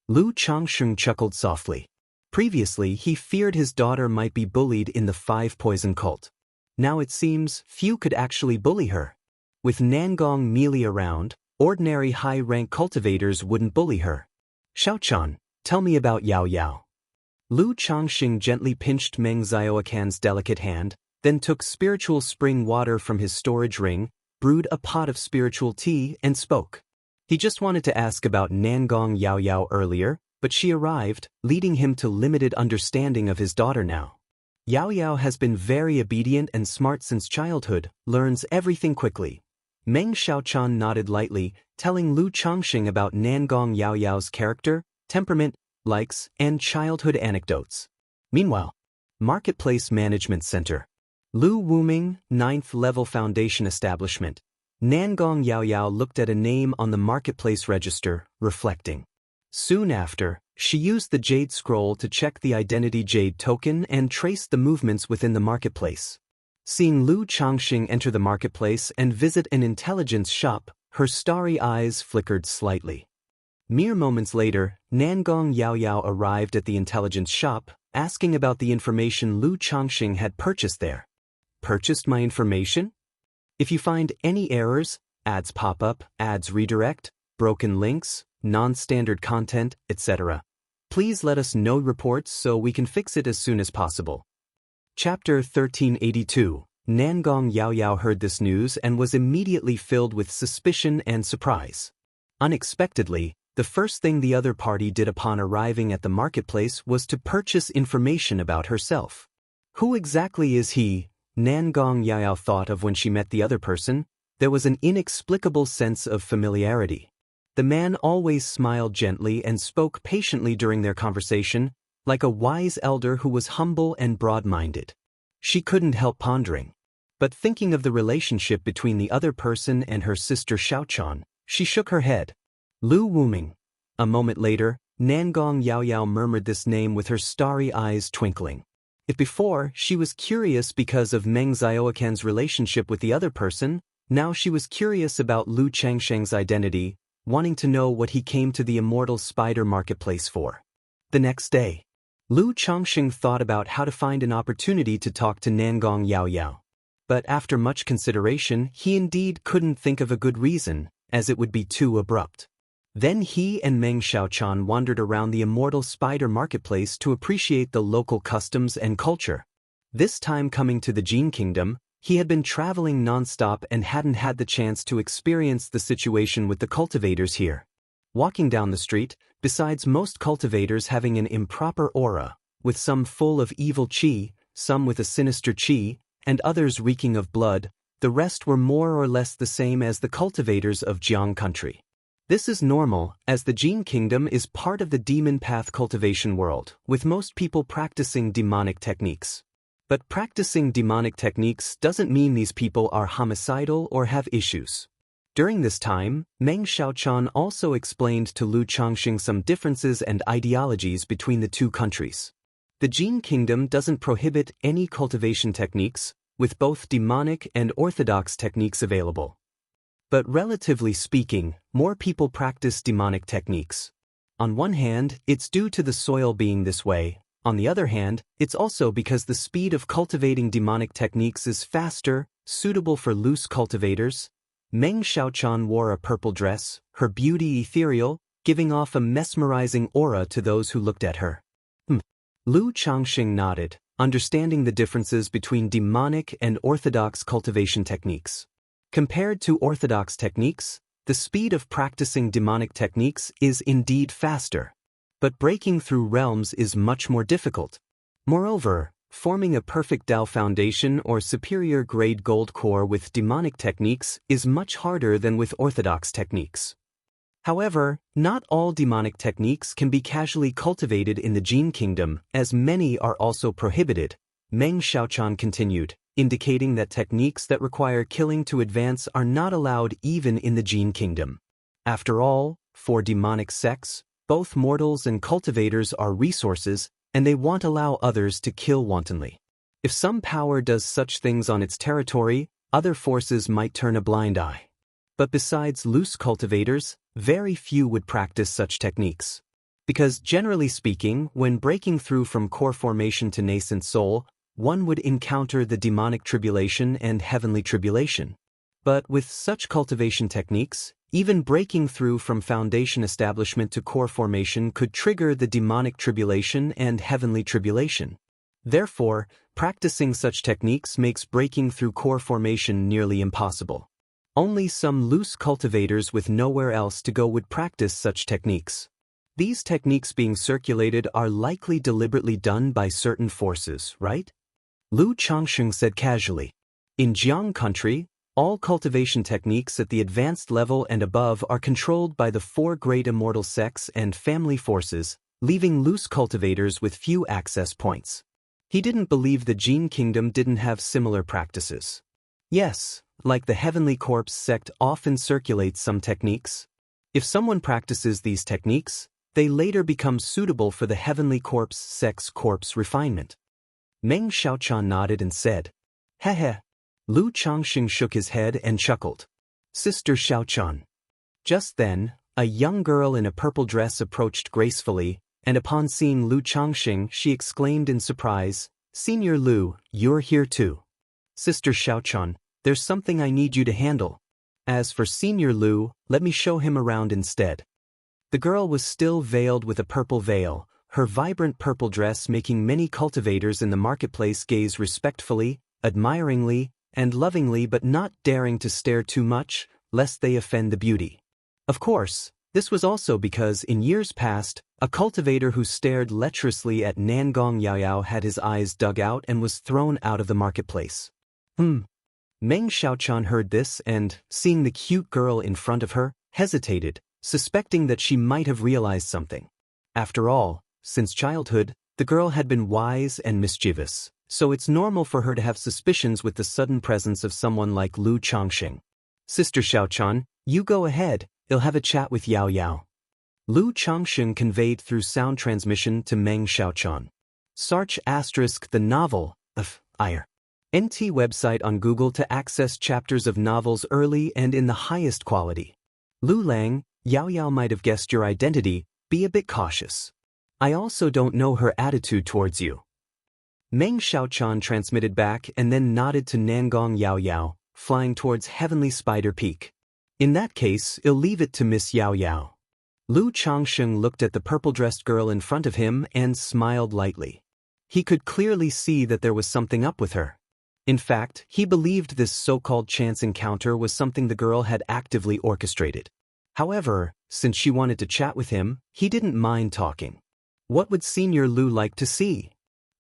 Lu Changxing chuckled softly. Previously, he feared his daughter might be bullied in the 5 poison cult. Now it seems few could actually bully her. With Nangong melee around, ordinary high-rank cultivators wouldn't bully her. "Xiaochan, tell me about Yao Yao." Lu Changxing gently pinched Meng Xiaocan's delicate hand, then took spiritual spring water from his storage ring, brewed a pot of spiritual tea, and spoke. He just wanted to ask about Nangong Yaoyao earlier, but she arrived, leading him to limited understanding of his daughter now. Yao Yao has been very obedient and smart since childhood, learns everything quickly. Meng Xiaochan nodded lightly, telling Lu Changxing about Nangong Yao Yao's character, temperament, likes, and childhood anecdotes. Meanwhile, Marketplace Management Center. Lu Wuming, 9th Level Foundation Establishment. Nangong Yao Yao looked at a name on the marketplace register, reflecting. Soon after, she used the Jade Scroll to check the identity Jade token and trace the movements within the marketplace. Seeing Lu Changxing enter the marketplace and visit an intelligence shop, her starry eyes flickered slightly. Mere moments later, Nangong Yao Yao arrived at the intelligence shop, asking about the information Lu Changxing had purchased there. Purchased my information? If you find any errors, ads pop up, ads redirect, broken links, non-standard content, etc., please let us know reports so we can fix it as soon as possible. Chapter 1382. Nangong Yao Yao heard this news and was immediately filled with suspicion and surprise. Unexpectedly, the first thing the other party did upon arriving at the marketplace was to purchase information about herself. Who exactly is he? Nangong Yao Yao thought of when she met the other person. There was an inexplicable sense of familiarity. The man always smiled gently and spoke patiently during their conversation, like a wise elder who was humble and broad-minded. She couldn't help pondering. But thinking of the relationship between the other person and her sister Xiaochan, she shook her head. Lu Wuming. A moment later, Nangong Yao Yao murmured this name with her starry eyes twinkling. If before she was curious because of Meng Xiaoquan's relationship with the other person, now she was curious about Lu Changsheng's identity, wanting to know what he came to the Immortal spider marketplace for. The next day, Lu Changxing thought about how to find an opportunity to talk to Nangong Yao Yao. But after much consideration, he indeed couldn't think of a good reason, as it would be too abrupt. Then he and Meng Xiaochan wandered around the Immortal spider marketplace to appreciate the local customs and culture. This time coming to the Jin Kingdom, he had been traveling non-stop and hadn't had the chance to experience the situation with the cultivators here. Walking down the street, besides most cultivators having an improper aura, with some full of evil qi, some with a sinister qi, and others reeking of blood, the rest were more or less the same as the cultivators of Jiang country. This is normal, as the Jin Kingdom is part of the demon path cultivation world, with most people practicing demonic techniques. But practicing demonic techniques doesn't mean these people are homicidal or have issues. During this time, Meng Xiaochan also explained to Lu Changxing some differences and ideologies between the two countries. The Jin Kingdom doesn't prohibit any cultivation techniques, with both demonic and orthodox techniques available. But relatively speaking, more people practice demonic techniques. On one hand, it's due to the soil being this way. On the other hand, it's also because the speed of cultivating demonic techniques is faster, suitable for loose cultivators. Meng Xiaochan wore a purple dress, her beauty ethereal, giving off a mesmerizing aura to those who looked at her. Lu Changxing nodded, understanding the differences between demonic and orthodox cultivation techniques. Compared to orthodox techniques, the speed of practicing demonic techniques is indeed faster. But breaking through realms is much more difficult. Moreover, forming a perfect Dao foundation or superior grade gold core with demonic techniques is much harder than with orthodox techniques. However, not all demonic techniques can be casually cultivated in the Jin Kingdom, as many are also prohibited, Meng Xiaochan continued, indicating that techniques that require killing to advance are not allowed even in the Jin Kingdom. After all, for demonic sects, both mortals and cultivators are resources, and they won't allow others to kill wantonly. If some power does such things on its territory, other forces might turn a blind eye. But besides loose cultivators, very few would practice such techniques. Because generally speaking, when breaking through from core formation to nascent soul, one would encounter the demonic tribulation and heavenly tribulation. But with such cultivation techniques, even breaking through from foundation establishment to core formation could trigger the demonic tribulation and heavenly tribulation. Therefore, practicing such techniques makes breaking through core formation nearly impossible. Only some loose cultivators with nowhere else to go would practice such techniques. These techniques being circulated are likely deliberately done by certain forces, right? Lu Changsheng said casually. In Jiang country, all cultivation techniques at the advanced level and above are controlled by the 4 great immortal sects and family forces, leaving loose cultivators with few access points. He didn't believe the Jin Kingdom didn't have similar practices. Yes, like the Heavenly Corpse sect often circulates some techniques. If someone practices these techniques, they later become suitable for the Heavenly Corpse sect's corpse refinement. Meng Xiaochan nodded and said, Heh. Lu Changxing shook his head and chuckled. Sister Xiaochan. Just then, a young girl in a purple dress approached gracefully, and upon seeing Lu Changxing she exclaimed in surprise, Senior Lu, you're here too. Sister Xiaochan, there's something I need you to handle. As for Senior Lu, let me show him around instead. The girl was still veiled with a purple veil, her vibrant purple dress making many cultivators in the marketplace gaze respectfully, admiringly, and lovingly but not daring to stare too much, lest they offend the beauty. Of course, this was also because in years past, a cultivator who stared lecherously at Nangong Yaoyao had his eyes dug out and was thrown out of the marketplace. Meng Xiaochan heard this and, seeing the cute girl in front of her, hesitated, suspecting that she might have realized something. After all, since childhood, the girl had been wise and mischievous, so it's normal for her to have suspicions with the sudden presence of someone like Lu Changxing. Sister Xiaochan, you go ahead, I'll have a chat with Yao Yao. Lu Changxing conveyed through sound transmission to Meng Xiaochan. Sarch * the novel, of IR. NT website on Google to access chapters of novels early and in the highest quality. Lu Lang, Yao Yao might have guessed your identity, be a bit cautious. I also don't know her attitude towards you. Meng Xiaochan transmitted back and then nodded to Nangong Yao Yao, flying towards Heavenly Spider Peak. In that case, I'll leave it to Miss Yao Yao. Lu Changsheng looked at the purple-dressed girl in front of him and smiled lightly. He could clearly see that there was something up with her. In fact, he believed this so-called chance encounter was something the girl had actively orchestrated. However, since she wanted to chat with him, he didn't mind talking. What would Senior Lu like to see?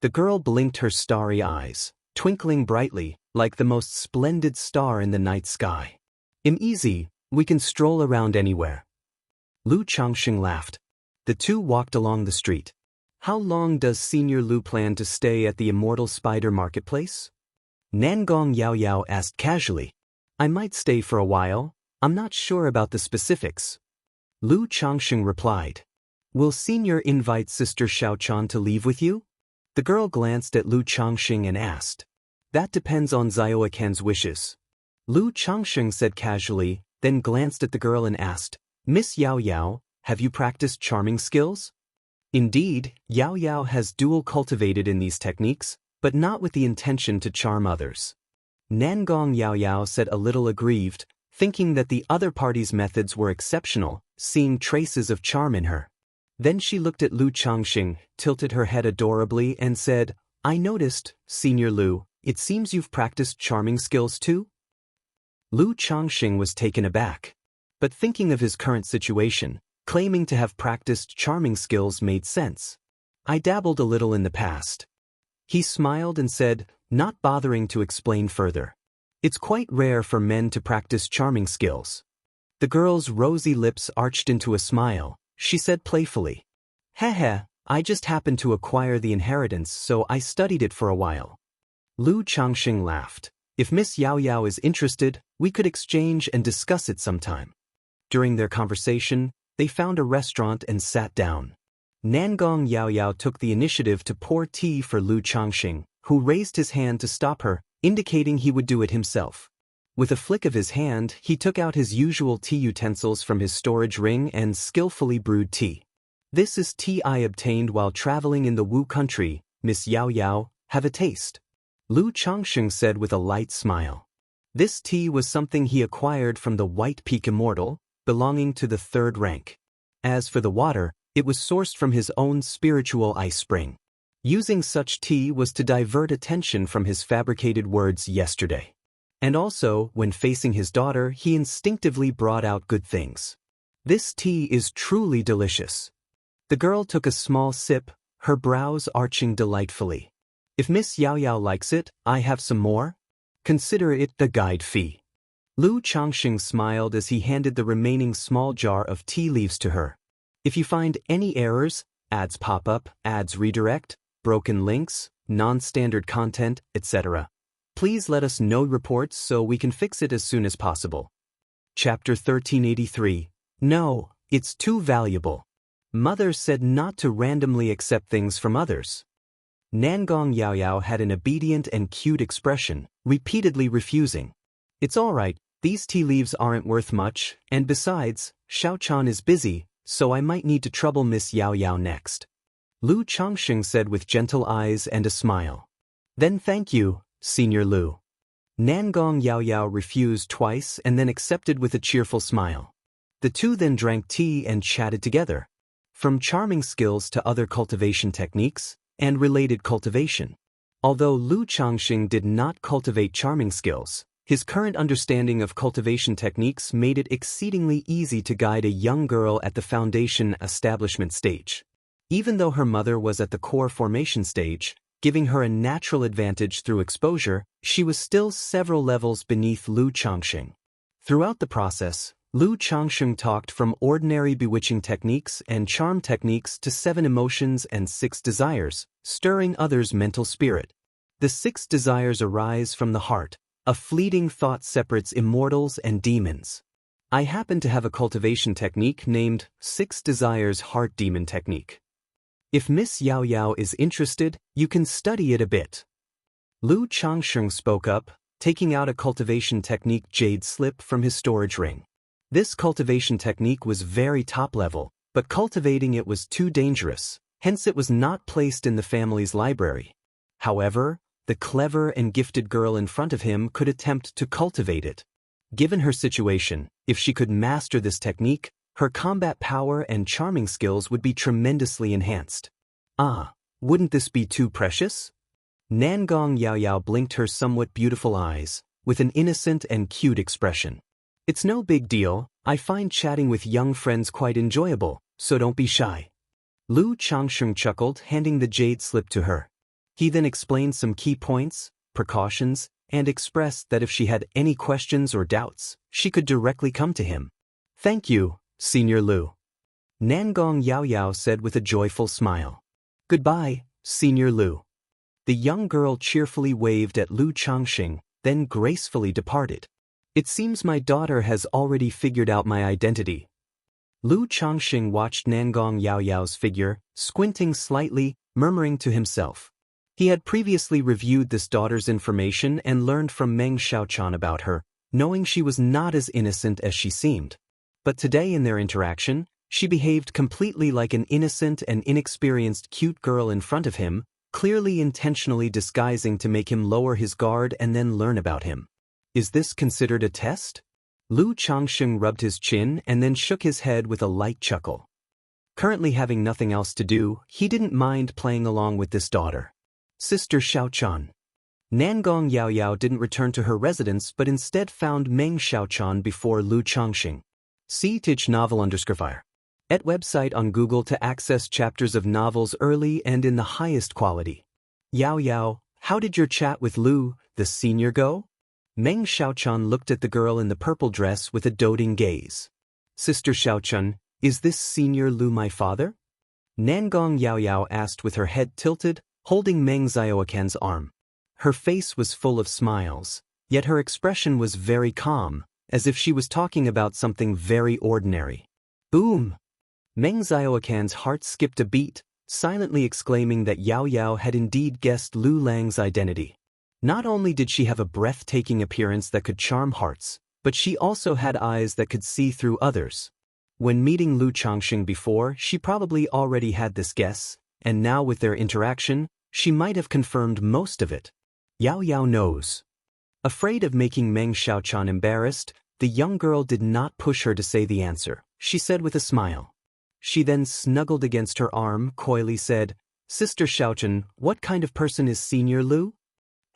The girl blinked her starry eyes, twinkling brightly, like the most splendid star in the night sky. Easy, we can stroll around anywhere. Lu Changxing laughed. The two walked along the street. How long does Senior Lu plan to stay at the Immortal Spider Marketplace? Nangong Yao Yao asked casually. I might stay for a while, I'm not sure about the specifics. Lu Changxing replied. Will Senior invite Sister Xiaochan to leave with you? The girl glanced at Lu Changxing and asked. That depends on Xiaoaken's wishes. Lu Changxing said casually, then glanced at the girl and asked, Miss Yao Yao, have you practiced charming skills? Indeed, Yao Yao has dual cultivated in these techniques, but not with the intention to charm others. Nangong Yao Yao said a little aggrieved, thinking that the other party's methods were exceptional, seeing traces of charm in her. Then she looked at Lu Changxing, tilted her head adorably and said, I noticed, Senior Lu, it seems you've practiced charming skills too? Lu Changxing was taken aback. But thinking of his current situation, claiming to have practiced charming skills made sense. I dabbled a little in the past. He smiled and said, not bothering to explain further. It's quite rare for men to practice charming skills. The girl's rosy lips arched into a smile. She said playfully, Heh, I just happened to acquire the inheritance so I studied it for a while. Lu Changxing laughed. If Miss Yao Yao is interested, we could exchange and discuss it sometime. During their conversation, they found a restaurant and sat down. Nangong Yao Yao took the initiative to pour tea for Lu Changxing, who raised his hand to stop her, indicating he would do it himself. With a flick of his hand, he took out his usual tea utensils from his storage ring and skillfully brewed tea. This is tea I obtained while traveling in the Wu country, Miss Yao Yao, have a taste. Lu Changxing said with a light smile. This tea was something he acquired from the White Peak Immortal, belonging to the 3rd rank. As for the water, it was sourced from his own spiritual ice spring. Using such tea was to divert attention from his fabricated words yesterday. And also, when facing his daughter, he instinctively brought out good things. This tea is truly delicious. The girl took a small sip, her brows arching delightfully. If Miss Yao Yao likes it, I have some more. Consider it the guide fee. Lu Changxing smiled as he handed the remaining small jar of tea leaves to her. If you find any errors, ads pop up, ads redirect, broken links, non-standard content, etc., please let us know reports so we can fix it as soon as possible. Chapter 1383. No, it's too valuable. Mother said not to randomly accept things from others. Nangong Yao Yao had an obedient and cute expression, repeatedly refusing. It's all right, these tea leaves aren't worth much, and besides, Xiaochan is busy, so I might need to trouble Miss Yao Yao next. Lu Changxing said with gentle eyes and a smile. Then thank you, Senior Lu. Nangong Yao Yao refused twice and then accepted with a cheerful smile. The two then drank tea and chatted together. From charming skills to other cultivation techniques, and related cultivation. Although Lu Changxing did not cultivate charming skills, his current understanding of cultivation techniques made it exceedingly easy to guide a young girl at the foundation establishment stage. Even though her mother was at the core formation stage, giving her a natural advantage through exposure, she was still several levels beneath Lu Changxing. Throughout the process, Lu Changxing talked from ordinary bewitching techniques and charm techniques to 7 emotions and 6 desires, stirring others' mental spirit. The 6 desires arise from the heart. A fleeting thought separates immortals and demons. I happen to have a cultivation technique named 6 Desires Heart Demon Technique. If Miss Yao Yao is interested, you can study it a bit. Lu Changxing spoke up, taking out a cultivation technique jade slip from his storage ring. This cultivation technique was very top level, but cultivating it was too dangerous, hence it was not placed in the family's library. However, the clever and gifted girl in front of him could attempt to cultivate it. Given her situation, if she could master this technique, her combat power and charming skills would be tremendously enhanced. Ah, wouldn't this be too precious? Nangong Yao Yao blinked her somewhat beautiful eyes, with an innocent and cute expression. It's no big deal, I find chatting with young friends quite enjoyable, so don't be shy. Lu Changxing chuckled, handing the jade slip to her. He then explained some key points, precautions, and expressed that if she had any questions or doubts, she could directly come to him. Thank you, Senior Lu. Nangong Yao Yao said with a joyful smile. Goodbye, Senior Lu. The young girl cheerfully waved at Lu Changxing, then gracefully departed. It seems my daughter has already figured out my identity. Lu Changxing watched Nangong Yao Yao's figure, squinting slightly, murmuring to himself. He had previously reviewed this daughter's information and learned from Meng Xiaochan about her, knowing she was not as innocent as she seemed. But today in their interaction, she behaved completely like an innocent and inexperienced cute girl in front of him, clearly intentionally disguising to make him lower his guard and then learn about him. Is this considered a test? Lu Changxing rubbed his chin and then shook his head with a light chuckle. Currently having nothing else to do, he didn't mind playing along with this daughter. Sister Xiaochan. Nangong Yao Yao didn't return to her residence but instead found Meng Xiaochan before Lu Changxing. See Tich Novel _fire. Et website on Google to access chapters of novels early and in the highest quality. Yao Yao, how did your chat with Lu, the senior, go? Meng Xiaochan looked at the girl in the purple dress with a doting gaze. Sister Xiaochan, is this Senior Lu my father? Nangong Yao Yao asked with her head tilted, holding Meng Xiaocan's arm. Her face was full of smiles, yet her expression was very calm, as if she was talking about something very ordinary. Boom! Meng Xiaocan's heart skipped a beat, silently exclaiming that Yao Yao had indeed guessed Lu Lang's identity. Not only did she have a breathtaking appearance that could charm hearts, but she also had eyes that could see through others. When meeting Lu Changxing before, she probably already had this guess, and now with their interaction, she might have confirmed most of it. Yao Yao knows. Afraid of making Meng Xiaochan embarrassed, the young girl did not push her to say the answer, she said with a smile. She then snuggled against her arm, coyly said, Sister Xiaochan, what kind of person is Senior Lu?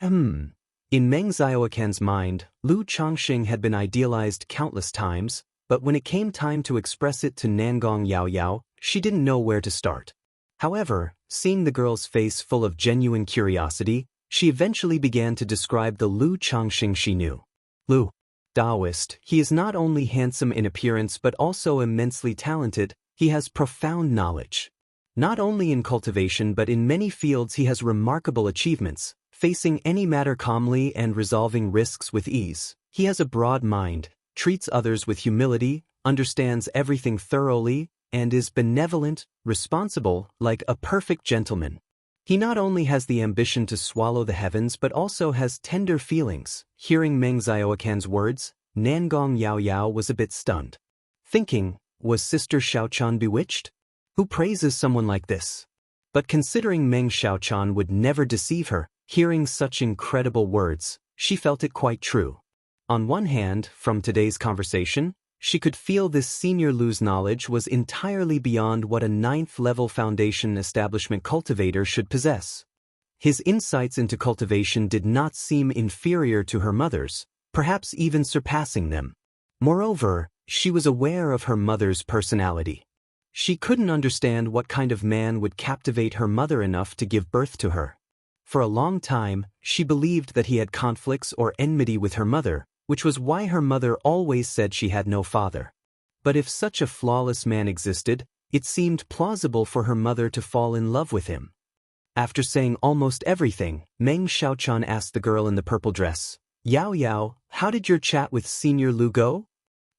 In Meng Xiaocan's mind, Lu Changxing had been idealized countless times, but when it came time to express it to Nangong Yao Yao, she didn't know where to start. However, seeing the girl's face full of genuine curiosity, she eventually began to describe the Lu Changxing she knew. Lu. Daoist, he is not only handsome in appearance but also immensely talented. He has profound knowledge. Not only in cultivation but in many fields he has remarkable achievements, facing any matter calmly and resolving risks with ease. He has a broad mind, treats others with humility, understands everything thoroughly, and is benevolent, responsible, like a perfect gentleman. He not only has the ambition to swallow the heavens but also has tender feelings. Hearing Meng Xiaoquan's words, Nangong Yaoyao was a bit stunned. Thinking, was Sister Xiaochan bewitched? Who praises someone like this? But considering Meng Xiaochan would never deceive her, hearing such incredible words, she felt it quite true. On one hand, from today's conversation, she could feel this senior Lu's knowledge was entirely beyond what a 9th-level foundation establishment cultivator should possess. His insights into cultivation did not seem inferior to her mother's, perhaps even surpassing them. Moreover, she was aware of her mother's personality. She couldn't understand what kind of man would captivate her mother enough to give birth to her. For a long time, she believed that he had conflicts or enmity with her mother, which was why her mother always said she had no father. But if such a flawless man existed, it seemed plausible for her mother to fall in love with him. After saying almost everything, Meng Xiaochan asked the girl in the purple dress, "Yao Yao, how did your chat with Senior Lu go?"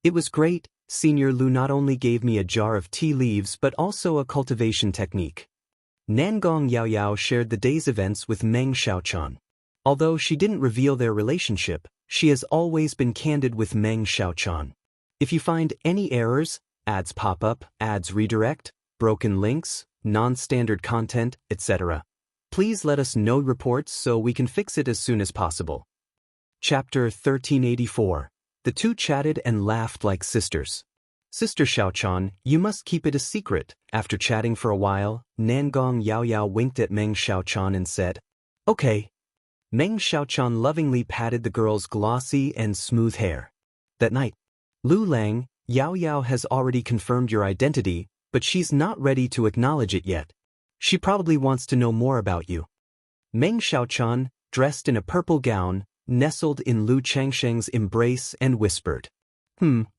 "It was great. Senior Lu not only gave me a jar of tea leaves but also a cultivation technique." Nangong Yaoyao shared the day's events with Meng Xiaochan. Although she didn't reveal their relationship, she has always been candid with Meng Xiaochan. If you find any errors, ads pop up, ads redirect, broken links, non-standard content, etc., please let us know reports so we can fix it as soon as possible. Chapter 1384. The two chatted and laughed like sisters. "Sister Xiaochan, you must keep it a secret." After chatting for a while, Nangong Yaoyao winked at Meng Xiaochan and said, "Okay." Meng Xiaochan lovingly patted the girl's glossy and smooth hair. That night, "Lu Lang, Yaoyao has already confirmed your identity, but she's not ready to acknowledge it yet. She probably wants to know more about you." Meng Xiaochan, dressed in a purple gown, nestled in Lu Changsheng's embrace and whispered,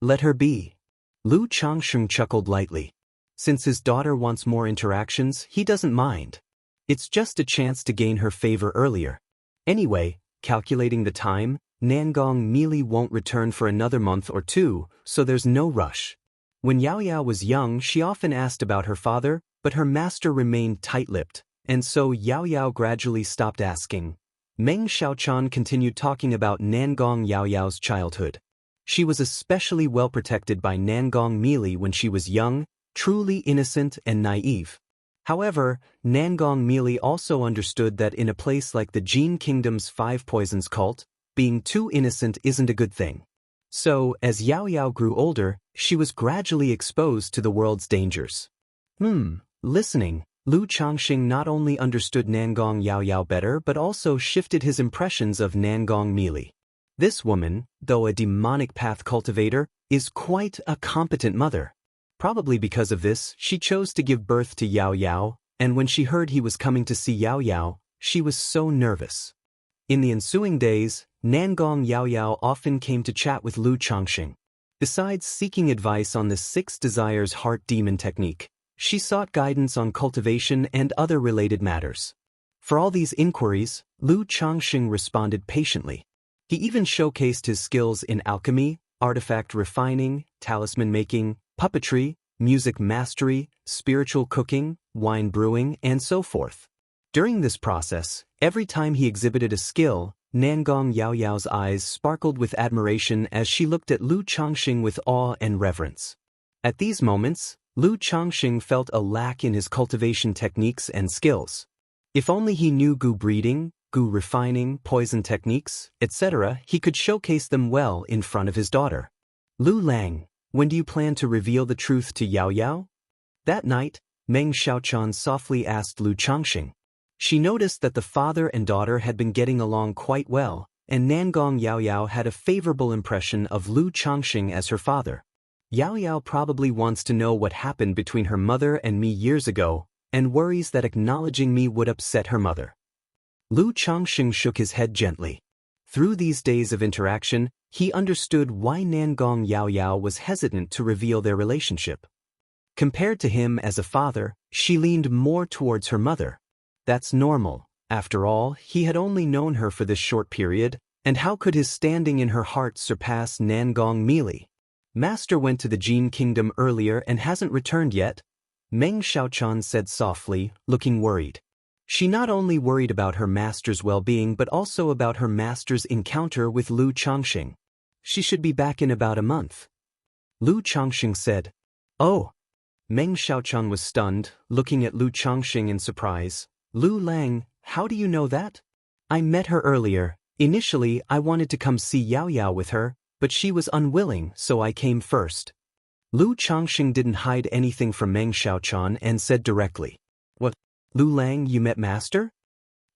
"Let her be." Lu Changsheng chuckled lightly. Since his daughter wants more interactions, he doesn't mind. It's just a chance to gain her favor earlier. Anyway, calculating the time, Nangong Mili won't return for another month or two, so there's no rush. When Yaoyao was young, she often asked about her father, but her master remained tight-lipped, and so Yaoyao gradually stopped asking. Meng Xiaochan continued talking about Nangong Yaoyao's childhood. She was especially well protected by Nangong Mili when she was young, truly innocent and naive. However, Nangong Mili also understood that in a place like the Jin Kingdom's Five Poisons cult, being too innocent isn't a good thing. So, as Yaoyao grew older, she was gradually exposed to the world's dangers. Listening, Lu Changxing not only understood Nangong Yaoyao better but also shifted his impressions of Nangong Mili. This woman, though a demonic path cultivator, is quite a competent mother. Probably because of this, she chose to give birth to Yaoyao, and when she heard he was coming to see Yaoyao, she was so nervous. In the ensuing days, Nangong Yaoyao often came to chat with Lu Changxing. Besides seeking advice on the 6 Desires Heart Demon technique, she sought guidance on cultivation and other related matters. For all these inquiries, Lu Changxing responded patiently. He even showcased his skills in alchemy, artifact refining, talisman making, puppetry, music mastery, spiritual cooking, wine brewing, and so forth. During this process, every time he exhibited a skill, Nangong Yaoyao's eyes sparkled with admiration as she looked at Lu Changxing with awe and reverence. At these moments, Lu Changxing felt a lack in his cultivation techniques and skills. If only he knew gu breeding, gu refining, poison techniques, etc., he could showcase them well in front of his daughter. "Lu Lang, when do you plan to reveal the truth to Yaoyao?" That night, Meng Xiaochan softly asked Lu Changxing. She noticed that the father and daughter had been getting along quite well, and Nangong Yaoyao had a favorable impression of Lu Changxing as her father. Yao Yao probably wants to know what happened between her mother and me years ago, and worries that acknowledging me would upset her mother. Lu Changxing shook his head gently. Through these days of interaction, he understood why Nangong Yao Yao was hesitant to reveal their relationship. Compared to him as a father, she leaned more towards her mother. That's normal. After all, he had only known her for this short period, and how could his standing in her heart surpass Nangong Meili? Master went to the Jin Kingdom earlier and hasn't returned yet, Meng Xiaochan said softly, looking worried. She not only worried about her master's well-being but also about her master's encounter with Lu Changxing. She should be back in about a month. Lu Changxing said. Oh. Meng Xiaochan was stunned, looking at Lu Changxing in surprise. Lu Lang, how do you know that? I met her earlier. Initially, I wanted to come see Yao Yao with her, but she was unwilling, so I came first. Lu Changxing didn't hide anything from Meng Xiaochan and said directly. What? Lu Lang, you met Master?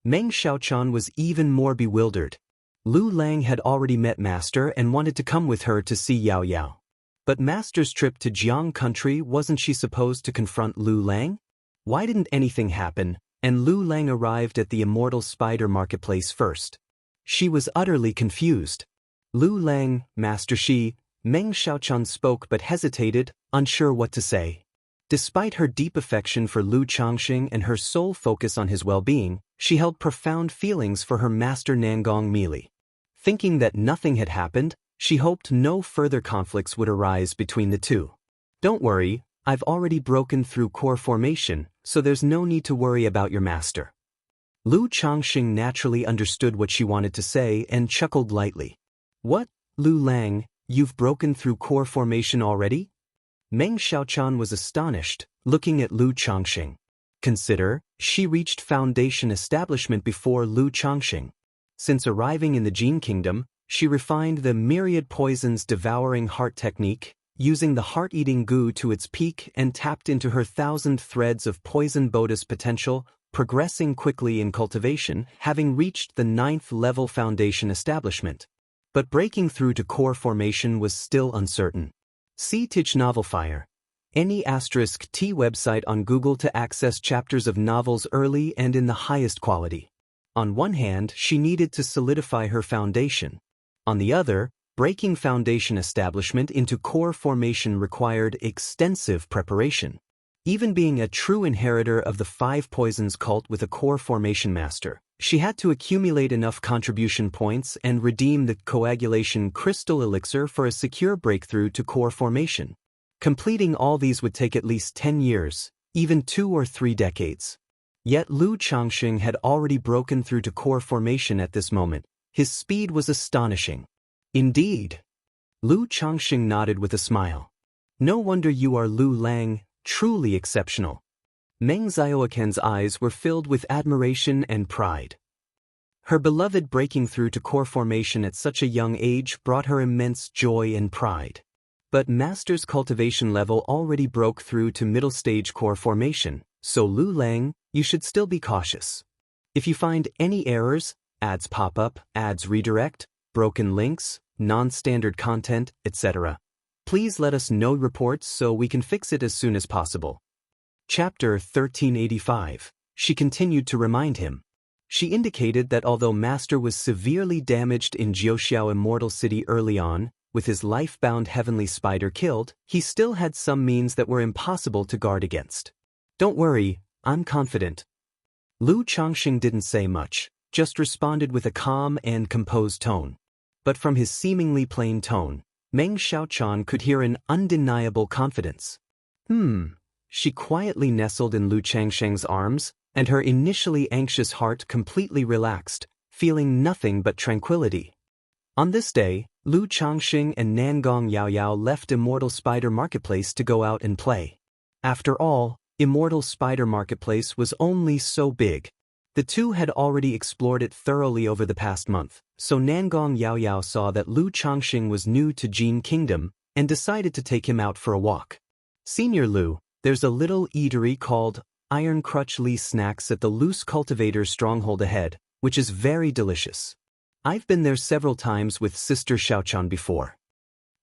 Meng Xiaochan was even more bewildered. Lu Lang had already met Master and wanted to come with her to see Yao Yao. But Master's trip to Jiang country, wasn't she supposed to confront Lu Lang? Why didn't anything happen, and Lu Lang arrived at the Immortal spider marketplace first? She was utterly confused. Lu Lang, Master Meng Xiaochan spoke but hesitated, unsure what to say. Despite her deep affection for Lu Changxing and her sole focus on his well-being, she held profound feelings for her master Nangong Meili. Thinking that nothing had happened, she hoped no further conflicts would arise between the two. Don't worry, I've already broken through core formation, so there's no need to worry about your master. Lu Changxing naturally understood what she wanted to say and chuckled lightly. What, Lu Lang, you've broken through core formation already? Meng Xiaochan was astonished, looking at Lu Changxing. Consider, she reached foundation establishment before Lu Changxing. Since arriving in the Jin Kingdom, she refined the myriad poisons devouring heart technique, using the heart-eating goo to its peak and tapped into her 1,000 threads of poison bodhis potential, progressing quickly in cultivation, having reached the 9th level foundation establishment. But breaking through to core formation was still uncertain. See Tich Novel Fire. Any *T website on Google to access chapters of novels early and in the highest quality. On one hand, she needed to solidify her foundation. On the other, breaking foundation establishment into core formation required extensive preparation. Even being a true inheritor of the 5 poisons cult with a core formation master, she had to accumulate enough contribution points and redeem the coagulation crystal elixir for a secure breakthrough to core formation. Completing all these would take at least 10 years, even 2 or 3 decades. Yet Lu Changxing had already broken through to core formation at this moment. His speed was astonishing. Indeed. Lu Changxing nodded with a smile. No wonder you are Lu Lang, truly exceptional. Meng Xiaoquan's eyes were filled with admiration and pride. Her beloved breaking through to core formation at such a young age brought her immense joy and pride. But Master's cultivation level already broke through to middle stage core formation, so Lu Lang, you should still be cautious. If you find any errors, ads pop up, ads redirect, broken links, non-standard content, etc., please let us know reports so we can fix it as soon as possible. Chapter 1385. She continued to remind him. She indicated that although Master was severely damaged in Jiuxiao Immortal City early on, with his life-bound heavenly spider killed, he still had some means that were impossible to guard against. Don't worry, I'm confident. Lu Changxing didn't say much, just responded with a calm and composed tone. But from his seemingly plain tone, Meng Xiaochan could hear an undeniable confidence. She quietly nestled in Lu Changxing's arms, and her initially anxious heart completely relaxed, feeling nothing but tranquility. On this day, Lu Changxing and Nangong Yao Yao left Immortal Spider Marketplace to go out and play. After all, Immortal Spider Marketplace was only so big. The two had already explored it thoroughly over the past month, so Nangong Yao Yao saw that Lu Changxing was new to Jin Kingdom and decided to take him out for a walk. Senior Lu, there's a little eatery called Iron Crutch Lee Snacks at the Loose Cultivator's stronghold ahead, which is very delicious. I've been there several times with Sister Xiaochan before.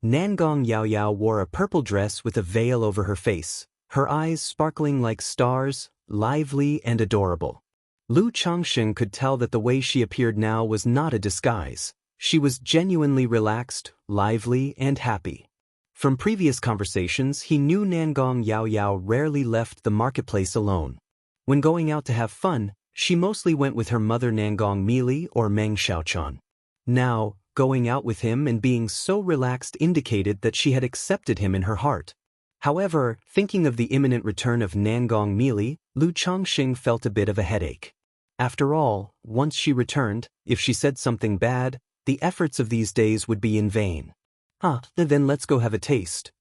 Nangong Yaoyao wore a purple dress with a veil over her face, her eyes sparkling like stars, lively and adorable. Lu Changsheng could tell that the way she appeared now was not a disguise. She was genuinely relaxed, lively, and happy. From previous conversations, he knew Nangong Yaoyao rarely left the marketplace alone. When going out to have fun, she mostly went with her mother Nangong Mili or Meng Xiaochan. Now, going out with him and being so relaxed indicated that she had accepted him in her heart. However, thinking of the imminent return of Nangong Mili, Lu Changxing felt a bit of a headache. After all, once she returned, if she said something bad, the efforts of these days would be in vain. Then let's go have a taste.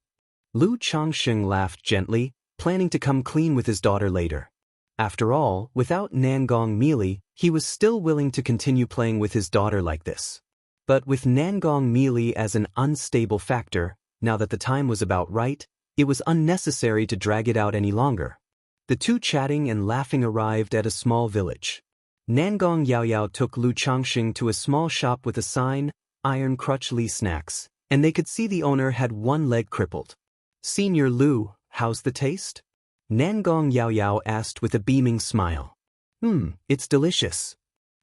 Lu Changxing laughed gently, planning to come clean with his daughter later. After all, without Nangong Mili, he was still willing to continue playing with his daughter like this. But with Nangong Mili as an unstable factor, now that the time was about right, it was unnecessary to drag it out any longer. The two chatting and laughing arrived at a small village. Nangong Yaoyao took Lu Changxing to a small shop with a sign, Iron Crutch Li Snacks, and they could see the owner had one leg crippled. "Senior Lu, how's the taste?" Nangong Yaoyao asked with a beaming smile. It's delicious."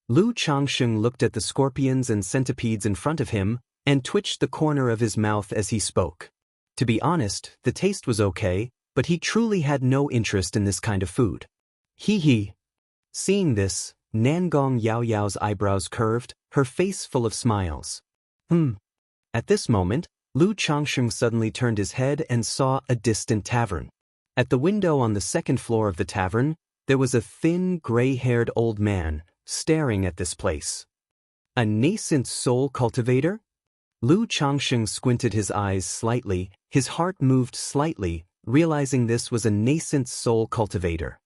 Lu Changxing looked at the scorpions and centipedes in front of him and twitched the corner of his mouth as he spoke. To be honest, the taste was okay, but he truly had no interest in this kind of food. Hee. Seeing this, Nangong Yaoyao's eyebrows curved, her face full of smiles. At this moment, Lu Changxing suddenly turned his head and saw a distant tavern. At the window on the second floor of the tavern, there was a thin, gray-haired old man staring at this place. A nascent soul cultivator? Lu Changxing squinted his eyes slightly, his heart moved slightly, realizing this was a nascent soul cultivator.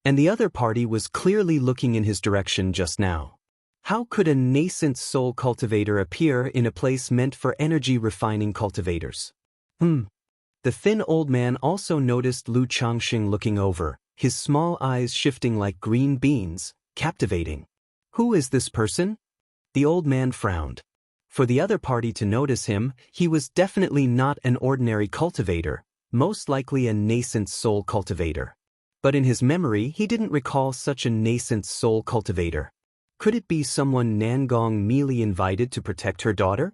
And the other party was clearly looking in his direction just now. How could a nascent soul cultivator appear in a place meant for energy-refining cultivators? The thin old man also noticed Lu Changxing looking over, his small eyes shifting like green beans, captivating. "Who is this person?" The old man frowned. For the other party to notice him, he was definitely not an ordinary cultivator, most likely a nascent soul cultivator. But in his memory, he didn't recall such a nascent soul cultivator. Could it be someone Nangong Mili invited to protect her daughter?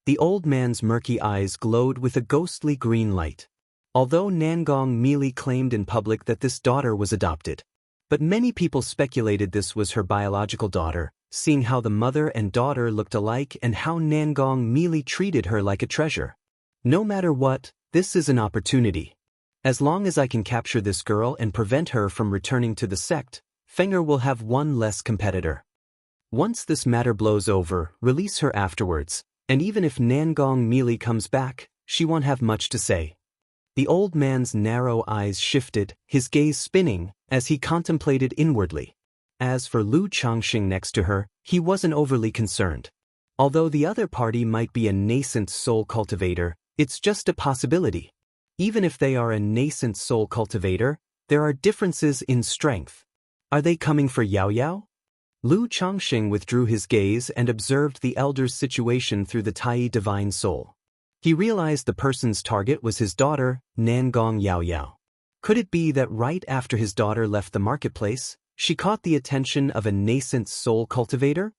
The old man's murky eyes glowed with a ghostly green light. Although Nangong Mili claimed in public that this daughter was adopted, but many people speculated this was her biological daughter, seeing how the mother and daughter looked alike and how Nangong Mili treated her like a treasure. No matter what, this is an opportunity. As long as I can capture this girl and prevent her from returning to the sect, Fenger will have one less competitor. Once this matter blows over, release her afterwards, and even if Nangong Mili comes back, she won't have much to say. The old man's narrow eyes shifted, his gaze spinning, as he contemplated inwardly. As for Lu Changxing next to her, he wasn't overly concerned. Although the other party might be a nascent soul cultivator, it's just a possibility. Even if they are a nascent soul cultivator, there are differences in strength. Are they coming for Yaoyao? Lu Changxing withdrew his gaze and observed the elder's situation through the Tai divine soul. He realized the person's target was his daughter, Nangong Yaoyao. Could it be that right after his daughter left the marketplace, she caught the attention of a nascent soul cultivator?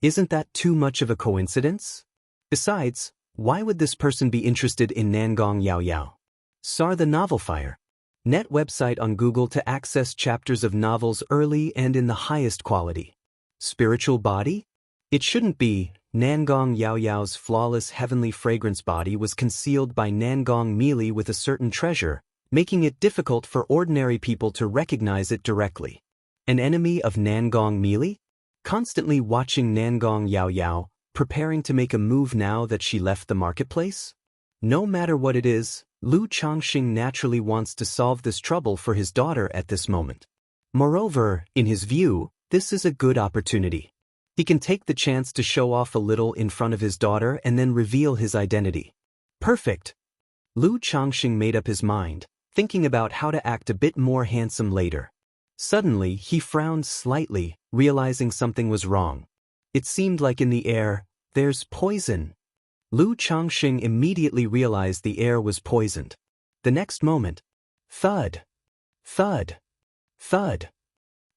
Isn't that too much of a coincidence? Besides, why would this person be interested in Nangong Yaoyao? SAR the Novel Fire. Net website on Google to access chapters of novels early and in the highest quality. Spiritual body? It shouldn't be. Nangong Yaoyao's flawless heavenly fragrance body was concealed by Nangong Mili with a certain treasure, making it difficult for ordinary people to recognize it directly. An enemy of Nangong Mili? Constantly watching Nangong Yaoyao, preparing to make a move now that she left the marketplace? No matter what it is, Lu Changxing naturally wants to solve this trouble for his daughter at this moment. Moreover, in his view, this is a good opportunity. He can take the chance to show off a little in front of his daughter and then reveal his identity. Perfect. Lu Changxing made up his mind, thinking about how to act a bit more handsome later. Suddenly, he frowned slightly, realizing something was wrong. It seemed like in the air, there's poison. Lu Changxing immediately realized the air was poisoned. The next moment, thud, thud, thud.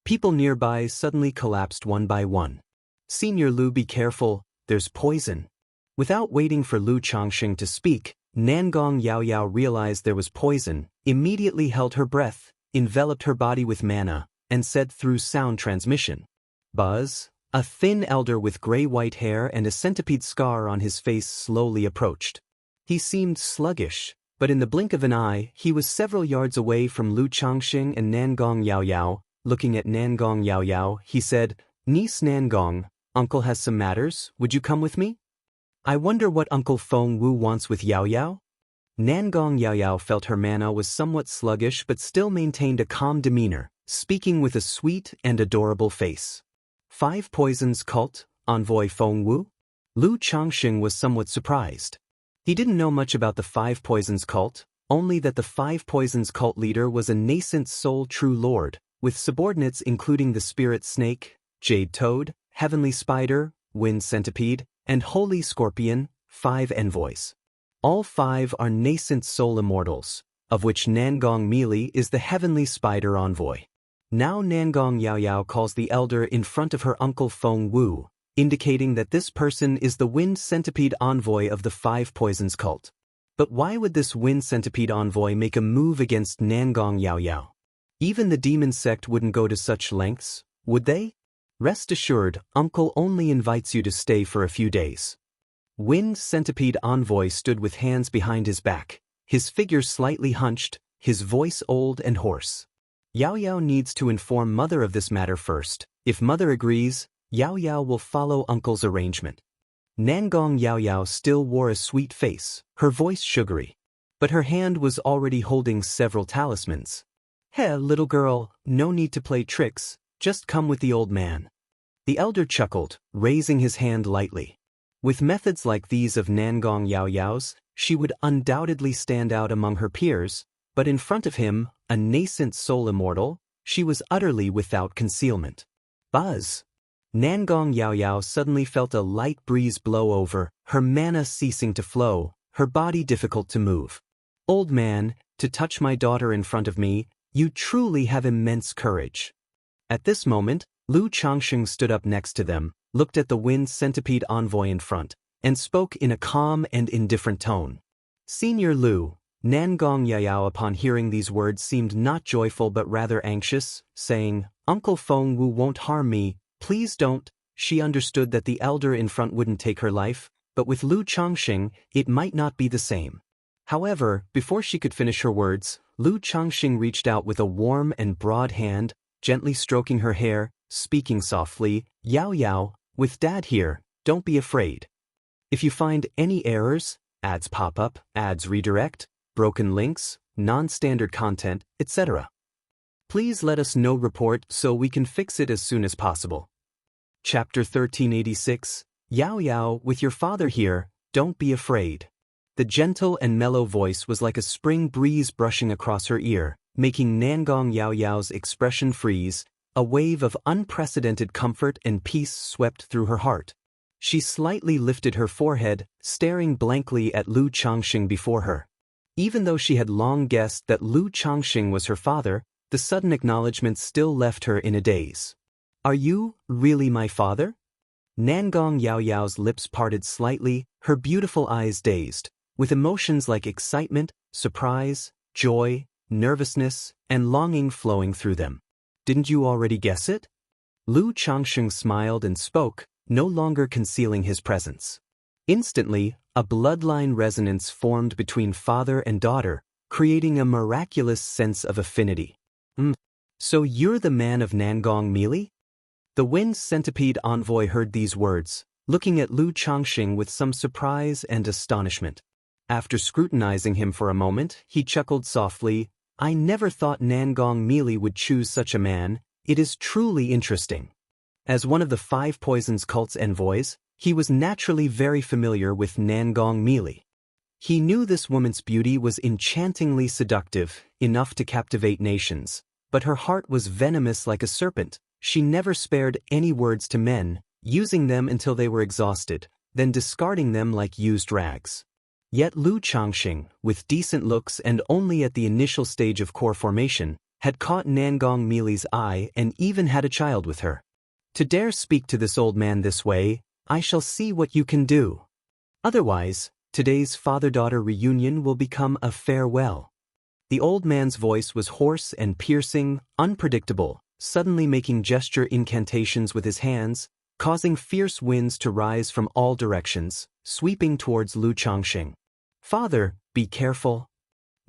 People nearby suddenly collapsed one by one. Senior Lu, be careful, there's poison. Without waiting for Lu Changxing to speak, Nangong Yaoyao realized there was poison, immediately held her breath, enveloped her body with mana, and said through sound transmission. Buzz. A thin elder with gray-white hair and a centipede scar on his face slowly approached. He seemed sluggish, but in the blink of an eye, he was several yards away from Lu Changxing and Nangong Yaoyao. Looking at Nangong Yaoyao, he said, "Niece Nangong, Uncle has some matters, would you come with me?" "I wonder what Uncle Feng Wu wants with Yaoyao?" Nangong Yaoyao felt her mana was somewhat sluggish but still maintained a calm demeanor, speaking with a sweet and adorable face. "Five Poisons Cult, Envoy Feng Wu?" Lu Changxing was somewhat surprised. He didn't know much about the Five Poisons Cult, only that the Five Poisons Cult leader was a nascent soul true lord, with subordinates including the Spirit Snake, Jade Toad, Heavenly Spider, Wind Centipede, and Holy Scorpion, 5 envoys. All 5 are nascent soul immortals, of which Nangong Meili is the Heavenly Spider envoy. Now Nangong Yaoyao calls the elder in front of her uncle Feng Wu, indicating that this person is the Wind Centipede envoy of the Five Poisons cult. But why would this Wind Centipede envoy make a move against Nangong Yaoyao? Even the demon sect wouldn't go to such lengths, would they? Rest assured, uncle only invites you to stay for a few days. Wind Centipede envoy stood with hands behind his back, his figure slightly hunched, his voice old and hoarse. Yaoyao needs to inform mother of this matter first. If mother agrees, Yaoyao will follow uncle's arrangement. Nangong Yaoyao still wore a sweet face, her voice sugary. But her hand was already holding several talismans. "Heh, little girl, no need to play tricks, just come with the old man." The elder chuckled, raising his hand lightly. With methods like these of Nangong Yaoyao's, she would undoubtedly stand out among her peers, but in front of him, a nascent soul immortal, she was utterly without concealment. Buzz! Nangong Yaoyao suddenly felt a light breeze blow over, her mana ceasing to flow, her body difficult to move. "Old man, to touch my daughter in front of me, you truly have immense courage." At this moment, Lu Changxing stood up next to them, looked at the Wind Centipede envoy in front, and spoke in a calm and indifferent tone. "Senior Lu." Nangong Yaoyao upon hearing these words seemed not joyful but rather anxious, saying, "Uncle Feng Wu won't harm me, please don't." She understood that the elder in front wouldn't take her life, but with Lu Changxing, it might not be the same. However, before she could finish her words, Lu Changxing reached out with a warm and broad hand, gently stroking her hair, speaking softly, "Yaoyao, with Dad here, don't be afraid. If you find any errors, ads pop up, ads redirect, broken links, non-standard content, etc. please let us know report so we can fix it as soon as possible." Chapter 1386, Yaoyao, with your father here, don't be afraid. The gentle and mellow voice was like a spring breeze brushing across her ear, making Nangong Yaoyao's expression freeze. A wave of unprecedented comfort and peace swept through her heart. She slightly lifted her forehead, staring blankly at Lu Changxing before her. Even though she had long guessed that Lu Changxing was her father, the sudden acknowledgement still left her in a daze. "Are you really my father?" Nangong Yaoyao's lips parted slightly, her beautiful eyes dazed, with emotions like excitement, surprise, joy, nervousness, and longing flowing through them. "Didn't you already guess it?" Lu Changxing smiled and spoke, no longer concealing his presence. Instantly, a bloodline resonance formed between father and daughter, creating a miraculous sense of affinity. So you're the man of Nangong Meili?" The Wind Centipede envoy heard these words, looking at Lu Changxing with some surprise and astonishment. After scrutinizing him for a moment, he chuckled softly, "I never thought Nangong Meili would choose such a man. It is truly interesting." As one of the Five Poisons cult's envoys, he was naturally very familiar with Nangong Meili. He knew this woman's beauty was enchantingly seductive, enough to captivate nations, but her heart was venomous like a serpent. She never spared any words to men, using them until they were exhausted, then discarding them like used rags. Yet Lu Changxing, with decent looks and only at the initial stage of core formation, had caught Nangong Mili's eye and even had a child with her. To dare speak to this old man this way, I shall see what you can do. Otherwise, today's father-daughter reunion will become a farewell. The old man's voice was hoarse and piercing, unpredictable, suddenly making gesture incantations with his hands, causing fierce winds to rise from all directions, sweeping towards Lu Changxing. Father, be careful.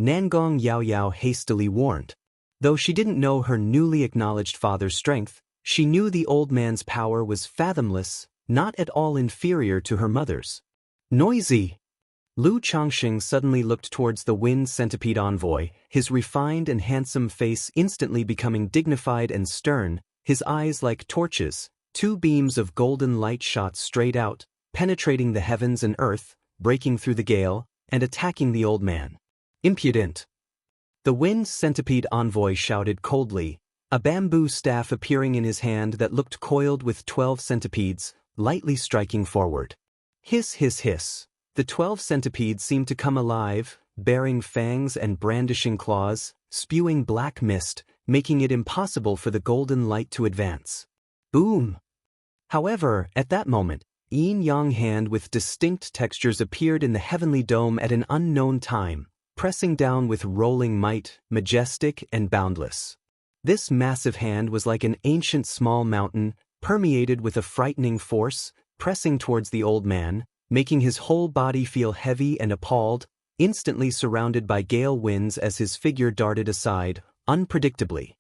Nangong Yaoyao hastily warned. Though she didn't know her newly acknowledged father's strength, she knew the old man's power was fathomless, not at all inferior to her mother's. Noisy! Lu Changxing suddenly looked towards the wind centipede envoy, his refined and handsome face instantly becoming dignified and stern, his eyes like torches, two beams of golden light shot straight out, penetrating the heavens and earth, breaking through the gale, and attacking the old man. Impudent! The wind centipede envoy shouted coldly, a bamboo staff appearing in his hand that looked coiled with 12 centipedes, lightly striking forward. Hiss, hiss, hiss. The 12 centipedes seemed to come alive, bearing fangs and brandishing claws, spewing black mist, making it impossible for the golden light to advance. Boom! However, at that moment, yin-yang hand with distinct textures appeared in the heavenly dome at an unknown time, pressing down with rolling might, majestic and boundless. This massive hand was like an ancient small mountain, permeated with a frightening force, pressing towards the old man, making his whole body feel heavy and appalled, instantly surrounded by gale winds as his figure darted aside, unpredictably.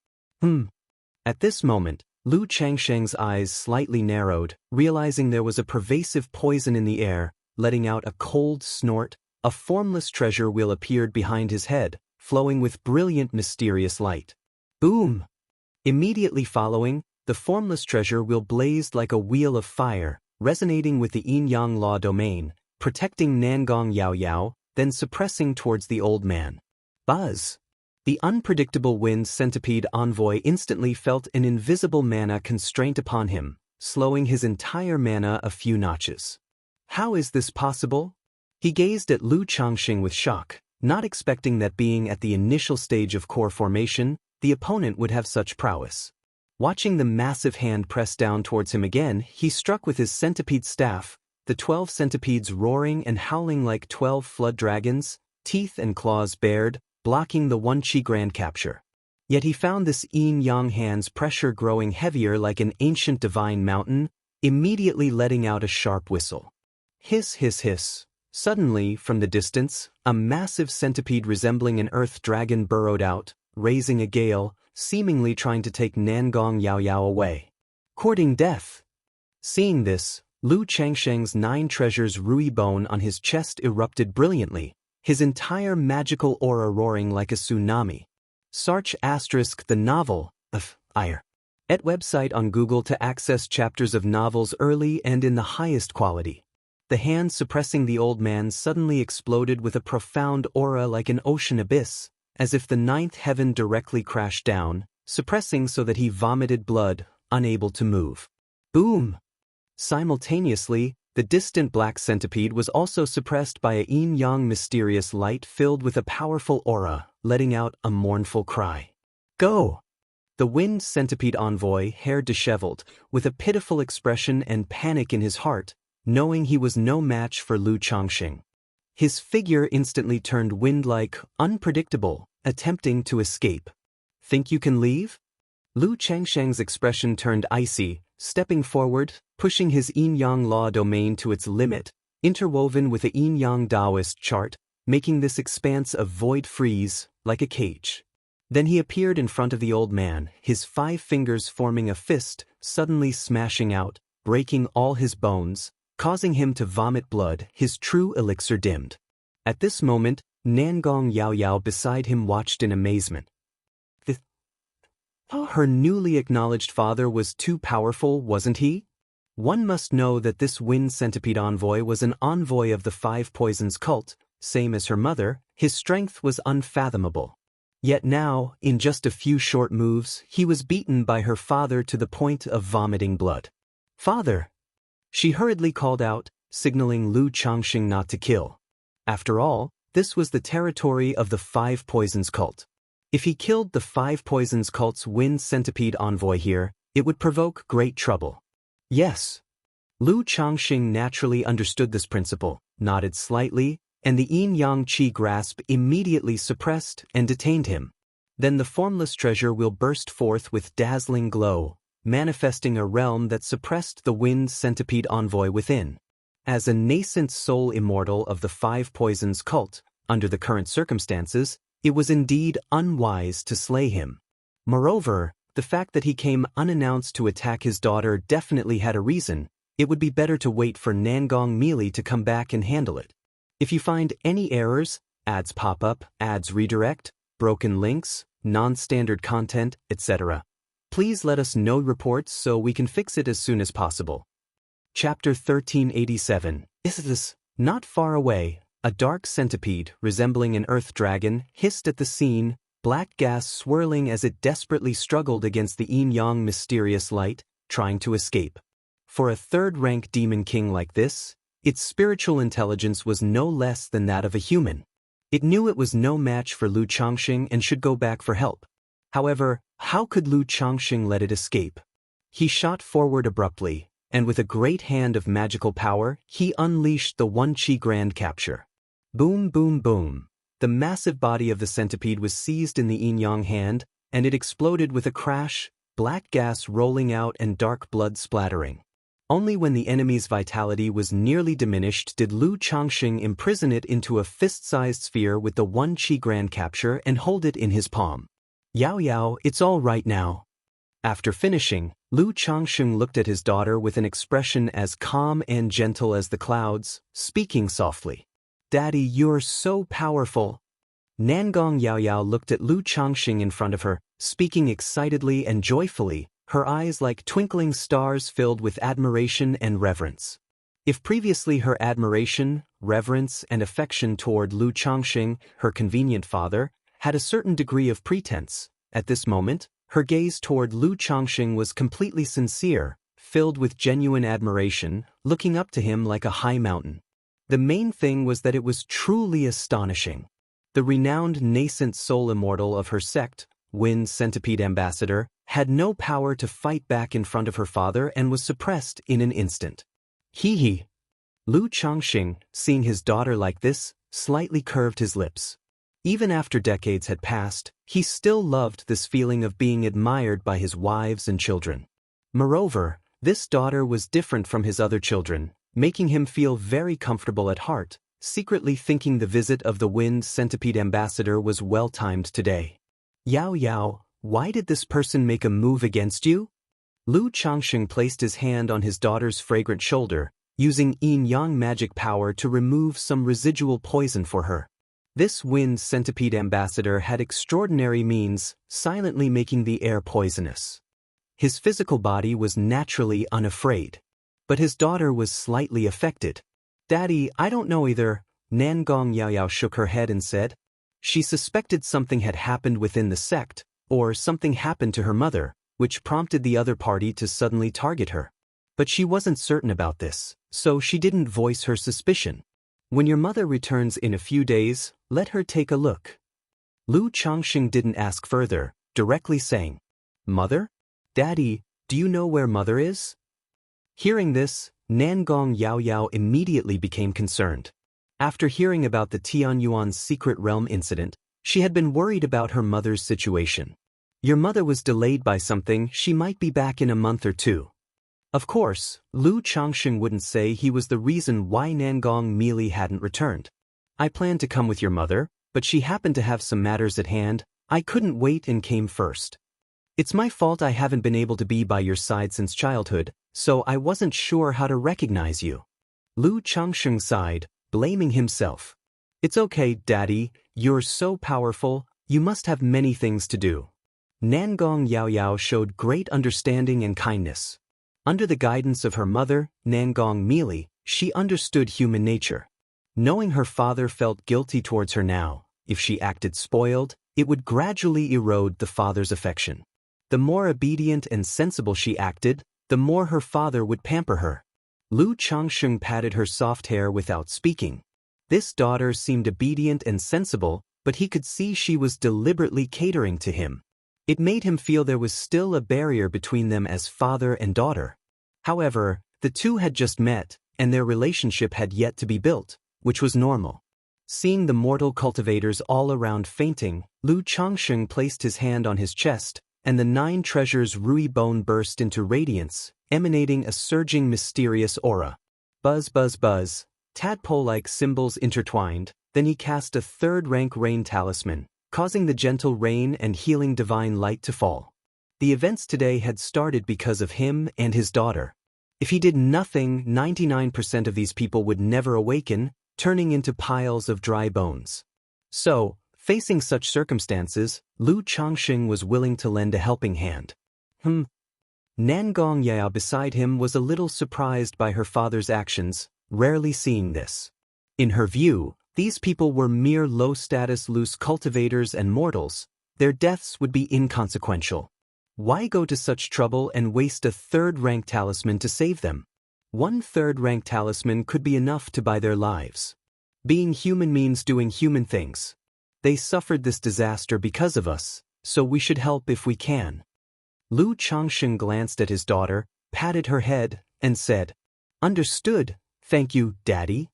At this moment, Lu Changsheng's eyes slightly narrowed, realizing there was a pervasive poison in the air, letting out a cold snort. A formless treasure wheel appeared behind his head, flowing with brilliant mysterious light. Boom! Immediately following, the formless treasure wheel blazed like a wheel of fire, resonating with the yin-yang law domain, protecting Nangong Yaoyao, then suppressing towards the old man. Buzz! The unpredictable wind centipede envoy instantly felt an invisible mana constraint upon him, slowing his entire mana a few notches. How is this possible? He gazed at Lu Changxing with shock, not expecting that being at the initial stage of core formation, the opponent would have such prowess. Watching the massive hand press down towards him again, he struck with his centipede staff, the 12 centipedes roaring and howling like 12 flood dragons, teeth and claws bared, blocking the one-chi grand capture. Yet he found this yin-yang hand's pressure growing heavier like an ancient divine mountain, immediately letting out a sharp whistle. Hiss, hiss, hiss. Suddenly, from the distance, a massive centipede resembling an earth dragon burrowed out, raising a gale, seemingly trying to take Nangong Yaoyao away. Courting death. Seeing this, Lu Changsheng's 9 treasures Rui bone on his chest erupted brilliantly, his entire magical aura roaring like a tsunami. Search * the novel of Ire. At website on Google to access chapters of novels early and in the highest quality. The hand suppressing the old man suddenly exploded with a profound aura like an ocean abyss, as if the 9th heaven directly crashed down, suppressing so that he vomited blood, unable to move. Boom! Simultaneously, the distant black centipede was also suppressed by a yin-yang mysterious light filled with a powerful aura, letting out a mournful cry. Go! The wind centipede envoy, hair disheveled, with a pitiful expression and panic in his heart, knowing he was no match for Lu Changxing. His figure instantly turned wind-like, unpredictable, attempting to escape. Think you can leave? Lu Changsheng's expression turned icy, stepping forward, pushing his yin-yang law domain to its limit, interwoven with a yin-yang Daoist chart, making this expanse of void freeze, like a cage. Then he appeared in front of the old man, his 5 fingers forming a fist, suddenly smashing out, breaking all his bones, causing him to vomit blood, his true elixir dimmed. At this moment, Nangong Yaoyao beside him watched in amazement. Her newly acknowledged father was too powerful, wasn't he? One must know that this wind centipede envoy was an envoy of the 5 poisons cult, same as her mother, his strength was unfathomable. Yet now, in just a few short moves, he was beaten by her father to the point of vomiting blood. Father! She hurriedly called out, signaling Lu Changxing not to kill. After all, this was the territory of the Five Poisons cult. If he killed the Five Poisons cult's wind centipede envoy here, it would provoke great trouble. Yes. Lu Changxing naturally understood this principle, nodded slightly, and the yin-yang qi grasp immediately suppressed and detained him. Then the formless treasure will burst forth with dazzling glow, manifesting a realm that suppressed the wind centipede envoy within. As a nascent soul immortal of the Five Poisons cult, under the current circumstances, it was indeed unwise to slay him. Moreover, the fact that he came unannounced to attack his daughter definitely had a reason. It would be better to wait for Nangong Meili to come back and handle it. If you find any errors, ads pop up, ads redirect, broken links, non-standard content, etc., please let us know reports so we can fix it as soon as possible. Chapter 1387. Is this? Not far away, a dark centipede, resembling an earth dragon, hissed at the scene, black gas swirling as it desperately struggled against the yin-yang mysterious light, trying to escape. For a third-rank demon king like this, its spiritual intelligence was no less than that of a human. It knew it was no match for Lu Changxing and should go back for help. However, how could Lu Changxing let it escape? He shot forward abruptly, and with a great hand of magical power, he unleashed the One Qi Grand Capture. Boom, boom, boom. The massive body of the centipede was seized in the yin-yang hand, and it exploded with a crash, black gas rolling out and dark blood splattering. Only when the enemy's vitality was nearly diminished did Lu Changxing imprison it into a fist-sized sphere with the One Qi Grand Capture and hold it in his palm. Yao Yao, it's all right now. After finishing, Lu Changxing looked at his daughter with an expression as calm and gentle as the clouds, speaking softly. Daddy, you're so powerful. Nangong Yao Yao looked at Lu Changxing in front of her, speaking excitedly and joyfully, her eyes like twinkling stars filled with admiration and reverence. If previously her admiration, reverence, and affection toward Lu Changxing, her convenient father, had a certain degree of pretense, at this moment, her gaze toward Lu Changxing was completely sincere, filled with genuine admiration, looking up to him like a high mountain. The main thing was that it was truly astonishing. The renowned nascent soul immortal of her sect, Wind Centipede Ambassador, had no power to fight back in front of her father and was suppressed in an instant. Hee. Lu Changxing, seeing his daughter like this, slightly curved his lips. Even after decades had passed, he still loved this feeling of being admired by his wives and children. Moreover, this daughter was different from his other children, making him feel very comfortable at heart, secretly thinking the visit of the Wind Centipede Ambassador was well-timed today. Yao Yao, why did this person make a move against you? Lu Changxing placed his hand on his daughter's fragrant shoulder, using yin-yang magic power to remove some residual poison for her. This Wind Centipede Ambassador had extraordinary means, silently making the air poisonous. His physical body was naturally unafraid. But his daughter was slightly affected. Daddy, I don't know either, Nangong Yao Yao shook her head and said. She suspected something had happened within the sect, or something happened to her mother, which prompted the other party to suddenly target her. But she wasn't certain about this, so she didn't voice her suspicion. When your mother returns in a few days, let her take a look. Lu Changxing didn't ask further, directly saying, Mother? Daddy, do you know where Mother is? Hearing this, Nangong Yao Yao immediately became concerned. After hearing about the Tianyuan's secret realm incident, she had been worried about her mother's situation. Your mother was delayed by something, she might be back in a month or two. Of course, Lu Changxing wouldn't say he was the reason why Nangong Meili hadn't returned. I planned to come with your mother, but she happened to have some matters at hand. I couldn't wait and came first. It's my fault I haven't been able to be by your side since childhood, so I wasn't sure how to recognize you. Lu Changxing sighed, blaming himself. It's okay, Daddy, you're so powerful, you must have many things to do. Nangong Yao Yao showed great understanding and kindness. Under the guidance of her mother, Nangong Meili, she understood human nature. Knowing her father felt guilty towards her now, if she acted spoiled, it would gradually erode the father's affection. The more obedient and sensible she acted, the more her father would pamper her. Lu Changsheng patted her soft hair without speaking. This daughter seemed obedient and sensible, but he could see she was deliberately catering to him. It made him feel there was still a barrier between them as father and daughter. However, the two had just met, and their relationship had yet to be built, which was normal. Seeing the mortal cultivators all around fainting, Lu Changsheng placed his hand on his chest, and the 9 treasures Rui bone burst into radiance, emanating a surging mysterious aura. Buzz buzz buzz, tadpole-like symbols intertwined, then he cast a 3rd-rank rain talisman, causing the gentle rain and healing divine light to fall. The events today had started because of him and his daughter. If he did nothing, 99% of these people would never awaken, turning into piles of dry bones. So, facing such circumstances, Lu Changsheng was willing to lend a helping hand. Nangong Yao beside him was a little surprised by her father's actions, rarely seeing this. In her view, these people were mere low-status loose cultivators and mortals. Their deaths would be inconsequential. Why go to such trouble and waste a 3rd-rank talisman to save them? 1 3rd-rank talisman could be enough to buy their lives. Being human means doing human things. They suffered this disaster because of us, so we should help if we can. Lu Changsheng glanced at his daughter, patted her head, and said, "Understood, thank you, Daddy."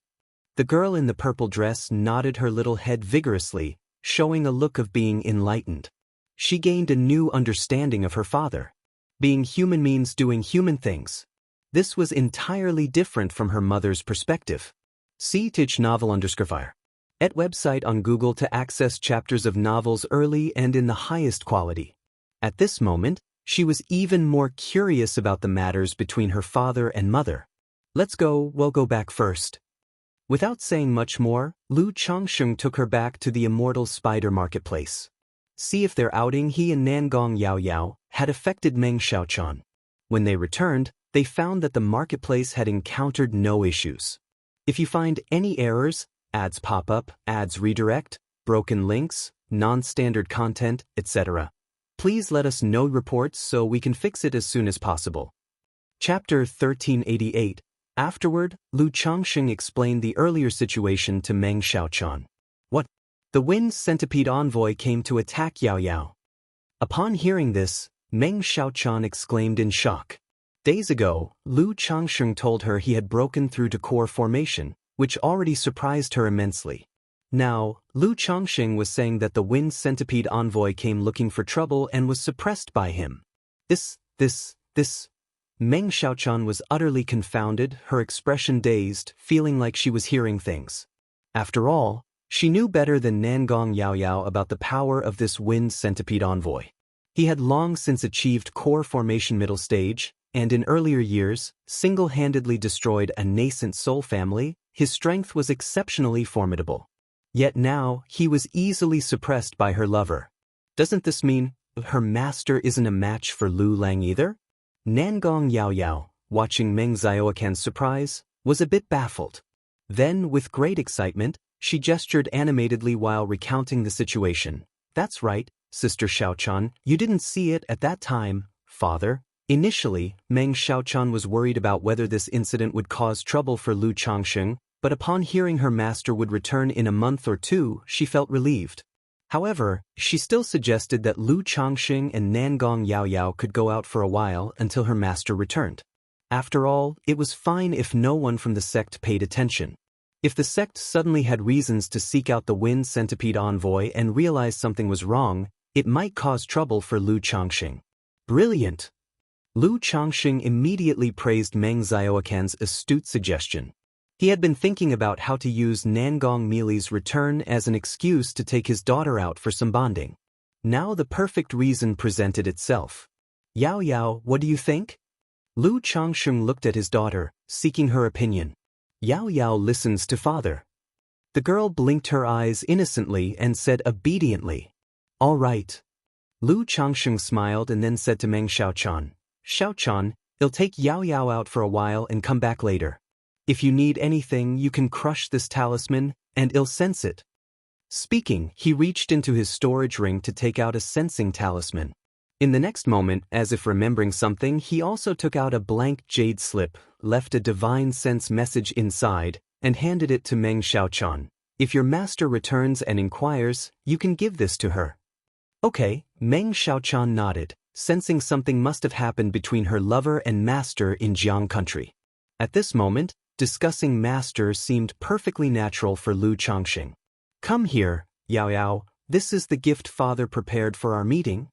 The girl in the purple dress nodded her little head vigorously, showing a look of being enlightened. She gained a new understanding of her father. Being human means doing human things. This was entirely different from her mother's perspective. See Tich novel _fire. At website on Google to access chapters of novels early and in the highest quality. At this moment, she was even more curious about the matters between her father and mother. We'll go back first. Without saying much more, Lu Changsheng took her back to the Immortal spider marketplace. See if their outing he and Nangong Yao had affected Meng Xiaochan. When they returned, they found that the marketplace had encountered no issues. If you find any errors, ads pop up, ads redirect, broken links, non-standard content, etc., please let us know reports so we can fix it as soon as possible. Chapter 1388. Afterward, Lu Changsheng explained the earlier situation to Meng Xiaochan. What? The wind centipede envoy came to attack Yao Yao. Upon hearing this, Meng Xiaochan exclaimed in shock. Days ago, Lu Changsheng told her he had broken through to core formation, which already surprised her immensely. Now, Lu Changsheng was saying that the wind centipede envoy came looking for trouble and was suppressed by him. This. Meng Xiaochan was utterly confounded, her expression dazed, feeling like she was hearing things. After all, she knew better than Nangong Yao about the power of this wind centipede envoy. He had long since achieved core formation middle stage, and in earlier years, single-handedly destroyed a nascent soul family. His strength was exceptionally formidable. Yet now, he was easily suppressed by her lover. Doesn't this mean her master isn't a match for Lu Lang either? Nangong Yao, watching Meng Xiaocan's surprise, was a bit baffled. Then, with great excitement, she gestured animatedly while recounting the situation. That's right, Sister Xiaochan, you didn't see it at that time, Father. Initially, Meng Xiaochan was worried about whether this incident would cause trouble for Lu Changsheng, but upon hearing her master would return in a month or 2, she felt relieved. However, she still suggested that Lu Changsheng and Nangong Yao could go out for a while until her master returned. After all, it was fine if no one from the sect paid attention. If the sect suddenly had reasons to seek out the wind centipede envoy and realized something was wrong, it might cause trouble for Lu Changsheng. Brilliant! Lu Changsheng immediately praised Meng Xiaocan's astute suggestion. He had been thinking about how to use Nangong Mili's return as an excuse to take his daughter out for some bonding. Now the perfect reason presented itself. Yao, what do you think? Lu Changsheng looked at his daughter, seeking her opinion. Yao listens to father. The girl blinked her eyes innocently and said obediently, "All right." Lu Changsheng smiled and then said to Meng Xiaochan, "Xiaochan, I'll take Yao out for a while and come back later. If you need anything, you can crush this talisman, and I'll sense it." Speaking, he reached into his storage ring to take out a sensing talisman. In the next moment, as if remembering something, he also took out a blank jade slip, left a divine sense message inside, and handed it to Meng Xiaochan. If your master returns and inquires, you can give this to her. Okay, Meng Xiaochan nodded, sensing something must have happened between her lover and master in Jiang country. At this moment, discussing master seemed perfectly natural for Lu Changxing. Come here, Yao Yao, this is the gift father prepared for our meeting.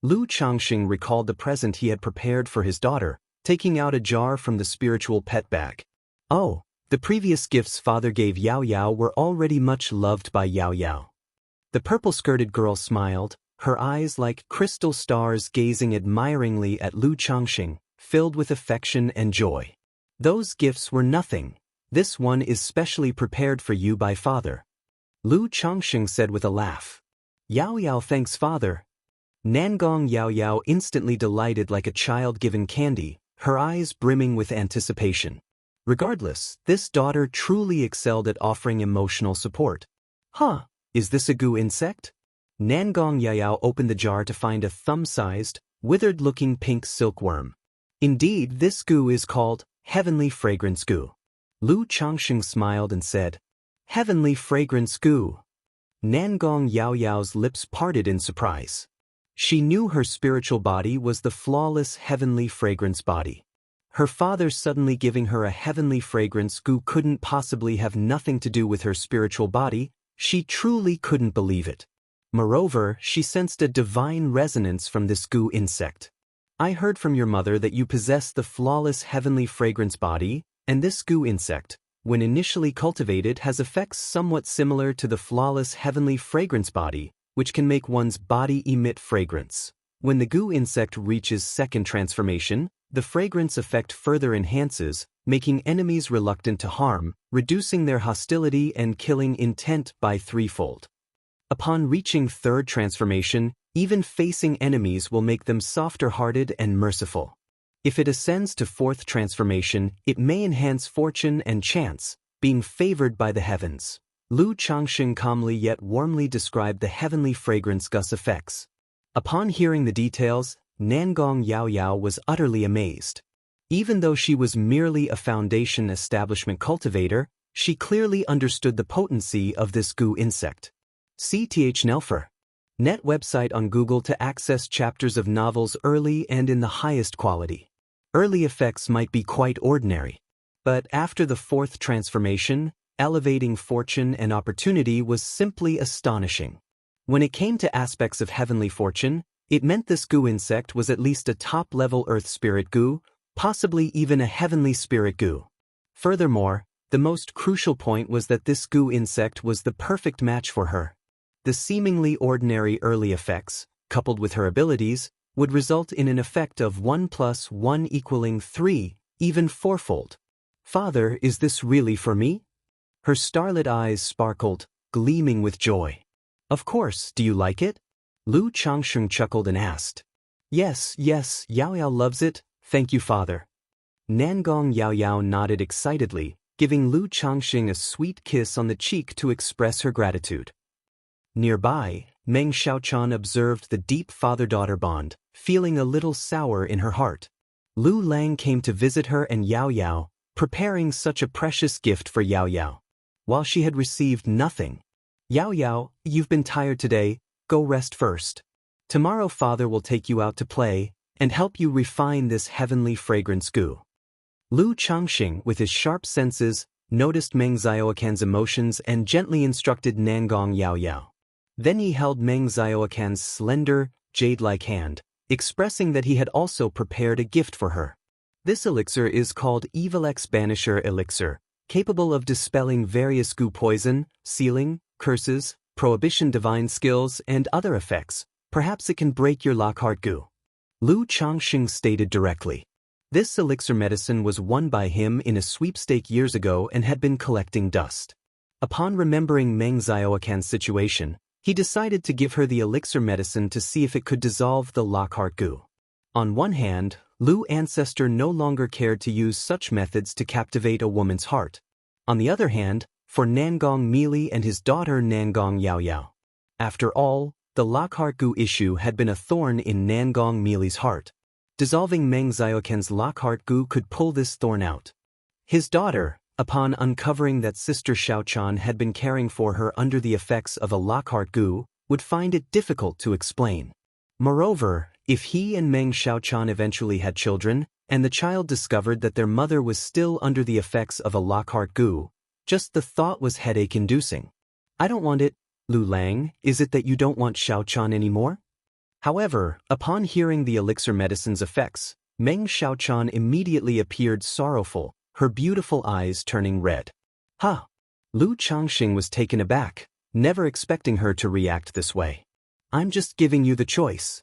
Lu Changxing recalled the present he had prepared for his daughter, taking out a jar from the spiritual pet bag. Oh, the previous gifts father gave Yao Yao were already much loved by Yao Yao. The purple-skirted girl smiled, her eyes like crystal stars gazing admiringly at Lu Changxing, filled with affection and joy. Those gifts were nothing. This one is specially prepared for you by father. Lu Changxing said with a laugh. Yao Yao thanks father. Nangong Yao Yao instantly delighted like a child given candy, her eyes brimming with anticipation. Regardless, this daughter truly excelled at offering emotional support. Huh, is this a goo insect? Nangong Yao Yao opened the jar to find a thumb-sized, withered-looking pink silkworm. Indeed, this goo is called Heavenly Fragrance Goo. Lu Changxing smiled and said, Heavenly Fragrance Goo. Nangong Yao Yao's lips parted in surprise. She knew her spiritual body was the flawless heavenly fragrance body. Her father suddenly giving her a heavenly fragrance goo couldn't possibly have nothing to do with her spiritual body. She truly couldn't believe it. Moreover, she sensed a divine resonance from this goo insect. I heard from your mother that you possess the flawless heavenly fragrance body, and this goo insect, when initially cultivated, has effects somewhat similar to the flawless heavenly fragrance body, which can make one's body emit fragrance. When the goo insect reaches second transformation, the fragrance effect further enhances, making enemies reluctant to harm, reducing their hostility and killing intent by threefold. Upon reaching third transformation, even facing enemies will make them softer-hearted and merciful. If it ascends to fourth transformation, it may enhance fortune and chance, being favored by the heavens. Lu Changxing calmly yet warmly described the heavenly fragrance gust effects. Upon hearing the details, Nangong Yao Yao was utterly amazed. Even though she was merely a foundation establishment cultivator, she clearly understood the potency of this goo insect. CTH Nelfer. Net website on Google to access chapters of novels early and in the highest quality. Early effects might be quite ordinary. But after the fourth transformation, elevating fortune and opportunity was simply astonishing. When it came to aspects of heavenly fortune, it meant this goo insect was at least a top-level earth spirit goo, possibly even a heavenly spirit goo. Furthermore, the most crucial point was that this goo insect was the perfect match for her. The seemingly ordinary early effects, coupled with her abilities, would result in an effect of 1 + 1 = 3, even fourfold. Father, is this really for me? Her starlit eyes sparkled, gleaming with joy. Of course, do you like it? Lu Changxing chuckled and asked. Yes, Yao Yao loves it, thank you father. Nangong Yao Yao nodded excitedly, giving Lu Changxing a sweet kiss on the cheek to express her gratitude. Nearby, Meng Xiaochan observed the deep father-daughter bond, feeling a little sour in her heart. Lu Lang came to visit her and Yao Yao, preparing such a precious gift for Yao Yao. While she had received nothing. Yao Yao, you've been tired today, go rest first. Tomorrow father will take you out to play, and help you refine this heavenly fragrance goo. Lu Changxing, with his sharp senses, noticed Meng Xiaocan's emotions and gently instructed Nangong Yao Yao. Then he held Meng Xiaocan's slender, jade-like hand, expressing that he had also prepared a gift for her. This elixir is called Evil X Banisher Elixir, capable of dispelling various goo poison, sealing, curses, prohibition divine skills, and other effects. Perhaps it can break your Lockhart goo. Lu Changxing stated directly. This elixir medicine was won by him in a sweepstake years ago and had been collecting dust. Upon remembering Meng Xiaocan's situation, he decided to give her the elixir medicine to see if it could dissolve the Lockhart goo. On one hand, Lu ancestor no longer cared to use such methods to captivate a woman's heart. On the other hand, for Nangong Meili and his daughter Nangong Yao Yao. After all, the Lockhart Gu issue had been a thorn in Nangong Meili's heart. Dissolving Meng Xiaoquan's Lockhart Gu could pull this thorn out. His daughter, upon uncovering that Sister Xiaochan had been caring for her under the effects of a Lockhart Gu, would find it difficult to explain. Moreover, if he and Meng Xiaochan eventually had children, and the child discovered that their mother was still under the effects of a Lockhart Gu, just the thought was headache-inducing. I don't want it, Lu Lang, is it that you don't want Xiaochan anymore? However, upon hearing the elixir medicine's effects, Meng Xiaochan immediately appeared sorrowful, her beautiful eyes turning red. Huh! Lu Changxing was taken aback, never expecting her to react this way. I'm just giving you the choice.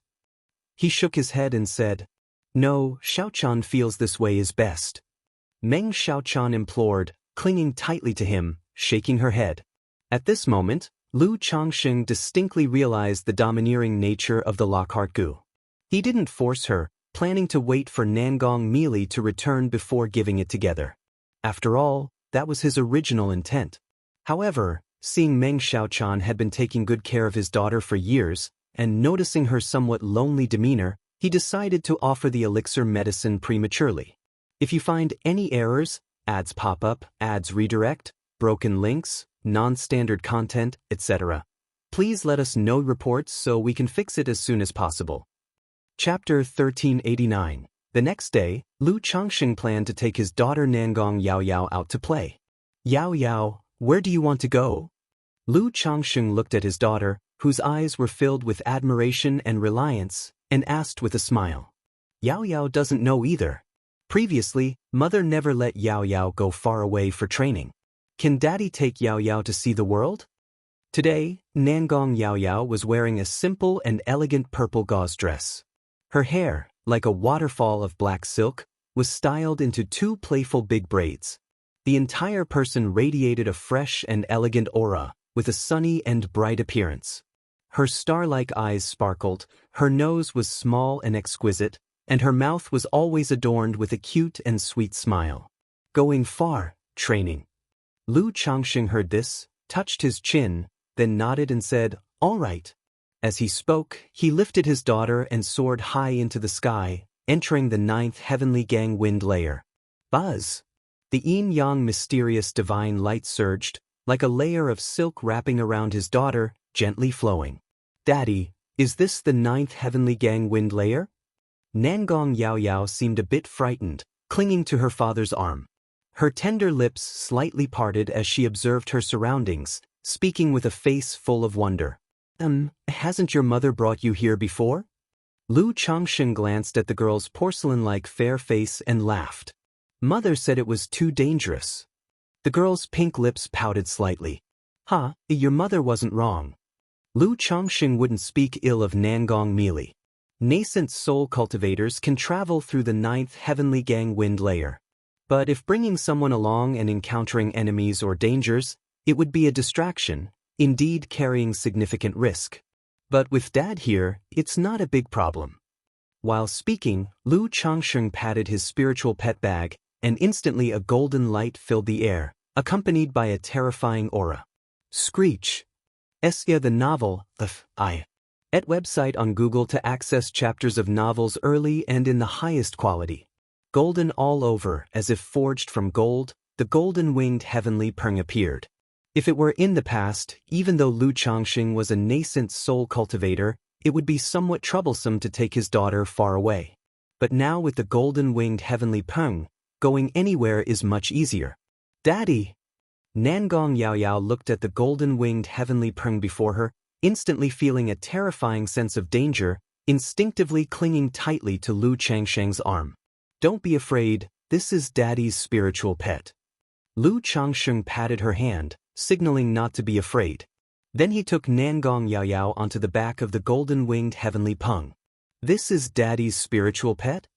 He shook his head and said, No, Xiaochan feels this way is best. Meng Xiaochan implored, clinging tightly to him, shaking her head. At this moment, Lu Changxing distinctly realized the domineering nature of the Lockhart Gu. He didn't force her, planning to wait for Nangong Meili to return before giving it together. After all, that was his original intent. However, seeing Meng Xiaochan had been taking good care of his daughter for years, and noticing her somewhat lonely demeanor, he decided to offer the elixir medicine prematurely. If you find any errors, ads pop up, ads redirect, broken links, non-standard content, etc., please let us know reports so we can fix it as soon as possible. Chapter 1389. The next day, Lu Changxing planned to take his daughter Nangong Yaoyao out to play. Yaoyao, where do you want to go? Lu Changxing looked at his daughter, whose eyes were filled with admiration and reliance, and asked with a smile. Yaoyao doesn't know either. Previously, mother never let Yaoyao go far away for training. Can daddy take Yaoyao to see the world? Today, Nangong Yaoyao was wearing a simple and elegant purple gauze dress. Her hair, like a waterfall of black silk, was styled into two playful big braids. The entire person radiated a fresh and elegant aura, with a sunny and bright appearance. Her star-like eyes sparkled, her nose was small and exquisite, and her mouth was always adorned with a cute and sweet smile. Going far, training. Lu Changxing heard this, touched his chin, then nodded and said, All right. As he spoke, he lifted his daughter and soared high into the sky, entering the 9th heavenly gang wind layer. Buzz! The yin-yang mysterious divine light surged, like a layer of silk wrapping around his daughter, gently flowing. Daddy, is this the 9th heavenly gang wind layer? Nangong Yaoyao seemed a bit frightened, clinging to her father's arm. Her tender lips slightly parted as she observed her surroundings, speaking with a face full of wonder. Hasn't your mother brought you here before? Lu Changxing glanced at the girl's porcelain-like fair face and laughed. Mother said it was too dangerous. The girl's pink lips pouted slightly. Your mother wasn't wrong. Lu Changxing wouldn't speak ill of Nangong Meili. Nascent soul cultivators can travel through the 9th heavenly gang wind layer. But if bringing someone along and encountering enemies or dangers, it would be a distraction, indeed carrying significant risk. But with Dad here, it's not a big problem. While speaking, Lu Changxing patted his spiritual pet bag, and instantly a golden light filled the air, accompanied by a terrifying aura. Screech. Xianxia the novel, at website on Google to access chapters of novels early and in the highest quality. Golden all over, as if forged from gold, the golden-winged heavenly peng appeared. If it were in the past, even though Lu Changxing was a nascent soul cultivator, it would be somewhat troublesome to take his daughter far away. But now with the golden-winged heavenly peng, going anywhere is much easier. Daddy! Nangong Yaoyao looked at the golden-winged heavenly peng before her, instantly feeling a terrifying sense of danger, instinctively clinging tightly to Lu Changxing's arm. Don't be afraid, this is Daddy's spiritual pet. Lu Changxing patted her hand, signaling not to be afraid. Then he took Nangong Yaoyao onto the back of the golden-winged heavenly peng. This is Daddy's spiritual pet?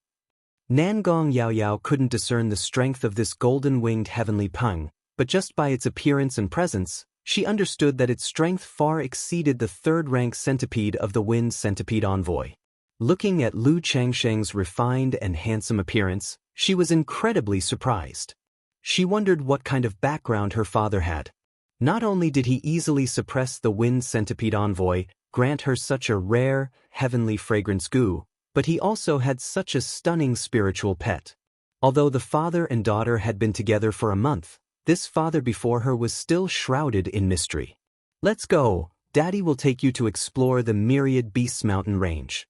Nangong Yaoyao couldn't discern the strength of this golden-winged heavenly peng, but just by its appearance and presence, she understood that its strength far exceeded the third-rank centipede of the Wind Centipede Envoy. Looking at Lu Changxing's refined and handsome appearance, she was incredibly surprised. She wondered what kind of background her father had. Not only did he easily suppress the Wind Centipede Envoy, grant her such a rare, heavenly fragrance goo, but he also had such a stunning spiritual pet. Although the father and daughter had been together for a month, this father before her was still shrouded in mystery. Let's go, Daddy will take you to explore the Myriad Beasts mountain range.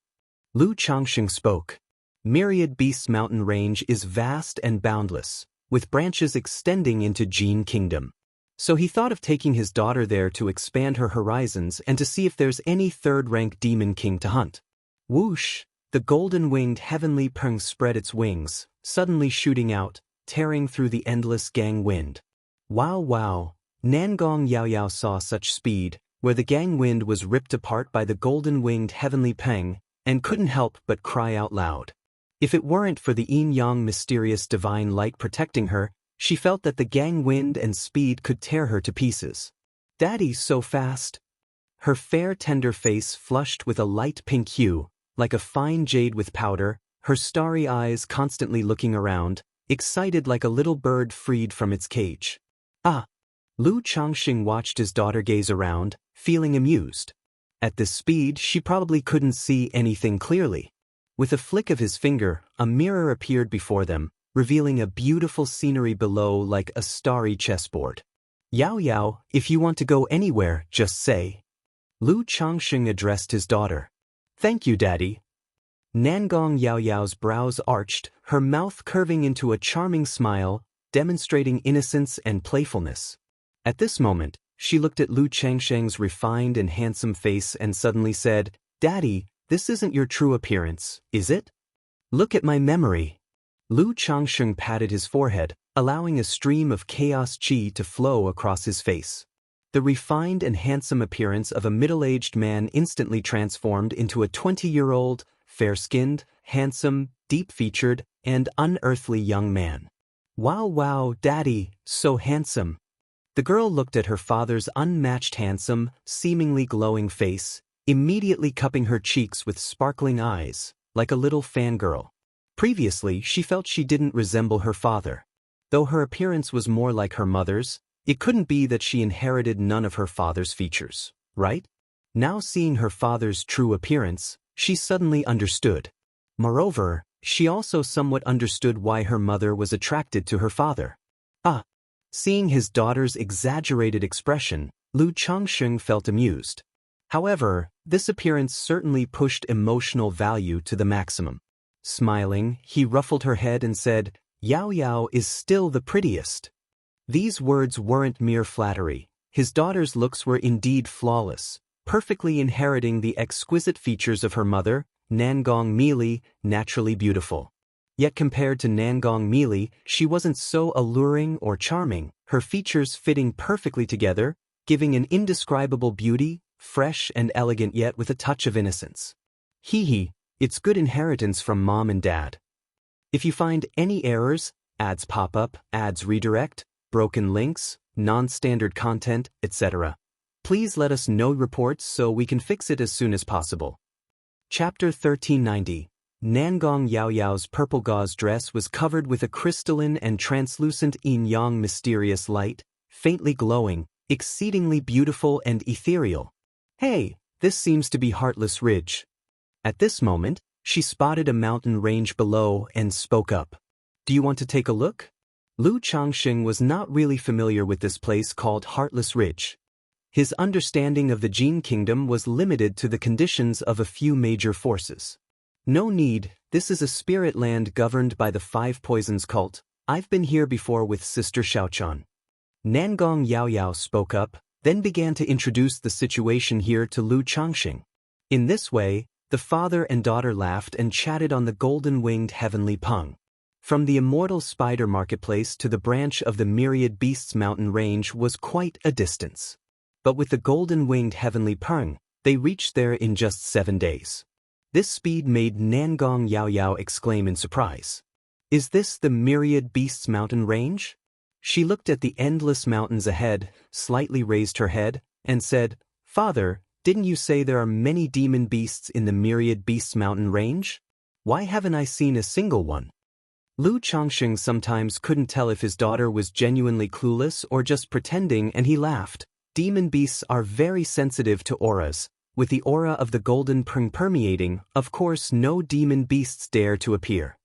Lu Changxing spoke. Myriad Beasts mountain range is vast and boundless, with branches extending into Jin Kingdom. So he thought of taking his daughter there to expand her horizons and to see if there's any third-rank demon king to hunt. Whoosh! The golden-winged heavenly peng spread its wings, suddenly shooting out, tearing through the endless gang wind. Wow wow! Nangong Yaoyao saw such speed, where the gang wind was ripped apart by the golden-winged heavenly peng, and couldn't help but cry out loud. If it weren't for the yin-yang mysterious divine light protecting her, she felt that the gang wind and speed could tear her to pieces. Daddy's so fast! Her fair tender face flushed with a light pink hue, like a fine jade with powder, her starry eyes constantly looking around, excited like a little bird freed from its cage. Ah! Lu Changxing watched his daughter gaze around, feeling amused. At this speed, she probably couldn't see anything clearly. With a flick of his finger, a mirror appeared before them, revealing a beautiful scenery below like a starry chessboard. Yao Yao, if you want to go anywhere, just say. Lu Changxing addressed his daughter. Thank you, Daddy. Nangong Yaoyao's brows arched, her mouth curving into a charming smile, demonstrating innocence and playfulness. At this moment, she looked at Lu Changxing's refined and handsome face and suddenly said, Daddy, this isn't your true appearance, is it? Look at my memory. Lu Changxing patted his forehead, allowing a stream of chaos qi to flow across his face. The refined and handsome appearance of a middle-aged man instantly transformed into a 20-year-old, fair-skinned, handsome, deep-featured, and unearthly young man. Wow wow, Daddy, so handsome. The girl looked at her father's unmatched handsome, seemingly glowing face, immediately cupping her cheeks with sparkling eyes, like a little fangirl. Previously, she felt she didn't resemble her father. Though her appearance was more like her mother's, it couldn't be that she inherited none of her father's features, right? Now seeing her father's true appearance, she suddenly understood. Moreover, she also somewhat understood why her mother was attracted to her father. Ah! Seeing his daughter's exaggerated expression, Lu Changxing felt amused. However, this appearance certainly pushed emotional value to the maximum. Smiling, he ruffled her head and said, Yao Yao is still the prettiest. These words weren't mere flattery. His daughter's looks were indeed flawless, perfectly inheriting the exquisite features of her mother, Nangong Meili, naturally beautiful. Yet compared to Nangong Meili, she wasn't so alluring or charming, her features fitting perfectly together, giving an indescribable beauty, fresh and elegant yet with a touch of innocence. Hee hee, it's good inheritance from mom and dad. If you find any errors, ads pop up, ads redirect, broken links, non-standard content, etc., please let us know reports so we can fix it as soon as possible. Chapter 1390. Nangong Yaoyao's purple gauze dress was covered with a crystalline and translucent yin-yang mysterious light, faintly glowing, exceedingly beautiful and ethereal. Hey, this seems to be Heartless Ridge. At this moment, she spotted a mountain range below and spoke up. Do you want to take a look? Lu Changxing was not really familiar with this place called Heartless Ridge. His understanding of the Jin Kingdom was limited to the conditions of a few major forces. No need, this is a spirit land governed by the Five Poisons cult. I've been here before with Sister Xiaochan. Nangong Yaoyao spoke up, then began to introduce the situation here to Lu Changxing. In this way, the father and daughter laughed and chatted on the golden-winged heavenly peng. From the Immortal spider marketplace to the branch of the Myriad Beasts mountain range was quite a distance. But with the golden-winged heavenly peng, they reached there in just 7 days. This speed made Nangong Yaoyao exclaim in surprise. Is this the Myriad Beasts mountain range? She looked at the endless mountains ahead, slightly raised her head, and said, Father, didn't you say there are many demon beasts in the Myriad Beasts mountain range? Why haven't I seen a single one? Lu Changxing sometimes couldn't tell if his daughter was genuinely clueless or just pretending, and he laughed. Demon beasts are very sensitive to auras, With the aura of the golden pung permeating, of course no demon beasts dare to appear.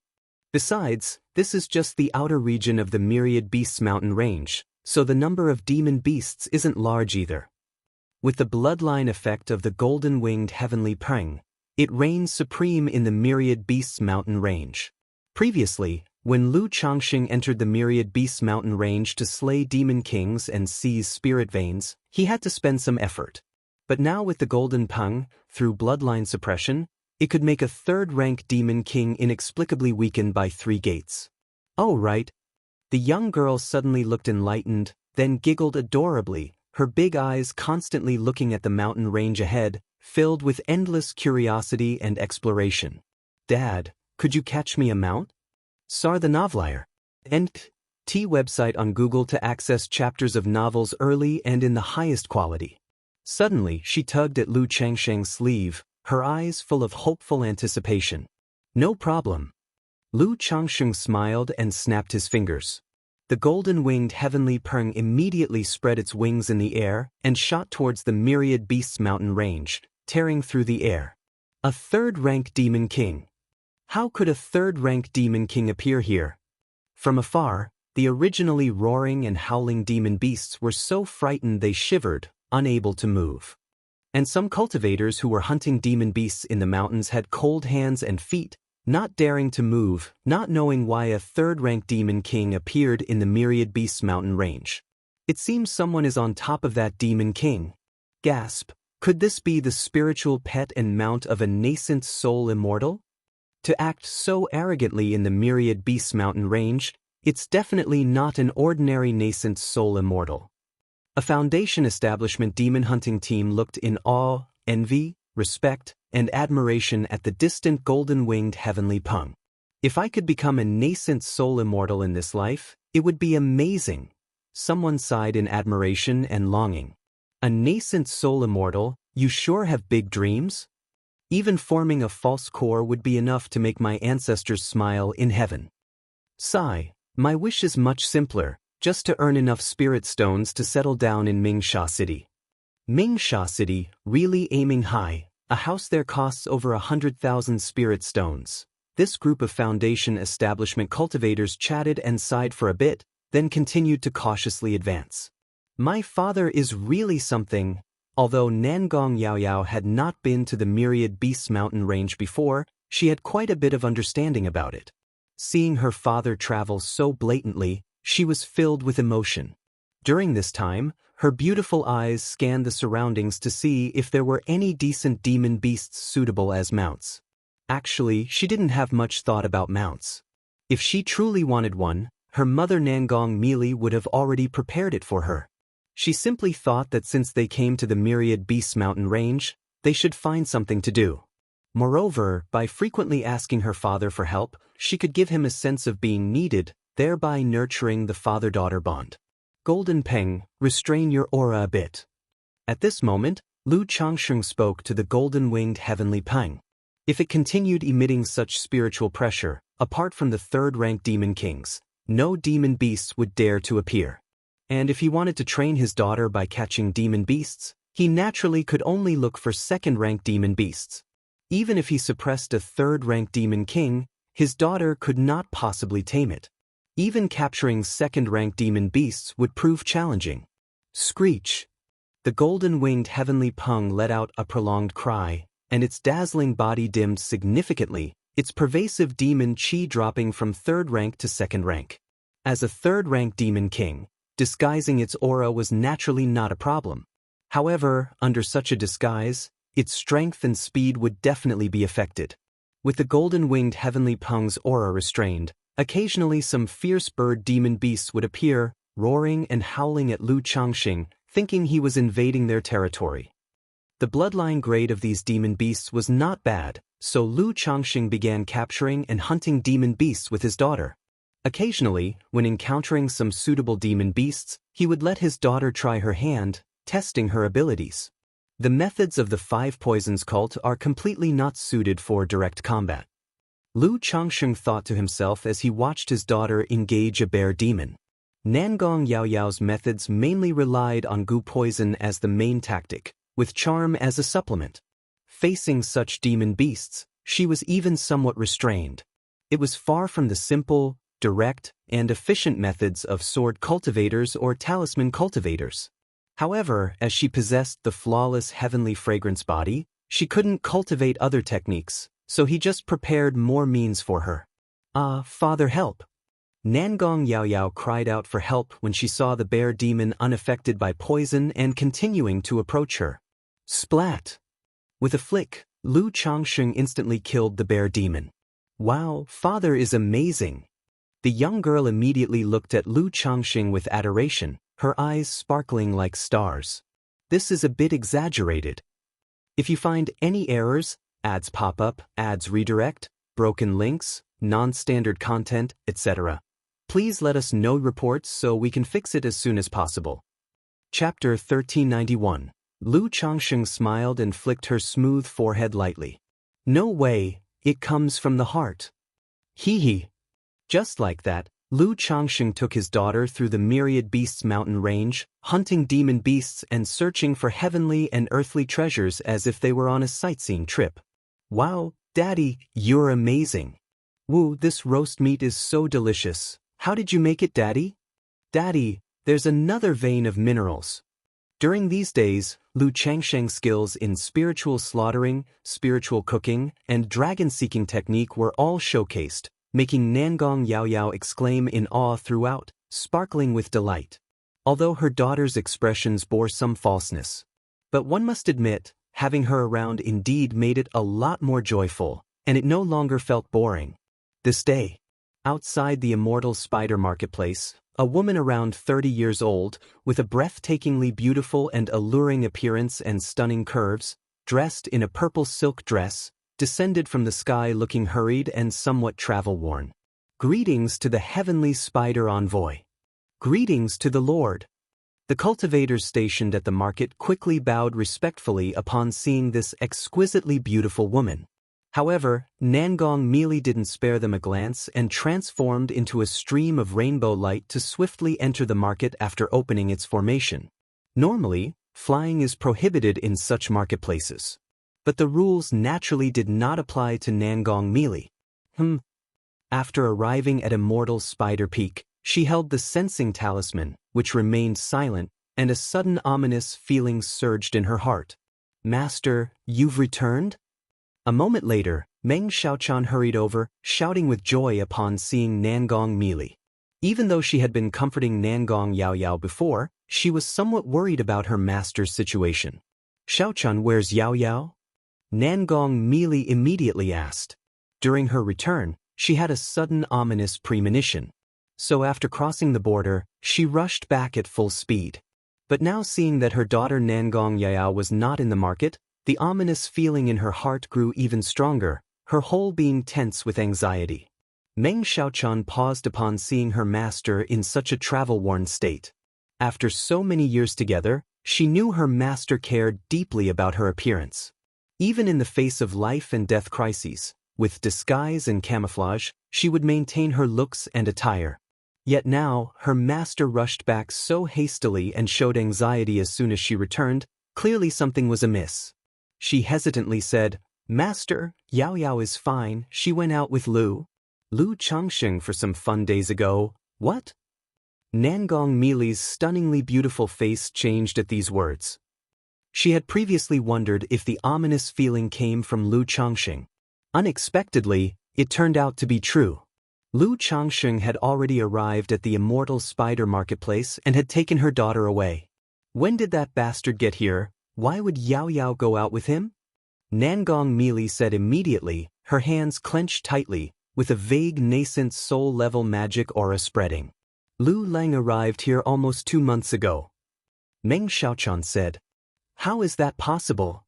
Besides, this is just the outer region of the Myriad Beasts mountain range, so the number of demon beasts isn't large either. With the bloodline effect of the golden-winged heavenly pung, it reigns supreme in the Myriad Beasts mountain range. Previously, when Lu Changxing entered the Myriad Beasts mountain range to slay demon kings and seize spirit veins, he had to spend some effort. But now with the golden pung, through bloodline suppression, it could make a third-rank demon king inexplicably weakened by 3 gates. Oh right. The young girl suddenly looked enlightened, then giggled adorably, her big eyes constantly looking at the mountain range ahead, filled with endless curiosity and exploration. Dad, could you catch me a mount? Sar the Novelier. T website on Google to access chapters of novels early and in the highest quality. Suddenly, she tugged at Lu Changsheng's sleeve, her eyes full of hopeful anticipation. No problem. Lu Changsheng smiled and snapped his fingers. The golden-winged heavenly pung immediately spread its wings in the air and shot towards the Myriad Beasts mountain range, tearing through the air. A third-rank demon king. How could a third-rank demon king appear here? From afar, the originally roaring and howling demon beasts were so frightened they shivered, unable to move. And some cultivators who were hunting demon beasts in the mountains had cold hands and feet, not daring to move, not knowing why a third-rank demon king appeared in the Myriad Beasts mountain range. It seems someone is on top of that demon king. Gasp, could this be the spiritual pet and mount of a nascent soul immortal? To act so arrogantly in the Myriad Beasts mountain range, it's definitely not an ordinary nascent soul immortal. A Foundation establishment demon hunting team looked in awe, envy, respect, and admiration at the distant golden-winged heavenly pung. If I could become a nascent soul immortal in this life, it would be amazing. Someone sighed in admiration and longing. A nascent soul immortal, you sure have big dreams? Even forming a false core would be enough to make my ancestors smile in heaven. Sigh, my wish is much simpler, just to earn enough spirit stones to settle down in Mingsha City. Mingsha City, really aiming high, a house there costs over 100,000 spirit stones. This group of Foundation establishment cultivators chatted and sighed for a bit, then continued to cautiously advance. My father is really something. Although Nangong Yaoyao had not been to the Myriad Beasts mountain range before, she had quite a bit of understanding about it. Seeing her father travel so blatantly, she was filled with emotion. During this time, her beautiful eyes scanned the surroundings to see if there were any decent demon beasts suitable as mounts. Actually, she didn't have much thought about mounts. If she truly wanted one, her mother Nangong Meili would have already prepared it for her. She simply thought that since they came to the Myriad Beasts mountain range, they should find something to do. Moreover, by frequently asking her father for help, she could give him a sense of being needed, thereby nurturing the father-daughter bond. Golden Peng, restrain your aura a bit. At this moment, Lu Changsheng spoke to the golden-winged heavenly pung. If it continued emitting such spiritual pressure, apart from the third-rank demon kings, no demon beasts would dare to appear. And if he wanted to train his daughter by catching demon beasts, he naturally could only look for second-rank demon beasts. Even if he suppressed a third-rank demon king, his daughter could not possibly tame it. Even capturing second-rank demon beasts would prove challenging. Screech! The golden-winged heavenly pung let out a prolonged cry, and its dazzling body dimmed significantly, its pervasive demon chi dropping from third rank to second rank. As a third-rank demon king, disguising its aura was naturally not a problem. However, under such a disguise, its strength and speed would definitely be affected. With the golden-winged heavenly pung's aura restrained, occasionally some fierce bird demon beasts would appear, roaring and howling at Lu Changxing, thinking he was invading their territory. The bloodline grade of these demon beasts was not bad, so Lu Changxing began capturing and hunting demon beasts with his daughter. Occasionally, when encountering some suitable demon beasts, he would let his daughter try her hand, testing her abilities. The methods of the Five Poisons cult are completely not suited for direct combat. Lu Changxing thought to himself as he watched his daughter engage a bear demon. Nangong Yaoyao's methods mainly relied on goo poison as the main tactic, with charm as a supplement. Facing such demon beasts, she was even somewhat restrained. It was far from the simple, direct, and efficient methods of sword cultivators or talisman cultivators. However, as she possessed the flawless heavenly fragrance body, she couldn't cultivate other techniques, so he just prepared more means for her. Father, help! Nangong Yaoyao cried out for help when she saw the bear demon unaffected by poison and continuing to approach her. Splat! With a flick, Lu Changsheng instantly killed the bear demon. Wow, father is amazing! The young girl immediately looked at Lu Changsheng with adoration, her eyes sparkling like stars. This is a bit exaggerated. If you find any errors, ads pop up, ads redirect, broken links, non-standard content, etc., please let us know reports so we can fix it as soon as possible. Chapter 1391. Lu Changsheng smiled and flicked her smooth forehead lightly. No way, it comes from the heart. Hee hee. Just like that, Lu Changsheng took his daughter through the myriad beasts mountain range, hunting demon beasts and searching for heavenly and earthly treasures as if they were on a sightseeing trip. Wow, Daddy, you're amazing. Woo, this roast meat is so delicious. How did you make it, Daddy? Daddy, there's another vein of minerals. During these days, Lu Changsheng's skills in spiritual slaughtering, spiritual cooking, and dragon-seeking technique were all showcased, making Nangong Yaoyao exclaim in awe throughout, sparkling with delight. Although her daughter's expressions bore some falseness. But one must admit, having her around indeed made it a lot more joyful, and it no longer felt boring. This day, outside the Immortal spider marketplace, a woman around 30 years old, with a breathtakingly beautiful and alluring appearance and stunning curves, dressed in a purple silk dress, descended from the sky looking hurried and somewhat travel-worn. Greetings to the heavenly spider envoy. Greetings to the Lord. The cultivators stationed at the market quickly bowed respectfully upon seeing this exquisitely beautiful woman. However, Nangong merely didn't spare them a glance and transformed into a stream of rainbow light to swiftly enter the market after opening its formation. Normally, flying is prohibited in such marketplaces. But the rules naturally did not apply to Nangong Mealy. After arriving at Immortal Spider Peak, she held the sensing talisman, which remained silent, and a sudden ominous feeling surged in her heart. Master, you've returned? A moment later, Meng Xiaochan hurried over, shouting with joy upon seeing Nangong Mealy. Even though she had been comforting Nangong Yaoyao before, she was somewhat worried about her master's situation. Xiaochan, where's Yaoyao? Nangong Mealy immediately asked. During her return, she had a sudden ominous premonition. So after crossing the border, she rushed back at full speed. But now seeing that her daughter Nangong Yaoyao was not in the market, the ominous feeling in her heart grew even stronger, her whole being tense with anxiety. Meng Xiaochan paused upon seeing her master in such a travel-worn state. After so many years together, she knew her master cared deeply about her appearance. Even in the face of life and death crises, with disguise and camouflage, she would maintain her looks and attire. Yet now, her master rushed back so hastily and showed anxiety as soon as she returned, clearly something was amiss. She hesitantly said, Master, Yaoyao is fine, she went out with Lu Changsheng for some fun days ago. What? Nangong Mealy's stunningly beautiful face changed at these words. She had previously wondered if the ominous feeling came from Lu Changsheng. Unexpectedly, it turned out to be true. Lu Changsheng had already arrived at the Immortal spider marketplace and had taken her daughter away. When did that bastard get here? Why would Yaoyao go out with him? Nangong Mealy said immediately, her hands clenched tightly, with a vague nascent soul-level magic aura spreading. Lu Lang arrived here almost 2 months ago. Meng Xiaochan said. How is that possible?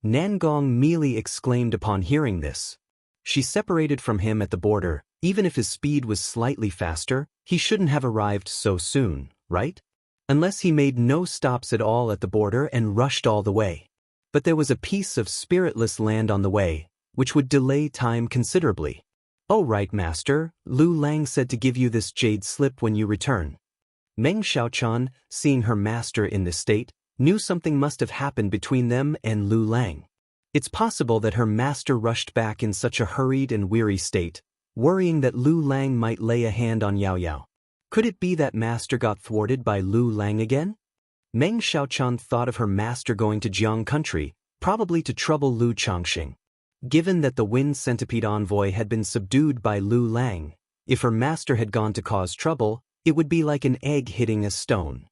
Nangong Mealy exclaimed upon hearing this. She separated from him at the border. Even if his speed was slightly faster, he shouldn't have arrived so soon, right? Unless he made no stops at all at the border and rushed all the way. But there was a piece of spiritless land on the way, which would delay time considerably. Oh right, master, Lu Lang said to give you this jade slip when you return. Meng Xiaochan, seeing her master in this state, knew something must have happened between them and Lu Lang. It's possible that her master rushed back in such a hurried and weary state, worrying that Lu Lang might lay a hand on Yao Yao. Could it be that master got thwarted by Lu Lang again? Meng Xiaochan thought of her master going to Jiang country, probably to trouble Lu Changxing. Given that the wind centipede envoy had been subdued by Lu Lang, if her master had gone to cause trouble, it would be like an egg hitting a stone.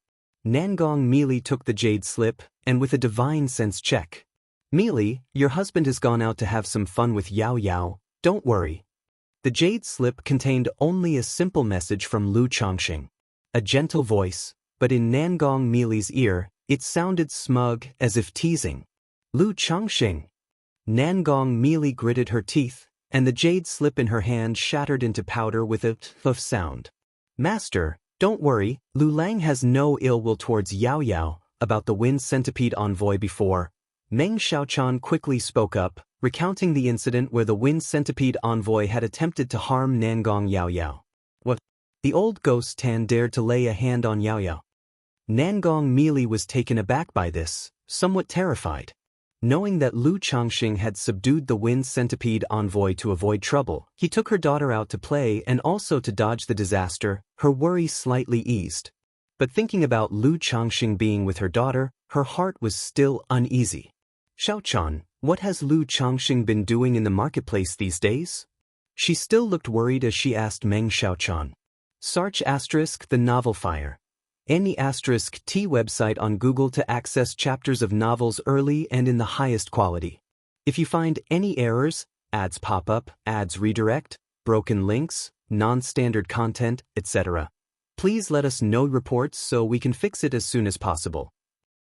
Nangong Meili took the jade slip, and with a divine sense check. Meili, your husband has gone out to have some fun with Yao Yao, don't worry. The jade slip contained only a simple message from Lu Changxing. A gentle voice, but in Nangong Meili's ear, it sounded smug, as if teasing. Lu Changxing. Nangong Meili gritted her teeth, and the jade slip in her hand shattered into powder with a "thuff" sound. Master, don't worry, Lu Lang has no ill will towards Yao Yao about the wind centipede envoy before. Meng Xiaochan quickly spoke up, recounting the incident where the wind centipede envoy had attempted to harm Nangong Yao Yao. What? The old ghost Tan dared to lay a hand on Yao Yao. Nangong Meili was taken aback by this, somewhat terrified. Knowing that Lu Changxing had subdued the wind centipede envoy to avoid trouble, he took her daughter out to play and also to dodge the disaster. Her worry slightly eased. But thinking about Lu Changxing being with her daughter, her heart was still uneasy. Xiaochan, what has Lu Changxing been doing in the marketplace these days? She still looked worried as she asked Meng Xiaochan. Search * the novel fire. Any *T website on Google to access chapters of novels early and in the highest quality. If you find any errors, ads pop up, ads redirect, broken links, non-standard content, etc., please let us know reports so we can fix it as soon as possible.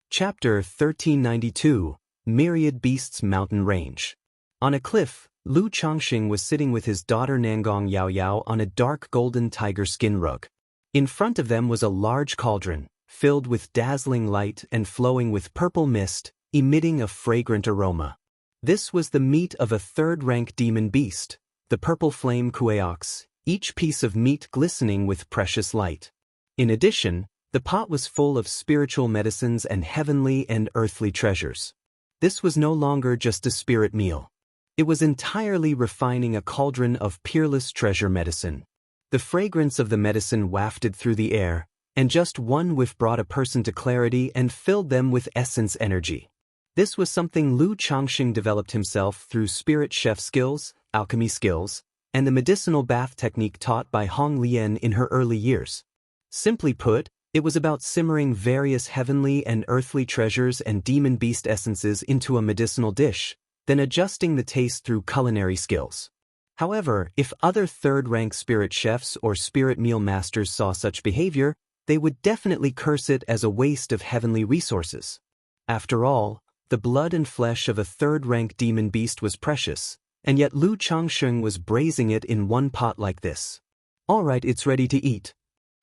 Chapter 1392, Myriad Beasts Mountain Range. On a cliff, Lu Changxing was sitting with his daughter Nangong Yao Yao on a dark golden tiger skin rug. In front of them was a large cauldron, filled with dazzling light and flowing with purple mist, emitting a fragrant aroma. This was the meat of a third-rank demon beast, the purple flame Kueox, each piece of meat glistening with precious light. In addition, the pot was full of spiritual medicines and heavenly and earthly treasures. This was no longer just a spirit meal. It was entirely refining a cauldron of peerless treasure medicine. The fragrance of the medicine wafted through the air, and just one whiff brought a person to clarity and filled them with essence energy. This was something Lu Changxing developed himself through spirit chef skills, alchemy skills, and the medicinal bath technique taught by Wang Lin in her early years. Simply put, it was about simmering various heavenly and earthly treasures and demon beast essences into a medicinal dish, then adjusting the taste through culinary skills. However, if other third-rank spirit chefs or spirit meal masters saw such behavior, they would definitely curse it as a waste of heavenly resources. After all, the blood and flesh of a third-rank demon beast was precious, and yet Lu Changxing was braising it in one pot like this. All right, it's ready to eat.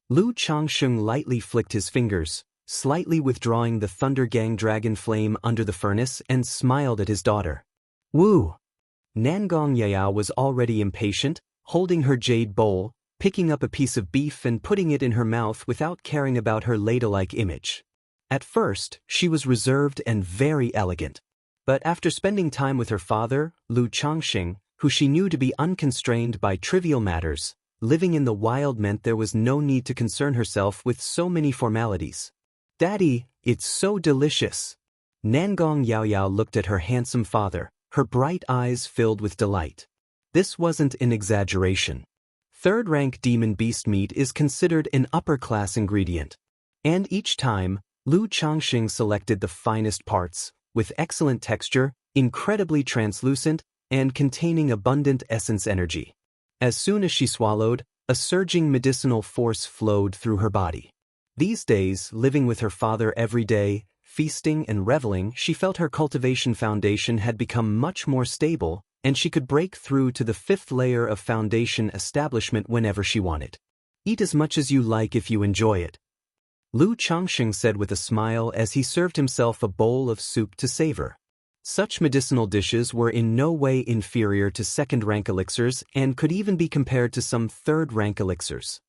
Lu Changxing lightly flicked his fingers, slightly withdrawing the Thunder Gang dragon flame under the furnace and smiled at his daughter. Woo! Nangong Yao was already impatient, holding her jade bowl, picking up a piece of beef and putting it in her mouth without caring about her ladle-like image. At first, she was reserved and very elegant. But after spending time with her father, Lu Changxing, who she knew to be unconstrained by trivial matters, living in the wild meant there was no need to concern herself with so many formalities. Daddy, it's so delicious. Nangong Yao looked at her handsome father, her bright eyes filled with delight. This wasn't an exaggeration. Third-rank demon beast meat is considered an upper-class ingredient. And each time, Lu Changxing selected the finest parts, with excellent texture, incredibly translucent, and containing abundant essence energy. As soon as she swallowed, a surging medicinal force flowed through her body. These days, living with her father every day, feasting and reveling, she felt her cultivation foundation had become much more stable, and she could break through to the 5th layer of foundation establishment whenever she wanted. Eat as much as you like if you enjoy it. Lu Changxing said with a smile as he served himself a bowl of soup to savor. Such medicinal dishes were in no way inferior to second-rank elixirs and could even be compared to some third-rank elixirs.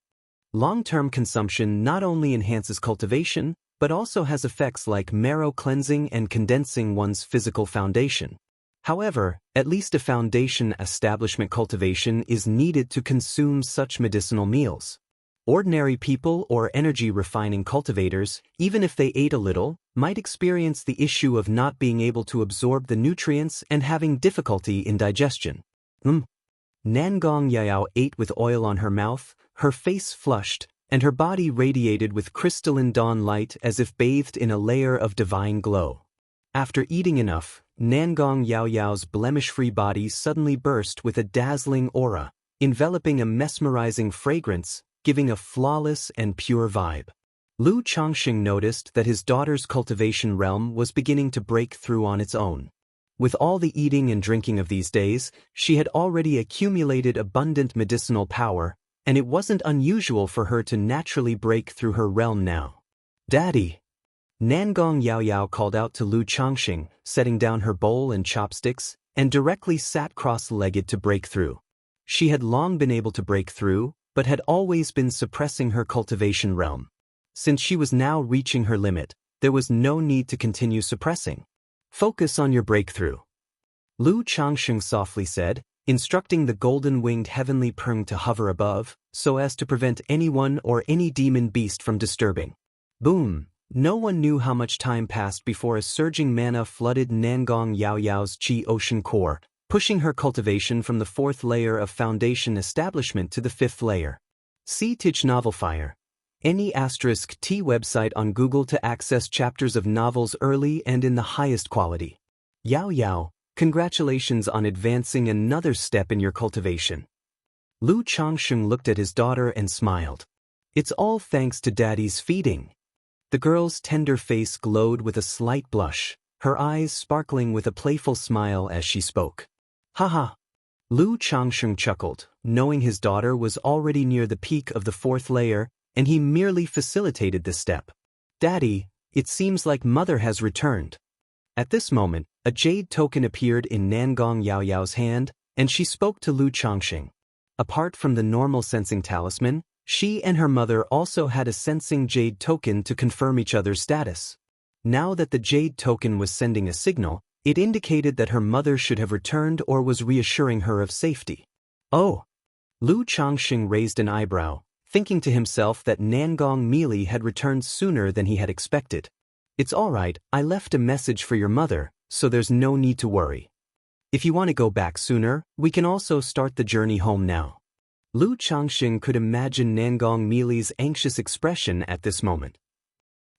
Long-term consumption not only enhances cultivation, but also has effects like marrow cleansing and condensing one's physical foundation. However, at least a foundation establishment cultivation is needed to consume such medicinal meals. Ordinary people or energy-refining cultivators, even if they ate a little, might experience the issue of not being able to absorb the nutrients and having difficulty in digestion. Nangong Yayao ate with oil on her mouth, her face flushed, and her body radiated with crystalline dawn light as if bathed in a layer of divine glow. After eating enough, Nangong Yaoyao's blemish-free body suddenly burst with a dazzling aura, enveloping a mesmerizing fragrance, giving a flawless and pure vibe. Lu Changxing noticed that his daughter's cultivation realm was beginning to break through on its own. With all the eating and drinking of these days, she had already accumulated abundant medicinal power, and it wasn't unusual for her to naturally break through her realm now. "Daddy!" Nangong Yaoyao called out to Lu Changxing, setting down her bowl and chopsticks, and directly sat cross-legged to break through. She had long been able to break through, but had always been suppressing her cultivation realm. Since she was now reaching her limit, there was no need to continue suppressing. "Focus on your breakthrough," Lu Changxing softly said, instructing the golden-winged heavenly Peng to hover above, so as to prevent anyone or any demon beast from disturbing. Boom! No one knew how much time passed before a surging mana flooded Nangong Yaoyao's Qi Ocean core, pushing her cultivation from the 4th layer of foundation establishment to the 5th layer. See Tich Novel Fire. Any *T website on Google to access chapters of novels early and in the highest quality. Yao Yao, congratulations on advancing another step in your cultivation. Lu Changxing looked at his daughter and smiled. "It's all thanks to Daddy's feeding." The girl's tender face glowed with a slight blush, her eyes sparkling with a playful smile as she spoke. "Haha." Lu Changxing chuckled, knowing his daughter was already near the peak of the 4th layer, and he merely facilitated this step. "Daddy, it seems like Mother has returned." At this moment, a jade token appeared in Nangong Yaoyao's hand, and she spoke to Lu Changxing. Apart from the normal sensing talisman, she and her mother also had a sensing jade token to confirm each other's status. Now that the jade token was sending a signal, it indicated that her mother should have returned or was reassuring her of safety. "Oh!" Lu Changxing raised an eyebrow, thinking to himself that Nangong Meili had returned sooner than he had expected. "It's all right, I left a message for your mother, so there's no need to worry. If you want to go back sooner, we can also start the journey home now." Lu Changxing could imagine Nangong Meili's anxious expression at this moment.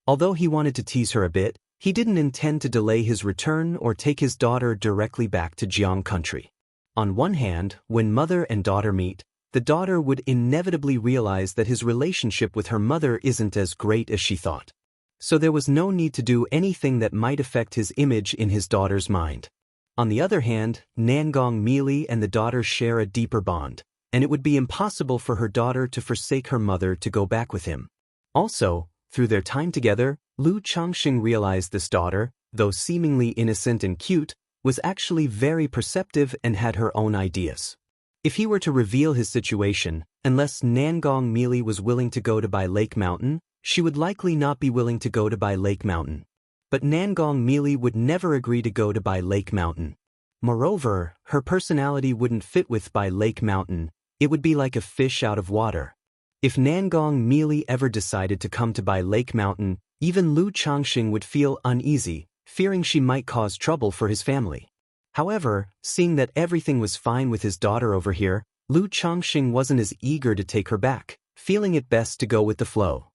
Although he wanted to tease her a bit, he didn't intend to delay his return or take his daughter directly back to Jiang country. On one hand, when mother and daughter meet, the daughter would inevitably realize that his relationship with her mother isn't as great as she thought. So there was no need to do anything that might affect his image in his daughter's mind. On the other hand, Nangong Meili and the daughter share a deeper bond, and it would be impossible for her daughter to forsake her mother to go back with him. Also, through their time together, Lu Changxing realized this daughter, though seemingly innocent and cute, was actually very perceptive and had her own ideas. If he were to reveal his situation, unless Nangong Meili was willing to go to Bai Lake Mountain, she would likely not be willing to go to Bai Lake Mountain. But Nangong Meili would never agree to go to Bai Lake Mountain. Moreover, her personality wouldn't fit with Bai Lake Mountain. It would be like a fish out of water. If Nangong Meili ever decided to come to Bai Lake Mountain, even Lu Changxing would feel uneasy, fearing she might cause trouble for his family. However, seeing that everything was fine with his daughter over here, Lu Changxing wasn't as eager to take her back, feeling it best to go with the flow.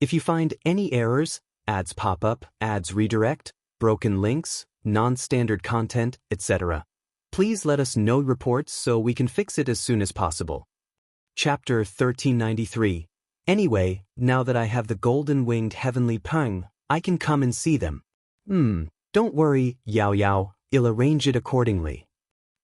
If you find any errors, ads pop up, ads redirect, broken links, non-standard content, etc., please let us know reports so we can fix it as soon as possible. Chapter 1393. Anyway, now that I have the golden-winged heavenly Peng, I can come and see them. Don't worry, Yao Yao, I'll arrange it accordingly.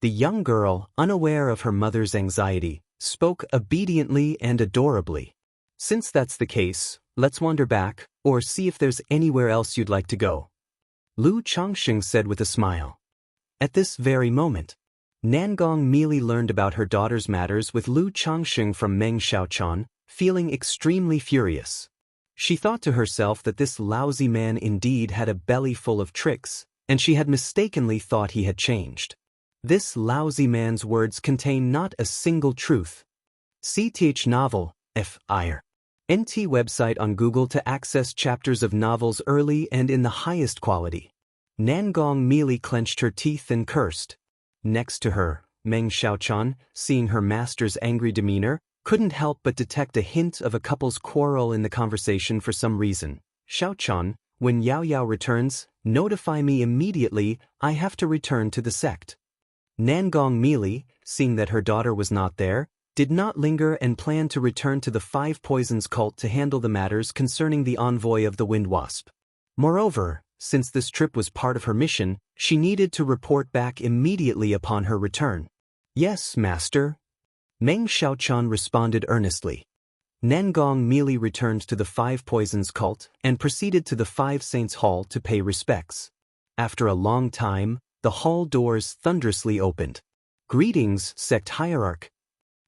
The young girl, unaware of her mother's anxiety, spoke obediently and adorably. Since that's the case, let's wander back, or see if there's anywhere else you'd like to go. Lu Changxing said with a smile. At this very moment, Nangong Meili learned about her daughter's matters with Lu Changxing from Meng Xiaochan, feeling extremely furious. She thought to herself that this lousy man indeed had a belly full of tricks, and she had mistakenly thought he had changed. This lousy man's words contain not a single truth. CTH novel, F.I.R. NT website on Google to access chapters of novels early and in the highest quality. Nangong mealy clenched her teeth and cursed. Next to her, Meng Xiaochan, seeing her master's angry demeanor, couldn't help but detect a hint of a couple's quarrel in the conversation for some reason. Xiaochan, when Yao Yao returns, notify me immediately, I have to return to the sect. Nangong mealy, seeing that her daughter was not there, did not linger and planned to return to the Five Poisons cult to handle the matters concerning the envoy of the Wind Wasp. Moreover, since this trip was part of her mission, she needed to report back immediately upon her return. Yes, master. Meng Xiaochan responded earnestly. Nangong mealy returned to the Five Poisons cult and proceeded to the Five Saints Hall to pay respects. After a long time, the hall doors thunderously opened. Greetings, sect hierarch.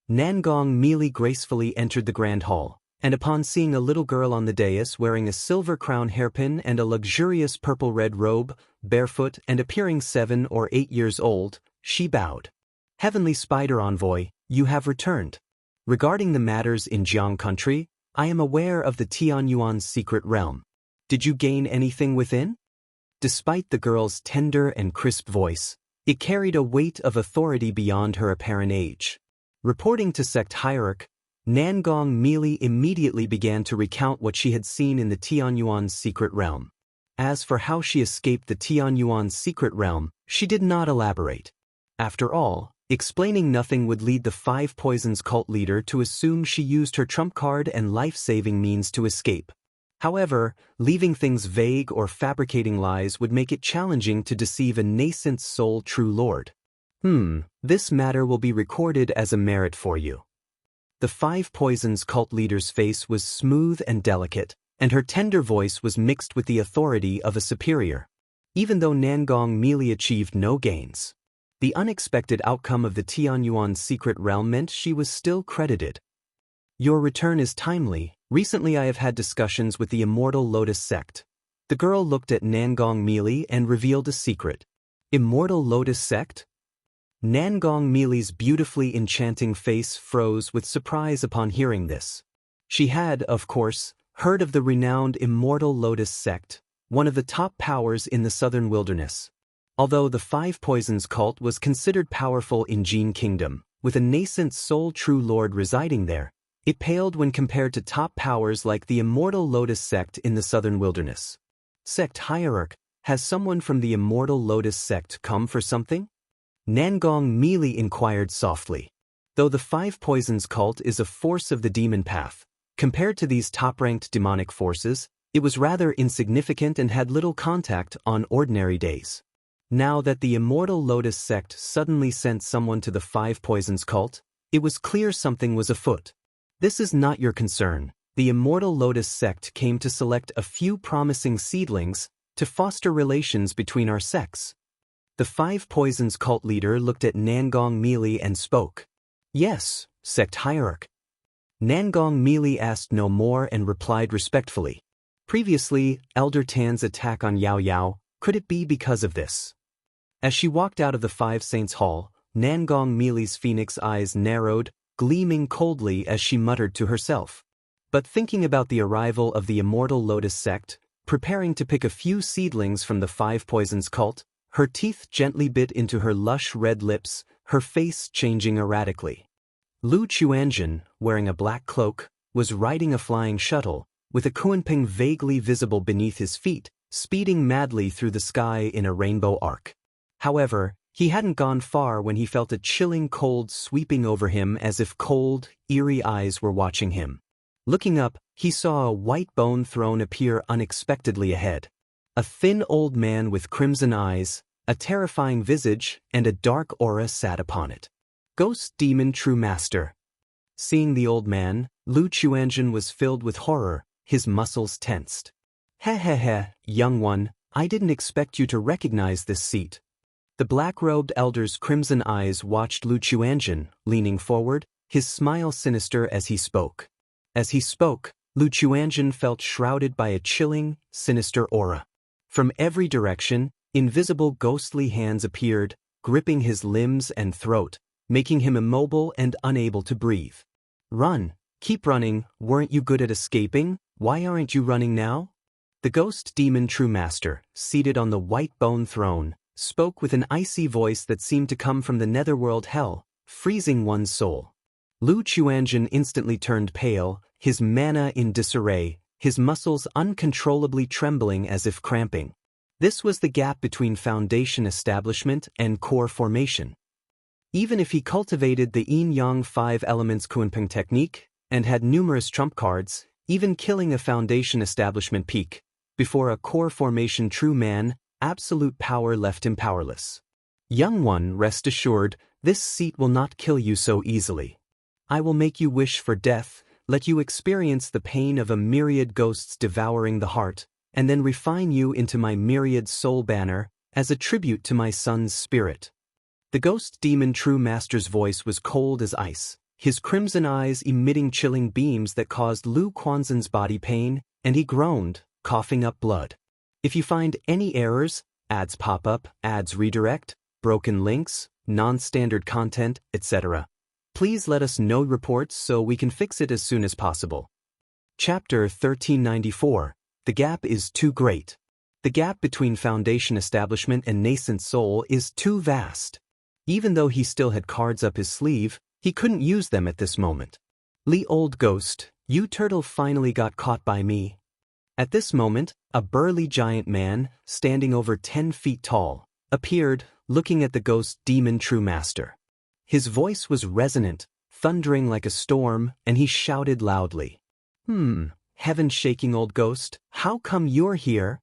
Nangong mealy gracefully entered the grand hall, and upon seeing a little girl on the dais wearing a silver crown hairpin and a luxurious purple-red robe, barefoot and appearing 7 or 8 years old, she bowed. Heavenly Spider Envoy, you have returned. Regarding the matters in Jiang country, I am aware of the Tianyuan's secret realm. Did you gain anything within? Despite the girl's tender and crisp voice, it carried a weight of authority beyond her apparent age. Reporting to sect hierarch, Nangong mealy immediately began to recount what she had seen in the Tianyuan's secret realm. As for how she escaped the Tianyuan's secret realm, she did not elaborate. After all, explaining nothing would lead the Five Poisons cult leader to assume she used her trump card and life-saving means to escape. However, leaving things vague or fabricating lies would make it challenging to deceive a nascent soul true lord. This matter will be recorded as a merit for you. The Five Poisons cult leader's face was smooth and delicate, and her tender voice was mixed with the authority of a superior. Even though Nangong mealy achieved no gains, the unexpected outcome of the Tianyuan's secret realm meant she was still credited. Your return is timely. Recently I have had discussions with the Immortal Lotus sect. The girl looked at Nangong mealy and revealed a secret. Immortal Lotus sect? Nangong mealy's beautifully enchanting face froze with surprise upon hearing this. She had, of course, heard of the renowned Immortal Lotus sect, one of the top powers in the southern wilderness. Although the Five Poisons cult was considered powerful in Jin Kingdom, with a nascent Soul True Lord residing there, it paled when compared to top powers like the Immortal Lotus sect in the southern wilderness. Sect hierarch, has someone from the Immortal Lotus sect come for something? Nangong mealy inquired softly. Though the Five Poisons cult is a force of the demon path, compared to these top-ranked demonic forces, it was rather insignificant and had little contact on ordinary days. Now that the Immortal Lotus sect suddenly sent someone to the Five Poisons cult, it was clear something was afoot. This is not your concern. The Immortal Lotus sect came to select a few promising seedlings to foster relations between our sects. The Five Poisons cult leader looked at Nangong mealy and spoke. Yes, sect hierarch. Nangong mealy asked no more and replied respectfully. Previously, Elder Tan's attack on Yao Yao, could it be because of this? As she walked out of the Five Saints Hall, Nangong mealy's phoenix eyes narrowed, gleaming coldly as she muttered to herself. But thinking about the arrival of the Immortal Lotus sect, preparing to pick a few seedlings from the Five Poisons cult, her teeth gently bit into her lush red lips, her face changing erratically. Lu Chuanjun, wearing a black cloak, was riding a flying shuttle, with a Kuanping vaguely visible beneath his feet, speeding madly through the sky in a rainbow arc. However, he hadn't gone far when he felt a chilling cold sweeping over him as if cold, eerie eyes were watching him. Looking up, he saw a white bone throne appear unexpectedly ahead. A thin old man with crimson eyes, a terrifying visage, and a dark aura sat upon it. Ghost Demon True Master. Seeing the old man, Lu Chuanjun was filled with horror, his muscles tensed. Heh, young one, I didn't expect you to recognize this seat. The black-robed elder's crimson eyes watched Lu Chuanjun, leaning forward, his smile sinister as he spoke. As he spoke, Lu Chuanjun felt shrouded by a chilling, sinister aura. From every direction, invisible ghostly hands appeared, gripping his limbs and throat, making him immobile and unable to breathe. Run, keep running, weren't you good at escaping? Why aren't you running now? The ghost demon true master, seated on the white bone throne, spoke with an icy voice that seemed to come from the netherworld hell, freezing one's soul. Lu Chuanjun instantly turned pale, his mana in disarray, his muscles uncontrollably trembling as if cramping. This was the gap between foundation establishment and core formation. Even if he cultivated the yin-yang 5 elements Kunpeng technique, and had numerous trump cards, even killing a foundation establishment peak, before a core formation true man, absolute power left him powerless. Young one, rest assured, this seat will not kill you so easily. I will make you wish for death, let you experience the pain of a myriad ghosts devouring the heart, and then refine you into my myriad soul banner, as a tribute to my son's spirit. The ghost demon true master's voice was cold as ice, his crimson eyes emitting chilling beams that caused Lu Quanzhen's body pain, and he groaned, coughing up blood. If you find any errors, ads pop up, ads redirect, broken links, non-standard content, etc., please let us know reports so we can fix it as soon as possible. Chapter 1394. The gap is too great. The gap between foundation establishment and nascent soul is too vast. Even though he still had cards up his sleeve, he couldn't use them at this moment. Li old ghost, you turtle finally got caught by me. At this moment, a burly giant man, standing over 10 feet tall, appeared, looking at the ghost demon true master. His voice was resonant, thundering like a storm, and he shouted loudly. Heaven-shaking old ghost, how come you're here?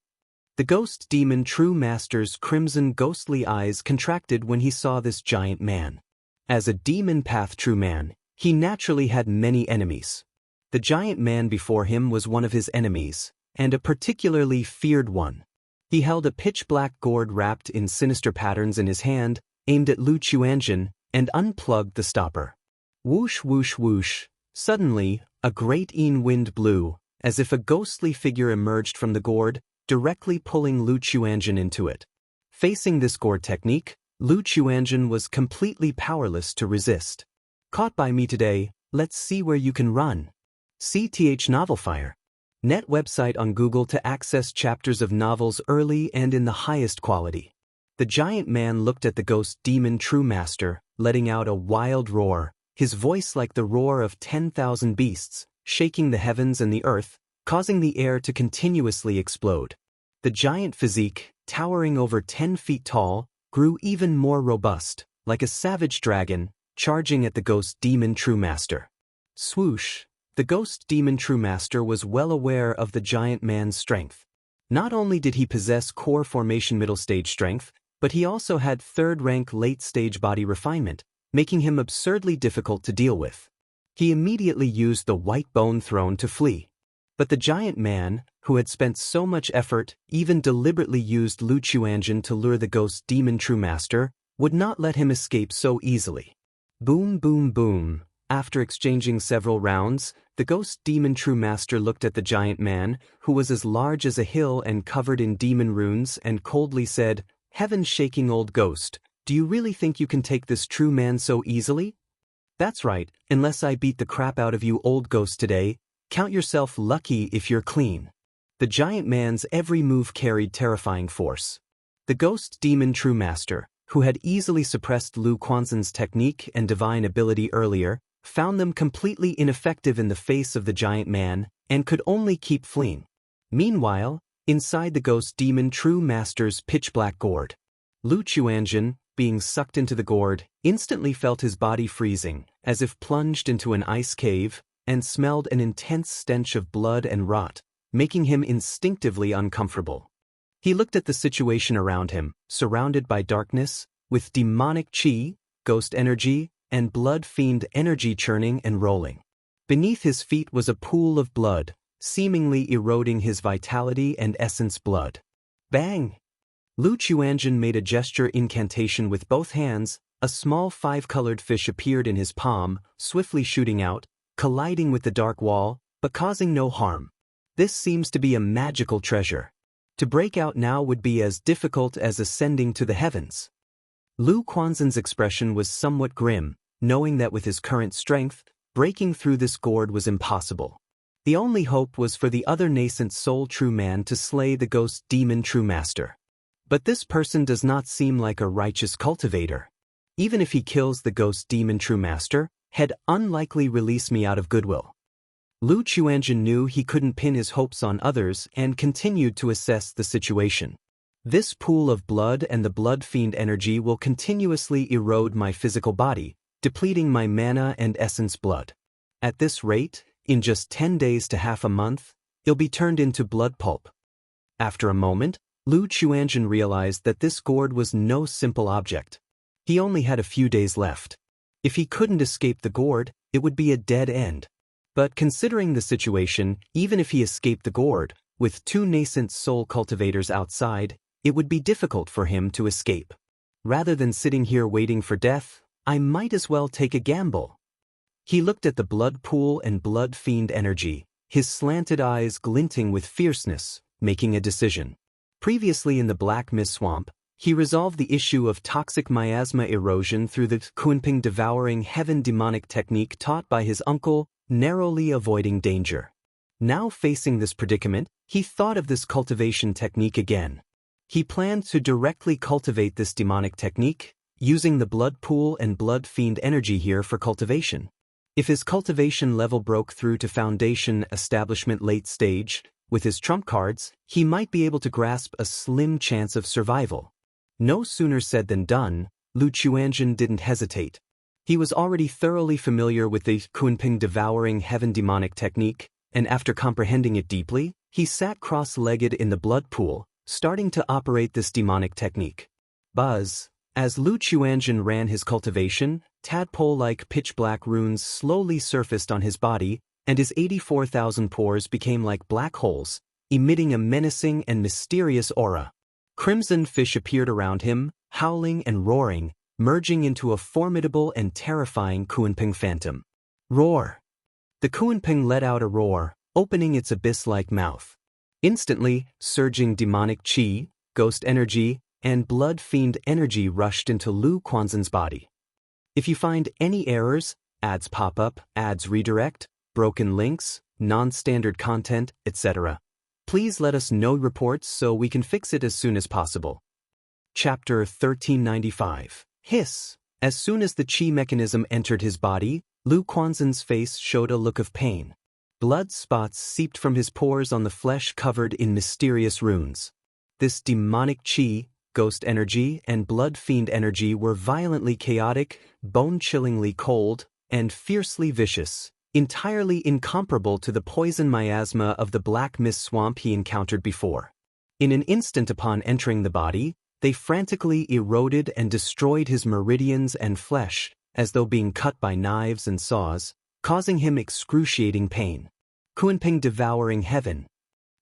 The ghost demon true master's crimson ghostly eyes contracted when he saw this giant man. As a demon path true man, he naturally had many enemies. The giant man before him was one of his enemies, and a particularly feared one. He held a pitch-black gourd wrapped in sinister patterns in his hand, aimed at Lu Chuanjun, and unplugged the stopper. Whoosh whoosh whoosh. Suddenly, a great wind blew, as if a ghostly figure emerged from the gourd, directly pulling Lu Chuanjun into it. Facing this gourd technique, Lu Chuanjun was completely powerless to resist. Caught by me today, let's see where you can run. CTH Novelfire. Net website on Google to access chapters of novels early and in the highest quality. The giant man looked at the ghost demon true master, letting out a wild roar, his voice like the roar of 10,000 beasts, shaking the heavens and the earth, causing the air to continuously explode. The giant physique, towering over 10 feet tall, grew even more robust, like a savage dragon, charging at the ghost demon true master. Swoosh! The ghost demon true master was well aware of the giant man's strength. Not only did he possess core formation middle stage strength, but he also had third-rank late-stage body refinement, making him absurdly difficult to deal with. He immediately used the white bone throne to flee. But the giant man, who had spent so much effort, even deliberately used Lu Chuanjun to lure the ghost demon true master, would not let him escape so easily. Boom boom boom. After exchanging several rounds, the ghost demon true master looked at the giant man, who was as large as a hill and covered in demon runes, and coldly said, Heaven-shaking old ghost, do you really think you can take this true man so easily? That's right, unless I beat the crap out of you old ghost today, count yourself lucky if you're clean. The giant man's every move carried terrifying force. The ghost demon true master, who had easily suppressed Lu Quanzhen's technique and divine ability earlier, found them completely ineffective in the face of the giant man, and could only keep fleeing. Meanwhile, inside the ghost demon true master's pitch-black gourd, Lu Chuanjun, being sucked into the gourd, instantly felt his body freezing, as if plunged into an ice cave, and smelled an intense stench of blood and rot, making him instinctively uncomfortable. He looked at the situation around him, surrounded by darkness, with demonic chi, ghost energy, and blood fiend energy churning and rolling. Beneath his feet was a pool of blood, seemingly eroding his vitality and essence blood. Bang! Lu Chuanjun made a gesture incantation with both hands, a small 5-colored fish appeared in his palm, swiftly shooting out, colliding with the dark wall, but causing no harm. This seems to be a magical treasure. To break out now would be as difficult as ascending to the heavens. Lu Quanzhen's expression was somewhat grim, knowing that with his current strength, breaking through this gourd was impossible. The only hope was for the other nascent soul true man to slay the ghost demon true master. But this person does not seem like a righteous cultivator. Even if he kills the ghost demon true master, he'd unlikely release me out of goodwill. Lu Chuanzhen knew he couldn't pin his hopes on others and continued to assess the situation. This pool of blood and the blood fiend energy will continuously erode my physical body, depleting my mana and essence blood. At this rate, in just 10 days to half a month, it'll be turned into blood pulp. After a moment, Lu Chuanzhen realized that this gourd was no simple object. He only had a few days left. If he couldn't escape the gourd, it would be a dead end. But considering the situation, even if he escaped the gourd, with 2 nascent soul cultivators outside, it would be difficult for him to escape. Rather than sitting here waiting for death, I might as well take a gamble. He looked at the blood pool and blood fiend energy, his slanted eyes glinting with fierceness, making a decision. Previously in the Black Mist Swamp, he resolved the issue of toxic miasma erosion through the Kunping devouring heaven demonic technique taught by his uncle, narrowly avoiding danger. Now facing this predicament, he thought of this cultivation technique again. He planned to directly cultivate this demonic technique, using the blood pool and blood fiend energy here for cultivation. If his cultivation level broke through to foundation establishment late stage, with his trump cards, he might be able to grasp a slim chance of survival. No sooner said than done, Lu Chuanzhen didn't hesitate. He was already thoroughly familiar with the Kunping devouring heaven demonic technique, and after comprehending it deeply, he sat cross-legged in the blood pool, starting to operate this demonic technique. Buzz. As Lu Chuanzhen ran his cultivation, tadpole-like pitch-black runes slowly surfaced on his body, and his 84,000 pores became like black holes, emitting a menacing and mysterious aura. Crimson fish appeared around him, howling and roaring, merging into a formidable and terrifying Kunping phantom. Roar! The Kunping let out a roar, opening its abyss-like mouth. Instantly, surging demonic qi, ghost energy, and blood fiend energy rushed into Lu Quanzhen's body. If you find any errors, ads pop up, ads redirect, broken links, non-standard content, etc., please let us know reports so we can fix it as soon as possible. Chapter 1395. Hiss. As soon as the qi mechanism entered his body, Lu Quanzhen's face showed a look of pain. Blood spots seeped from his pores on the flesh covered in mysterious runes. This demonic qi, ghost energy, and blood fiend energy were violently chaotic, bone-chillingly cold, and fiercely vicious, entirely incomparable to the poison miasma of the Black Mist Swamp he encountered before. In an instant upon entering the body, they frantically eroded and destroyed his meridians and flesh, as though being cut by knives and saws, causing him excruciating pain. Kunping devouring heaven.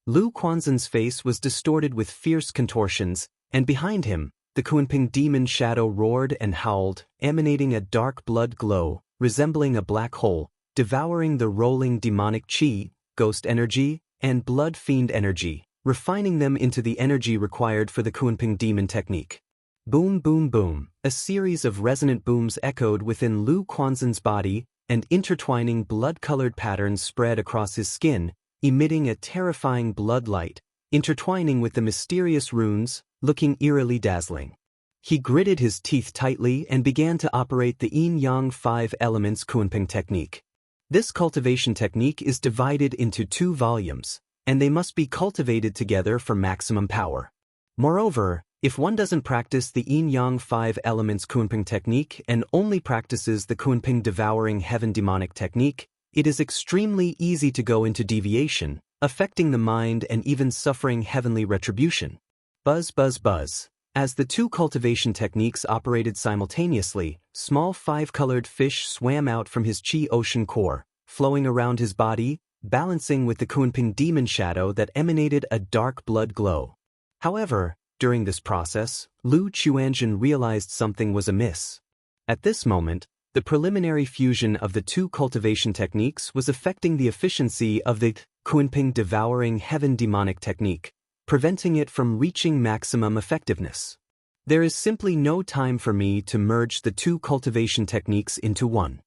Lu Quanzhen's face was distorted with fierce contortions, and behind him, the Kunping demon shadow roared and howled, emanating a dark blood glow, resembling a black hole, devouring the rolling demonic qi, ghost energy, and blood fiend energy, refining them into the energy required for the Kunping demon technique. Boom boom boom, a series of resonant booms echoed within Lu Quanzhen's body, and intertwining blood-colored patterns spread across his skin, emitting a terrifying blood light, intertwining with the mysterious runes, looking eerily dazzling. He gritted his teeth tightly and began to operate the yin-yang 5 elements Kunping technique. This cultivation technique is divided into 2 volumes, and they must be cultivated together for maximum power. Moreover, if one doesn't practice the yin-yang 5 elements Kunping technique and only practices the Kunping devouring heaven demonic technique, it is extremely easy to go into deviation, affecting the mind and even suffering heavenly retribution. Buzz buzz buzz. As the 2 cultivation techniques operated simultaneously, small 5-colored fish swam out from his qi ocean core, flowing around his body, balancing with the Kunping demon shadow that emanated a dark blood glow. However, during this process, Lu Chuanzhen realized something was amiss. At this moment, The preliminary fusion of the two cultivation techniques was affecting the efficiency of the Kunping devouring heaven demonic technique, preventing it from reaching maximum effectiveness. There is simply no time for me to merge the two cultivation techniques into one.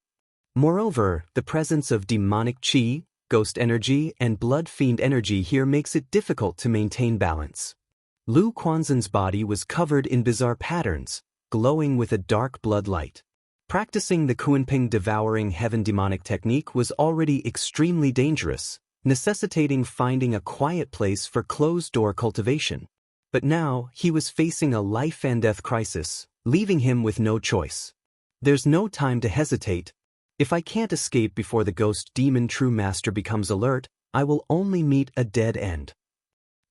Moreover, the presence of demonic qi, ghost energy, and blood fiend energy here makes it difficult to maintain balance. Lu Quanzhen's body was covered in bizarre patterns, glowing with a dark blood light. Practicing the Kunping devouring heaven demonic technique was already extremely dangerous, necessitating finding a quiet place for closed-door cultivation. But now, he was facing a life-and-death crisis, leaving him with no choice. There's no time to hesitate. If I can't escape before the ghost demon true master becomes alert, I will only meet a dead end.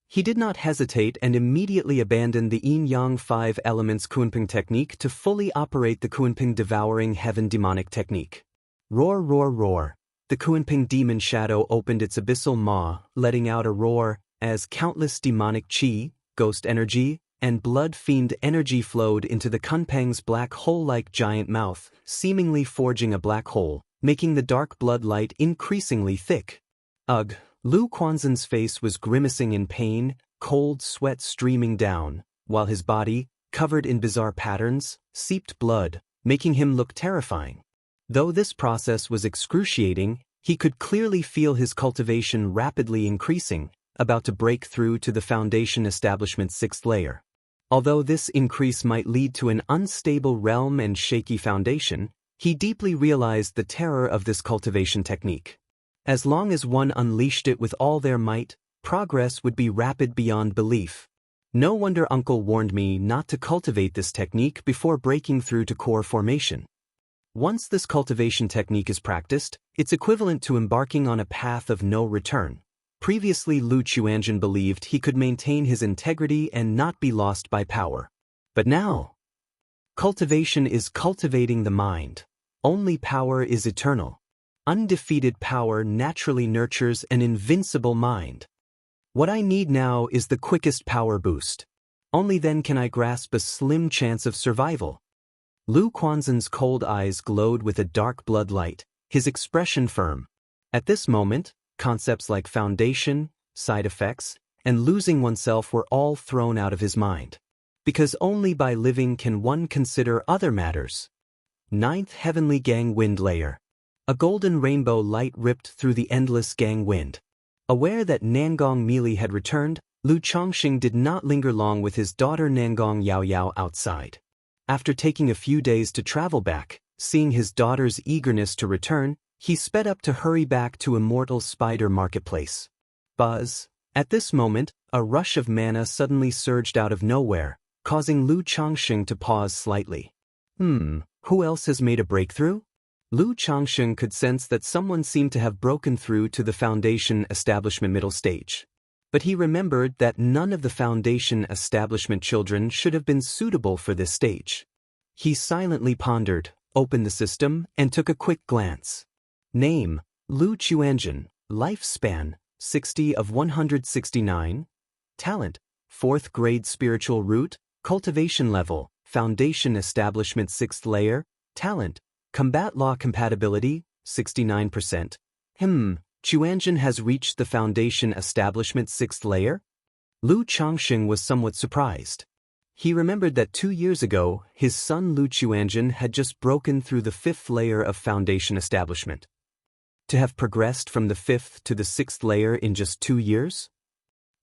He did not hesitate and immediately abandoned the Yin-Yang 5 elements Kunping technique to fully operate the Kunping devouring heaven demonic technique. Roar, roar, roar. The Kunping demon shadow opened its abyssal maw, letting out a roar, as countless demonic qi, ghost energy, and blood fiend energy flowed into the Kunpeng's black hole-like giant mouth, seemingly forging a black hole, making the dark blood light increasingly thick. Ugh, Lu Quanzhen's face was grimacing in pain, cold sweat streaming down, while his body, covered in bizarre patterns, seeped blood, making him look terrifying. Though this process was excruciating, he could clearly feel his cultivation rapidly increasing, about to break through to the foundation establishment's 6th layer. Although this increase might lead to an unstable realm and shaky foundation, he deeply realized the terror of this cultivation technique. As long as one unleashed it with all their might, progress would be rapid beyond belief. No wonder Uncle warned me not to cultivate this technique before breaking through to core formation. Once this cultivation technique is practiced, it's equivalent to embarking on a path of no return. Previously, Lu Qianzhen believed he could maintain his integrity and not be lost by power. But now, cultivation is cultivating the mind. Only power is eternal. Undefeated power naturally nurtures an invincible mind. What I need now is the quickest power boost. Only then can I grasp a slim chance of survival. Lu Quanzhen's cold eyes glowed with a dark blood light, his expression firm. At this moment, concepts like foundation, side effects, and losing oneself were all thrown out of his mind. Because only by living can one consider other matters. 9th Heavenly Gang Wind Layer. A golden rainbow light ripped through the endless gang wind. Aware that Nangong Meili had returned, Lu Chongxing did not linger long with his daughter Nangong Yaoyao outside. After taking a few days to travel back, seeing his daughter's eagerness to return, he sped up to hurry back to Immortal Spider Marketplace. Buzz. At this moment, a rush of mana suddenly surged out of nowhere, causing Lu Chongxing to pause slightly. Who else has made a breakthrough? Lu Chongxing could sense that someone seemed to have broken through to the Foundation Establishment middle stage. But he remembered that none of the Foundation Establishment children should have been suitable for this stage. He silently pondered, opened the system, and took a quick glance. Name, Lu Qianzhen. Lifespan, 60 of 169. Talent, 4th grade spiritual root. Cultivation level, Foundation Establishment 6th layer. Talent, combat law compatibility, 69%. Qianzhen has reached the Foundation Establishment 6th layer? Lu Chongxing was somewhat surprised. He remembered that 2 years ago, his son Lu Qianzhen had just broken through the 5th layer of Foundation Establishment. To have progressed from the 5th to the 6th layer in just 2 years?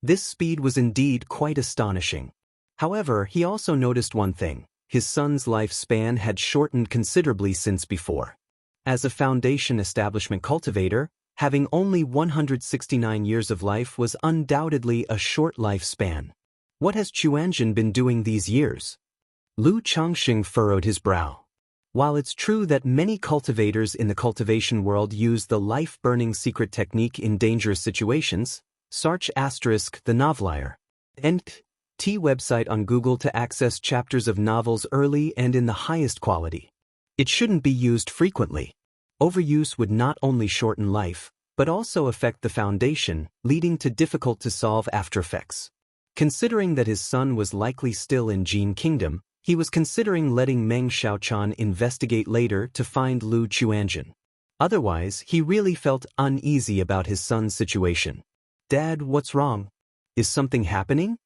This speed was indeed quite astonishing. However, he also noticed one thing. His son's lifespan had shortened considerably since before. As a Foundation Establishment cultivator, having only 169 years of life was undoubtedly a short lifespan. What has Qianzhen been doing these years? Lu Chongxing furrowed his brow. While it's true that many cultivators in the cultivation world use the life-burning secret technique in dangerous situations, search * the novelier. T website on Google to access chapters of novels early and in the highest quality. It shouldn't be used frequently. Overuse would not only shorten life, but also affect the foundation, leading to difficult-to-solve aftereffects. Considering that his son was likely still in Jin Kingdom, He was considering letting Meng Xiaochan investigate later to find Lu Chuanjin. Otherwise, he really felt uneasy about his son's situation. Dad, what's wrong? Is something happening?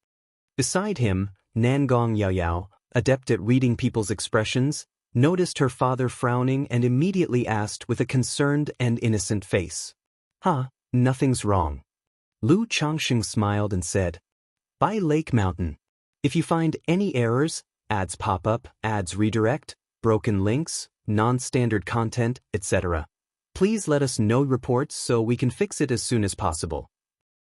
Beside him, Nangong Yaoyao, adept at reading people's expressions, noticed her father frowning and immediately asked with a concerned and innocent face. Nothing's wrong. Lu Changxing smiled and said, by Lake Mountain. If you find any errors, ads pop up, ads redirect, broken links, non-standard content, etc., please let us know reports so we can fix it as soon as possible.